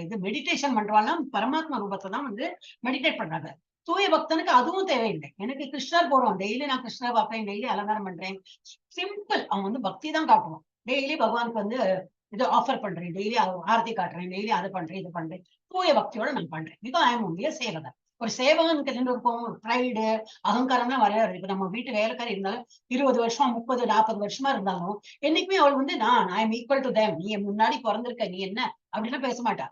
இது மெடிடேஷன் பண்றாலும் பரமாத்மா ரூபத்தை தான் வந்து மெடிடேட் பண்றாங்க. தூய பக்தனுக்கு அதுவும் தேவையில்லை. எனக்கு கிருஷ்ணர் போறோம், டெய்லி நான் கிருஷ்ணரை பார்ப்பேன், டெய்லி அலங்காரம் பண்றேன், சிம்பிள். அவன் வந்து பக்தி தான் காட்டுவான். டெய்லி பகவானுக்கு வந்து இது ஆஃபர் பண்றேன், டெய்லி ஆரத்தி காட்டுறேன், டெய்லி அதை பண்றேன், இது பண்றேன், தூய பக்தியோட நான் பண்றேன். பிகாஸ் ஐ எம் ஒன்லி சேவகன். ஒரு சேவகனுக்கு இருக்கும் ப்ரைடு, அகங்காரம் தான் வரையாது. இப்ப நம்ம வீட்டு வேலைக்காரி இருந்தாலும் 20 வருஷம் 30 40 வருஷமா இருந்தாலும் என்னைக்குமே அவள் வந்து I am equal to them, நீ முன்னாடி பிறந்திருக்க, நீ என்ன அப்படின்னா பேச மாட்டா.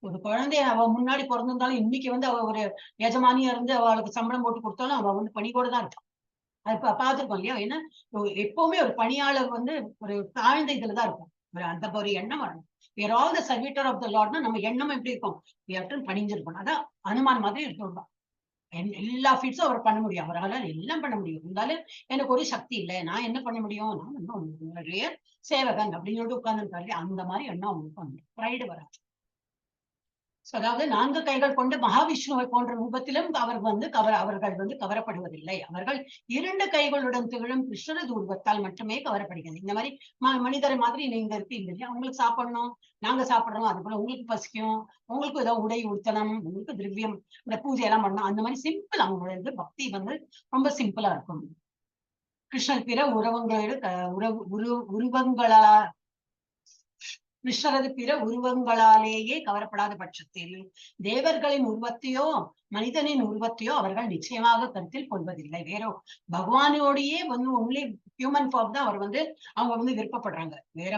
ஒரு குழந்தைய அவ முன்னாடி பிறந்திருந்தாலும் இன்னைக்கு வந்து அவ ஒரு எஜமானியா இருந்து அவளுக்கு சம்பளம் போட்டு கொடுத்தாலும் அவ வந்து பணியோட தான் இருக்கான். அது பார்த்திருக்கோம் இல்லையா? ஏன்னா எப்பவுமே ஒரு பணியாளர் வந்து ஒரு தாழ்ந்த இதுலதான் இருக்கும். அந்த ஒரு எண்ணம் வரணும். We are all the servitor of the Lord. நம்ம எண்ணம் எப்படி இருக்கும்? பணிஞ்சிருக்கணும். அதான் அனுமான் மாதிரி இருக்கணும். எல்லா ஃபீட்ஸும் அவர் பண்ண முடியும், அவரால் எல்லாம் பண்ண முடியும். இருந்தாலும் எனக்கு ஒரு சக்தி இல்லை, நான் என்ன பண்ண முடியும்? நான் உங்களுடைய சேவகன் அப்படின்னு சொல்லிட்டு உட்கார்ந்துருக்காரு. அந்த மாதிரி எண்ணம் அவங்களுக்கு வந்து ப்ரைடு வராது. அதாவது 4 கைகள் கொண்ட மகாவிஷ்ணுவை போன்ற ரூபத்திலும் அவர்கள் வந்து கவரப்படுவதில்லை. அவர்கள் 2 கைகளுடன் திகழும் கிருஷ்ணரது உருவத்தால் மட்டுமே கவரப்படுகிறது. இந்த மாதிரி மனிதரை மாதிரி நீங்க இருக்கீங்க இல்லையா? அவங்களுக்கு சாப்பிடணும், நாங்க சாப்பிடணும், அது போல உங்களுக்கு பசிக்கும், உங்களுக்கு ஏதாவது உடை உடுத்தணும், உங்களுக்கு திரவியம், இந்த பூஜை எல்லாம் பண்ணணும். அந்த மாதிரி சிம்பிள். அவங்களோட பக்தி வந்து ரொம்ப சிம்பிளா இருக்கும். கிருஷ்ணர் பிற உருவங்களா கிருஷ்ணரது பிற உருவங்களாலேயே கவரப்படாத பட்சத்தில் தேவர்களின் உருவத்தையோ மனிதனின் உருவத்தையோ அவர்கள் நிச்சயமாக கருத்தில் கொள்வதில்லை. வேற பகவானோடையே வந்து ஒன்லி ஹியூமன் ஃபார்ம் தான் அவர் வந்து அவங்க வந்து விருப்பப்படுறாங்க. வேற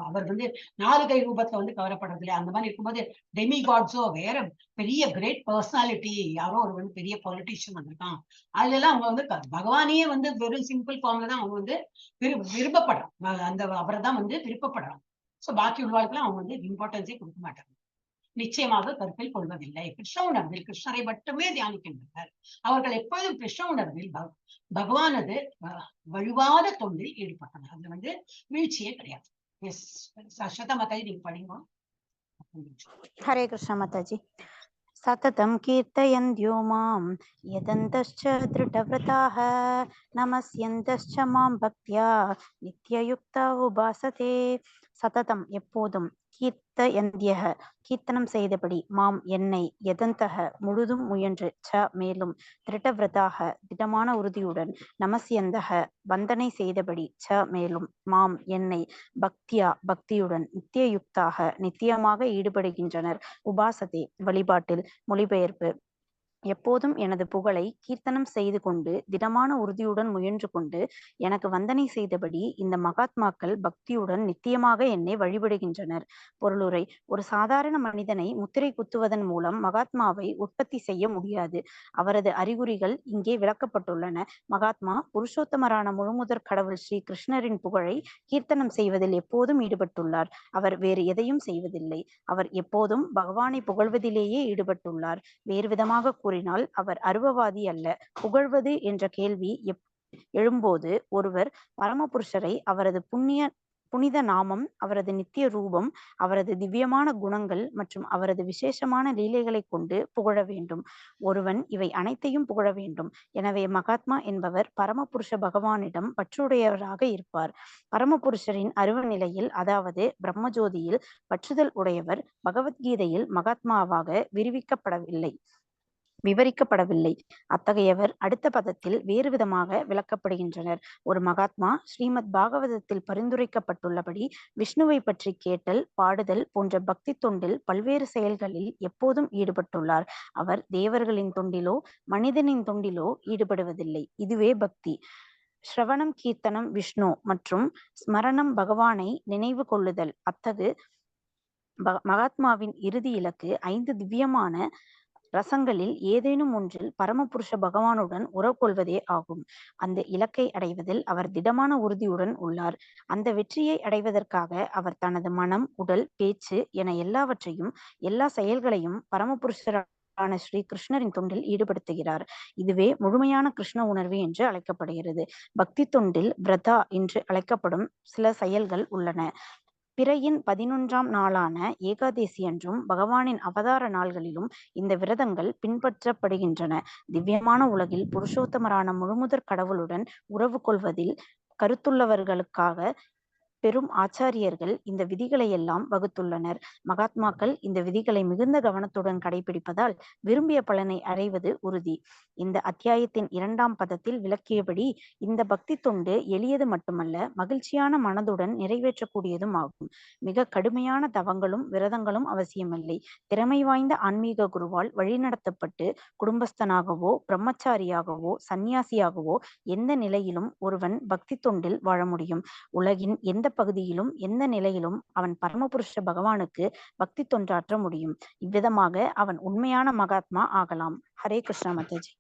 அவர் வந்து 4 கை ரூபத்தை வந்து கவரப்படுறதில்லை. அந்த மாதிரி இருக்கும்போது டெமி காட்ஸோ வேற பெரிய கிரேட் பர்சனாலிட்டி யாரோ ஒரு வந்து பெரிய பொலிட்டீஷியன் வந்திருக்கான், அதுல எல்லாம் அவங்க வந்து பகவானையே வந்து வெறும் சிம்பிள் ஃபார்ம்ல தான் அவங்க வந்து விருப்பப்படுறாங்க. அந்த அவரை தான் வந்து விருப்பப்படுறாங்க. சோ பாக்கி உள்ளவாழ்க்கெல்லாம் அவங்க வந்து இம்பார்ட்டன்ஸே கொடுக்க மாட்டாங்க, நிச்சயமாக கருத்தில் கொள்வதில்லை. கிருஷ்ண உணர்வில் கிருஷ்ணரை மட்டுமே தியானிக்கின்றனர். அவர்கள் எப்பொழுதும் கிருஷ்ண உணர்வில் பகவானது வலுவாத தொண்டில் ஈடுபட்டனர். அதுல வந்து வீழ்ச்சியே கிடையாது. எஸ் சஸ்வதா மாதாஜி, நீங்க படிங்க. ஹரே கிருஷ்ண மாதாஜி. சததம் கீர்த்தயந்த்யோ மாம் யதந்தஸ்ச திருடவ்ரதாः நமஸ்யந்தஸ்ச மாம் பக்த்யா நித்யயுக்தா உபாசதே. சததம் எப்போதும், கீர்த்தயந்த்யः கீர்த்தனம் செய்தபடி, மாம் என்னை, யதந்தக முழுதும் முயன்று, ச மேலும், திருடவ்ரதாக திடமான உறுதியுடன், நமஸ்யந்தக வந்தனை செய்தபடி, ச மேலும், மாம் என்னை, பக்தியா பக்தியுடன், நித்தியயுக்தாக நித்தியமாக ஈடுபடுகின்றனர், உபாசதே வழிபாட்டில். மொழிபெயர்ப்பு: எப்போதும் எனது புகழை கீர்த்தனம் செய்து கொண்டு திடமான உறுதியுடன் முயன்று கொண்டு எனக்கு வந்தனை செய்தபடி இந்த மகாத்மாக்கள் பக்தியுடன் நித்தியமாக என்னை வழிபடுகின்றனர். பொருளுரை: ஒரு சாதாரண மனிதனை முத்திரை குத்துவதன் மூலம் மகாத்மாவை உற்பத்தி செய்ய முடியாது. அவரது அறிகுறிகள் இங்கே விளக்கப்பட்டுள்ளன. மகாத்மா புருஷோத்தமரான முழுமுதற் கடவுள் ஸ்ரீ கிருஷ்ணரின் புகழை கீர்த்தனம் செய்வதில் எப்போதும் ஈடுபட்டுள்ளார். அவர் வேறு எதையும் செய்வதில்லை. அவர் எப்போதும் பகவானை புகழ்வதிலேயே ஈடுபட்டுள்ளார். வேறு விதமாக கூறினால் அவர் அருவவாதி அல்ல. புகழ்வது என்ற கேள்வி எழும்போது ஒருவர் பரமபுருஷரை அவரது புனித நாமம், அவரது நித்திய ரூபம், அவரது திவ்யமான குணங்கள் மற்றும் அவரது விசேஷமான லீலைகளை கொண்டு புகழ வேண்டும். ஒருவன் இவை அனைத்தையும் புகழ வேண்டும். எனவே மகாத்மா என்பவர் பரமபுருஷ பகவானிடம் பற்றுடையவராக இருப்பார். பரமபுருஷரின் அருவ நிலையில், அதாவது பிரம்மஜோதியில் பற்றுதல் உடையவர் பகவத்கீதையில் மகாத்மாவாக விவரிக்கப்படவில்லை. அத்தகையவர் அடுத்த பதத்தில் வேறு விதமாக விளக்கப்படுகின்றனர். ஒரு மகாத்மா ஸ்ரீமத் பாகவதத்தில் பரிந்துரைக்கப்பட்டுள்ளபடி விஷ்ணுவை பற்றி கேட்டல், பாடுதல் போன்ற பக்தி தொண்டில் பல்வேறு செயல்களில் எப்போதும் ஈடுபட்டுள்ளார். அவர் தேவர்களின் தொண்டிலோ மனிதனின் தொண்டிலோ ஈடுபடுவதில்லை. இதுவே பக்தி. ஸ்ரவணம், கீர்த்தனம் விஷ்ணு மற்றும் ஸ்மரணம் பகவானை நினைவு கொள்ளுதல். அத்தகு மகாத்மாவின் இறுதி இலக்கு 5 திவ்யமான ரசங்களில் ஏதேனும் ஒன்றில் பரமபுருஷ பகவானுடன் உறவு கொள்வதே ஆகும். அந்த இலக்கை அடைவதில் அவர் திடமான உறுதியுடன் உள்ளார். அந்த வெற்றியை அடைவதற்காக அவர் தனது மனம், உடல், பேச்சு என எல்லாவற்றையும், எல்லா செயல்களையும் பரமபுருஷரான ஸ்ரீ கிருஷ்ணரின் தொண்டில் ஈடுபடுத்துகிறார். இதுவே முழுமையான கிருஷ்ண உணர்வு என்று அழைக்கப்படுகிறது. பக்தி தொண்டில் பிரதா என்று அழைக்கப்படும் சில செயல்கள் உள்ளன. பிறையின் 11ஆம் நாளான ஏகாதேசி அன்றும் பகவானின் அவதார நாள்களிலும் இந்த விரதங்கள் பின்பற்றப்படுகின்றன. திவ்யமான உலகில் புருஷோத்தமரான முழுமுதற் கடவுளுடன் உறவு கொள்வதில் கருத்துள்ளவர்களுக்காக பெரும் ஆச்சாரியர்கள் இந்த விதிகளை எல்லாம் வகுத்துள்ளனர். மகாத்மாக்கள் இந்த விதிகளை மிகுந்த கவனத்துடன் கடைபிடிப்பதால் விரும்பிய பலனை அடைவது உறுதி. இந்த அத்தியாயத்தின் 2ஆம் பதத்தில் விளக்கியபடி இந்த பக்தி தொண்டு எளியது மட்டுமல்ல, மகிழ்ச்சியான மனதுடன் நிறைவேற்றக்கூடியதும் ஆகும். மிக கடுமையான தவங்களும் விரதங்களும் அவசியமில்லை. திறமை வாய்ந்த ஆன்மீக குருவால் வழிநடத்தப்பட்டு குடும்பஸ்தனாகவோ பிரம்மச்சாரியாகவோ சந்நியாசியாகவோ எந்த நிலையிலும் ஒருவன் பக்தி தொண்டில் வாழ முடியும். உலகின் எந்த பகுதியிலும் எந்த நிலையிலும் அவன் பரமபுருஷ பகவானுக்கு பக்தி தொண்டாற்ற முடியும். இவ்விதமாக அவன் உண்மையான மகாத்மா ஆகலாம். ஹரே கிருஷ்ணா மாதாஜி.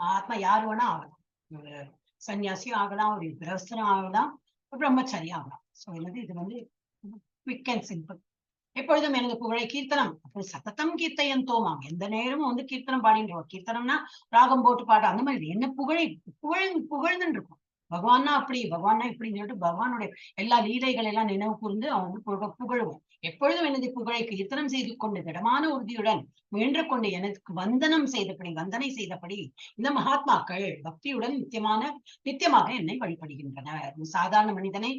மகாத்மா யார் வேணா ஆகலாம். ஒரு சன்னியாசியும் ஆகலாம், ஒரு கிரகஸ்தனும் ஆகலாம், ஒரு பிரம்மச்சாரியும் ஆகலாம். சோ இது வந்து குவிக் அண்ட் சிம்பிள். எப்பொழுதும் எனது புகழை கீர்த்தனம் அப்படி சத்தத்தம் கீர்த்தையன் தோமாம். எந்த நேரமும் வந்து கீர்த்தனம் பாடின்றோம். கீர்த்தனம்னா ராகம் போட்டு பாடு, அந்த மாதிரி என்ன புகழ்ந்துன்னு இருக்கும். பகவான்னா அப்படி, பகவான்னா இப்படின்னு சொல்லிட்டு பகவானுடைய எல்லா லீலைகள் எல்லாம் நினைவு கூர்ந்து அவன் புகழுவோம். எப்பொழுதும் எனது புகழை கீர்த்தனம் செய்து கொண்டு திடமான உறுதியுடன் முயன்று கொண்டு எனக்கு வந்தனை செய்தபடி இந்த மகாத்மாக்கள் பக்தியுடன் நித்தியமாக என்னை வழிபடுகின்றனர். சாதாரண மனிதனை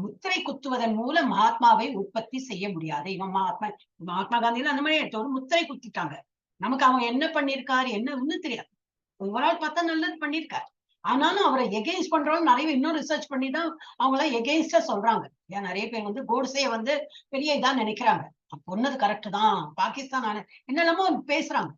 முத்திரை குத்துவதன் மூலம் மகாத்மாவை உற்பத்தி செய்ய முடியாது. இவன் மகாத்மா காந்தியில அந்த மாதிரி எடுத்தோடு முத்திரை குத்திட்டாங்க. நமக்கு அவங்க என்ன பண்ணிருக்காரு என்ன ஒண்ணும் தெரியாது. ஓவரால் பார்த்தா நல்லது பண்ணிருக்காரு. ஆனாலும் அவரை எகெயின்ஸ்ட் பண்றவங்க நிறைய இன்னும் ரிசர்ச் பண்ணி தான் அவங்களாம் எகெயின்ஸ்டா சொல்றாங்க. ஏன் நிறைய பேர் வந்து கோட்ஸே வந்து பெரிய இதா நினைக்கிறாங்க. பொண்ணது கரெக்ட் தான், பாகிஸ்தான் என்னெல்லாமோ பேசுறாங்க.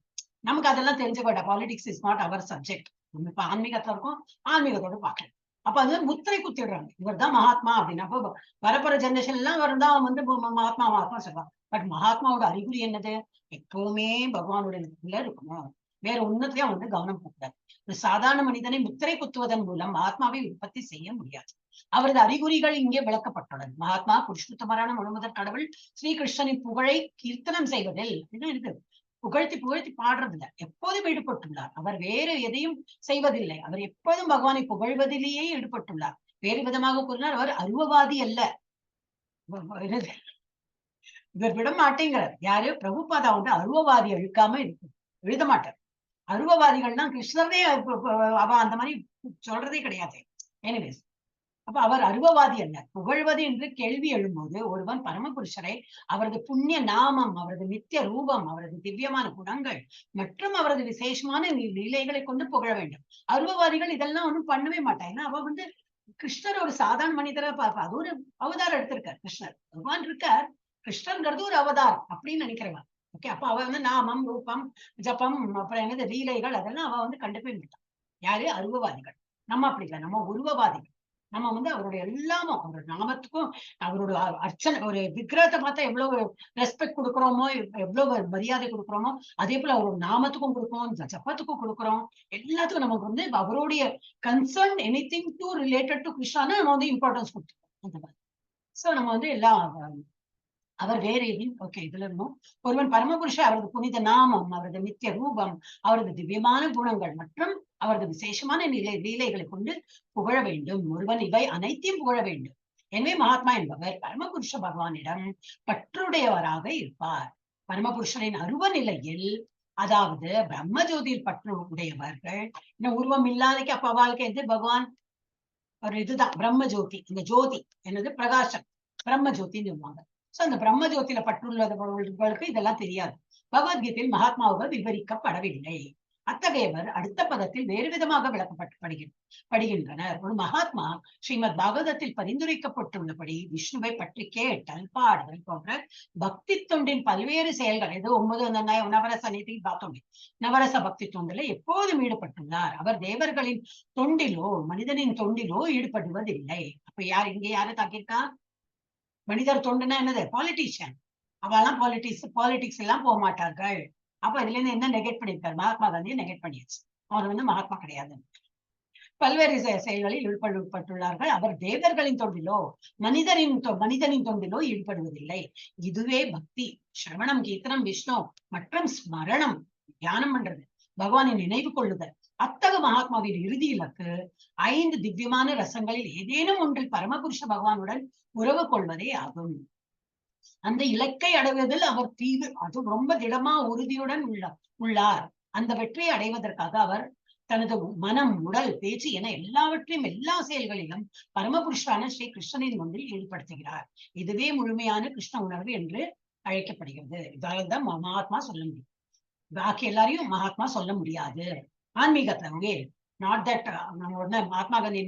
நமக்கு அதெல்லாம் தெரிஞ்சுக்கோட. Politics is not our subject. நம்ம இப்ப ஆன்மீகத்துல இருக்கோம், ஆன்மீகத்தோட பாக்கலாம். அப்ப அது முத்திரை குத்திடுறாங்க, இவர் தான் மகாத்மா அப்படின்னு. அப்போ வரப்போற ஜெனரேஷன் எல்லாம் அவர் தான் வந்து மகாத்மா சொல்றாங்க. பட் மகாத்மாவோட அறிகுறி என்னது? எப்பவுமே பகவானுடைய இருக்கணும். வேற ஒன்னத்தையும் வந்து கவனம் போக்கூடாது. ஒரு சாதாரண மனிதனை முத்திரை குத்துவதன் மூலம் மகாத்மாவை உற்பத்தி செய்ய முடியாது. அவரது அறிகுறிகள் இங்கே விளக்கப்பட்டுள்ளது. மகாத்மா புருஷோத்தமரான முழுமுதற் கடவுள் ஸ்ரீகிருஷ்ணனின் புகழை கீர்த்தனம் செய்வதில் இருக்கு. புகழ்த்தி பாடுறதுல எப்போதும் ஈடுபட்டுள்ளார். அவர் வேறு எதையும் செய்வதில்லை. அவர் எப்போதும் பகவானை புகழ்வதிலேயே ஈடுபட்டுள்ளார். வேறு விதமாக கூறினார், அவர் அருவவாதி அல்ல. இவர் விட மாட்டேங்கிறார். யாரு? பிரபுபாதா வந்து அருவவாதி எழுக்காம எழுத மாட்டார். அருவவாதிகள்னா கிருஷ்ணரே அவ அந்த மாதிரி சொல்றதே கிடையாது. எனிவேஸ், அப்ப அவர் அருவவாதி அல்ல. புகழ்வது என்று கேள்வி எழும்போது ஒருவன் பரமபுருஷரை அவரது புண்ணிய நாமம், அவரது நித்திய ரூபம், அவரது திவ்யமான குணங்கள் மற்றும் அவரது விசேஷமான லீலைகளை கொண்டு புகழ வேண்டும். அருவவாதிகள் இதெல்லாம் ஒண்ணும் பண்ணவே மாட்டாங்க. அவ வந்து கிருஷ்ணர் ஒரு சாதாரண மனிதரா பார்ப்பா. அது ஒரு அவதாரம் எடுத்திருக்கார் கிருஷ்ணர். பகவான் இருக்கார், கிருஷ்ணர்ங்கிறது ஒரு அவதாரம் அப்படின்னு நினைக்கிறவன். ஓகே, அப்ப அவ வந்து நாமம், ரூபம், ஜபம், அப்புறம் என்னது லீலைகள் அதெல்லாம் அவ வந்து கண்டுக்கவே மாட்டான். யாரு? அருவவாதிகள். நம்ம அப்படி இல்லை, நம்ம உருவவாதிகள். நம்ம வந்து அவருடைய எல்லாமும், அவரோட நாமத்துக்கும் அவரோட அர்ச்சனை, ஒரு விக்கிரகத்தை பார்த்தா எவ்வளவு ரெஸ்பெக்ட் கொடுக்குறோமோ, எவ்வளவு மரியாதை கொடுக்குறோமோ, அதே போல அவரோட நாமத்துக்கும் கொடுக்குறோம், ஜப்பத்துக்கும் கொடுக்குறோம். எல்லாத்துக்கும் நமக்கு வந்து அவருடைய concern anything to related to கிருஷ்ணான்னு நம்ம வந்து இம்பார்ட்டன்ஸ் கொடுத்துருக்கோம். அந்த மாதிரி சோ நம்ம வந்து எல்லாம் அவர் வேற எதையும் ஓகே இதுல இருந்தும் ஒருவன் பரமபுருஷ அவரது புனித நாமம், அவரது நித்திய ரூபம், அவரது திவ்யமான குணங்கள் மற்றும் அவரது விசேஷமான லீலைகளை கொண்டு புகழ வேண்டும். ஒருவன் இவை அனைத்தையும் புகழ வேண்டும். எனவே மகாத்மா என்பவர் பரமபுருஷ பகவானிடம் பற்றுடையவராக இருப்பார். பரமபுருஷனின் அருவ நிலையில், அதாவது பிரம்ம ஜோதியில் பற்று உடையவர்கள், இன்னும் உருவம் இல்லாதக்கு அப்ப வாழ்க்கை எது பகவான் ஒரு இதுதான் பிரம்ம ஜோதி. இந்த ஜோதி என்னது பிரகாசம், பிரம்ம ஜோதின்னு சொல்லுவாங்க. சோ அந்த பிரம்ம ஜோதியில பற்றுள்ளவர்களுக்கு இதெல்லாம் தெரியாது. பகவத்கீதையில் மகாத்மாவுகள் விவரிக்கப்படவில்லை. அத்தகையவர் அடுத்த பதத்தில் வேறு விதமாக விளக்கப்படுகின்றனர். ஒரு மகாத்மா ஸ்ரீமத் பாகவதத்தில் பரிந்துரைக்கப்பட்டுள்ளபடி விஷ்ணுவை பற்றி கேட்டல், பாடுதல் போன்ற பக்தி தொண்டின் பல்வேறு செயல்கள், ஏதோ 9 நவரச நீதி பார்த்தோம், நவரச பக்தி தொண்டில எப்போதும் ஈடுபட்டுள்ளார். அவர் தேவர்களின் தொண்டிலோ மனிதனின் தொண்டிலோ ஈடுபடுவதில்லை. அப்ப யார் இங்க யாரு தாக்கியிருக்கா? மனிதர் தொண்டுனா என்னது? பாலிட்டிஷியன். அவெல்லாம் பாலிடிக்ஸ் எல்லாம் போக மாட்டார்கள். அப்ப இதுல இருந்து என்ன நெகேட் பண்ணியிருக்காரு? மகாத்மா காந்தியை நெகேட் பண்ணியாச்சு. அவர் மகாத்மா கிடையாது. பல்வேறு செயல்களில் ஈடுபட்டுள்ளார்கள். அவர் தேவர்களின் தொண்டிலோ மனிதனின் தொண்டிலோ ஈடுபடுவதில்லை. இதுவே பக்தி. சிரவணம், கீர்த்தனம், விஷ்ணு மற்றும் ஸ்மரணம், தியானம் பண்றது, பகவானை நினைவு கொள்ளுதல். அத்தகு மகாத்மாவின் இறுதி இலக்கு 5 திவ்யமான ரசங்களில் ஏதேனும் ஒன்றில் பரமபுருஷ பகவானுடன் உறவு கொள்வதே ஆகும். அந்த இலக்கை அடைவதில் அவர் அது ரொம்ப திடமா உறுதியுடன் உள்ளார். அந்த வெற்றியை அடைவதற்காக அவர் தனது மனம், உடல், பேச்சு என எல்லாவற்றையும் எல்லா செயல்களிலும் பரமபுருஷான ஸ்ரீ கிருஷ்ணனின் ஒன்றில் ஈடுபடுத்துகிறார். இதுவே முழுமையான கிருஷ்ண உணர்வு என்று அழைக்கப்படுகிறது. இதால்தான் மகாத்மா சொல்ல முடியும். பாக்கி எல்லாரையும் மகாத்மா சொல்ல முடியாது. ஆன்மீகத்துல அவங்க நாட் தட் நம்ம உடனே மகாத்மா காந்தி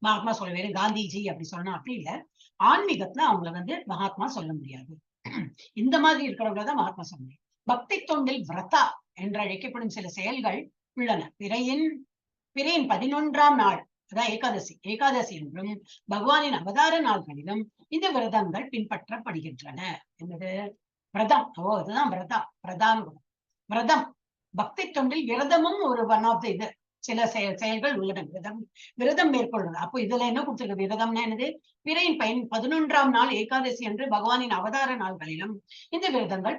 மகாத்மா சொல்ல வேறு காந்திஜி அப்படி சொல்லணும் அப்படி இல்லை. ஆன்மீகத்துல அவங்கள மகாத்மா சொல்ல முடியாது. இந்த மாதிரி இருக்கிறவங்களதான் மகாத்மா சொல்ல முடியும். பக்தி தொண்டில் விரதா என்று அழைக்கப்படும் சில செயல்கள் உள்ளன. பிறையின் 11ஆம் நாள், அதான் ஏகாதசி என்றும் பகவானின் அவதார நாள்களிலும் இந்த விரதங்கள் பின்பற்றப்படுகின்றன. என்னது விரதம்? அதுதான் விரதம். பக்தி தொண்டில் விரதமும் ஒரு ஒன் ஆஃப் த இது சில செயல்கள் உள்ளன. விரதம் மேற்கொள்வது. அப்போ இதுல என்ன கொடுத்திருக்கு? விரதம்னா என்னது? பிறையின் 11ஆம் நாள் ஏகாதசி என்று பகவானின் அவதார நாள்களிலும் இந்த விரதங்கள்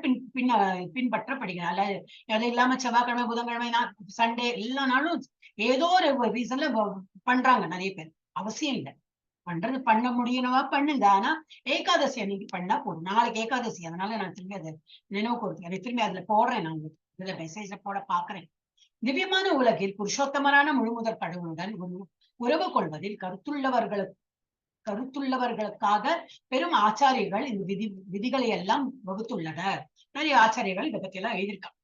பின்பற்றப்படுகின்றன. அது இல்லாம செவ்வாய்க்கிழமை, புதன்கிழமை, சண்டே எல்லா நாளும் ஏதோ ஒரு ரீசன்ல பண்றாங்க நிறைய பேர். அவசியம் இல்லை. பண்ண முடியணுமா பண்ணுங்க. ஆனா ஏகாதசி அன்னைக்கு பண்ணா போதும். நாளைக்கு ஏகாதசி, அதனால நான் திரும்பி அதை நினைவு கொடுத்தேன். திரும்பி அதுல போடுறேன். நான் இதுல மெசேஜ்ல போட பாக்குறேன். திவ்யமான உலகில் புருஷோத்தமரான முழுமுதற் கடவுளுடன் உறவு கொள்வதில் கருத்துள்ளவர்களுக்காக பெரும் ஆச்சாரியர்கள் இந்த விதிகளை எல்லாம் வகுத்துள்ளனர். நிறைய ஆச்சாரியர்கள் இதை பத்தி எல்லாம் எழுதியிருக்காங்க.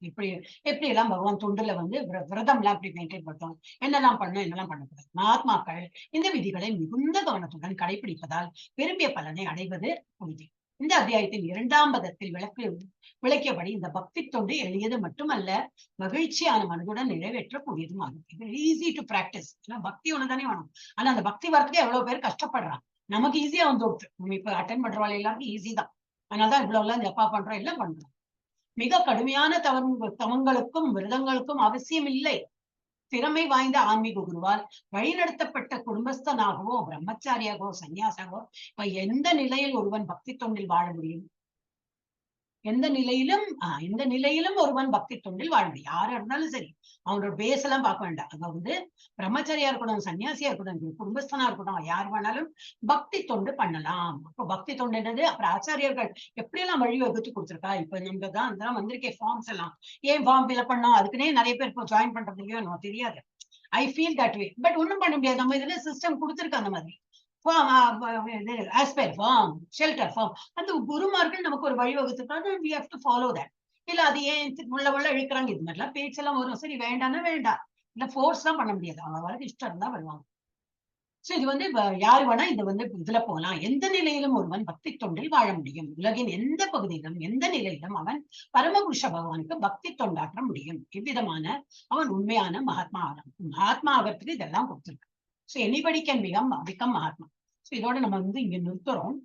எப்படி எல்லாம் பகவான் தொண்டுல விரதம் எல்லாம் எப்படி மெயின்டைன் பண்ணும், என்னெல்லாம் பண்ணக்கூடாது. மகாத்மாக்கள் இந்த விதிகளை மிகுந்த கவனத்துடன் கடைபிடிப்பதால் விரும்பிய பலனை அடைவது உறுதி. இந்த அத்தியாயத்தின் 2ஆம் பதத்தில் விளக்கியபடி இந்த பக்தி தொண்டு எளியது மட்டுமல்ல, மகிழ்ச்சியான மனதுடன் நிறைவேற்றக்கூடியதும் ஆகும். இது ஈஸி டு பிராக்டிஸ். பக்தி ஒண்ணுதானே வேணும். ஆனா அந்த பக்தி வரத்துக்கு எவ்வளவு பேர் கஷ்டப்படுறாங்க. நமக்கு ஈஸியா வந்துடுது. நம்ம இப்ப அட்டன் பண்றவாள் எல்லாருக்கும் ஈஸி தான். அதனாலதான் இவ்வளவு எல்லாம் ஜப்பா பண்றோம், எல்லாம் பண்றோம். மிக கடுமையான தவங்களுக்கும் விரதங்களுக்கும் அவசியம் இல்லை. திறமை வாய்ந்த ஆன்மீக குருவால் வழிநடத்தப்பட்ட குடும்பஸ்தனாகவோ பிரம்மச்சாரியாகவோ சன்னியாசாகவோ இப்ப எந்த நிலையில் ஒருவன் பக்தி தொண்டில் வாழ முடியும்? எந்த நிலையிலும் ஒருவன் பக்தி தொண்டில் வாழ முடியும். யாரா இருந்தாலும் சரி, அவனோட பேஸ் எல்லாம் பார்க்க வேண்டாம். அதாவது பிரம்மச்சாரியா இருக்கட்டும், சன்னியாசியா இருக்கட்டும், குடும்பஸ்தனா இருக்கட்டும், யார் வேணாலும் பக்தி தொண்டு பண்ணலாம். அப்போ பக்தி தொண்டு என்னது? அப்புறம் ஆச்சாரியர்கள் எப்படி எல்லாம் வழி வகுத்து கொடுத்துருக்கா. இப்ப நம்ம தான் வந்திருக்கேன் ஃபார்ம்ஸ் எல்லாம். ஏன் ஃபார்ம் ஃபில் பண்ணோம்? அதுக்குன்னே நிறைய பேர் இப்போ ஜாயின் பண்றதுக்கோ எனக்கு தெரியாது. I feel that way. But ஒன்றும் பண்ண முடியாது. நம்ம இதுல சிஸ்டம் கொடுத்துருக்கு அந்த மாதிரி. ஷெல்டர் ஃபார்ம் அந்த குருமார்கள் நமக்கு ஒரு வழிவகுத்துட்டாங்க. we have to follow that. இல்ல அது ஏன் உள்ள இழுக்கிறாங்க? இது மாதிரிலாம் பேச்செல்லாம் வரும். சரி, வேண்டாம்னா வேண்டாம். இல்ல ஃபோர்ஸ் எல்லாம் பண்ண முடியாது. அவங்க இஷ்டம் இருந்தா வருவாங்க. சோ இது யாரு வேணா இதுல போலாம். எந்த நிலையிலும் ஒருவன் பக்தி தொண்டில் வாழ முடியும். உலகின் எந்த பகுதியிலும் எந்த நிலையிலும் அவன் பரமபுருஷ பகவானுக்கு பக்தி தொண்டாற்ற முடியும். இவ்விதமான அவன் உண்மையான மகாத்மா ஆகிறதுக்கு இதெல்லாம் கொடுத்திருக்கு. So anybody can become Mahatma. So இதோட நம்ம இங்க நிறுத்துறோம்.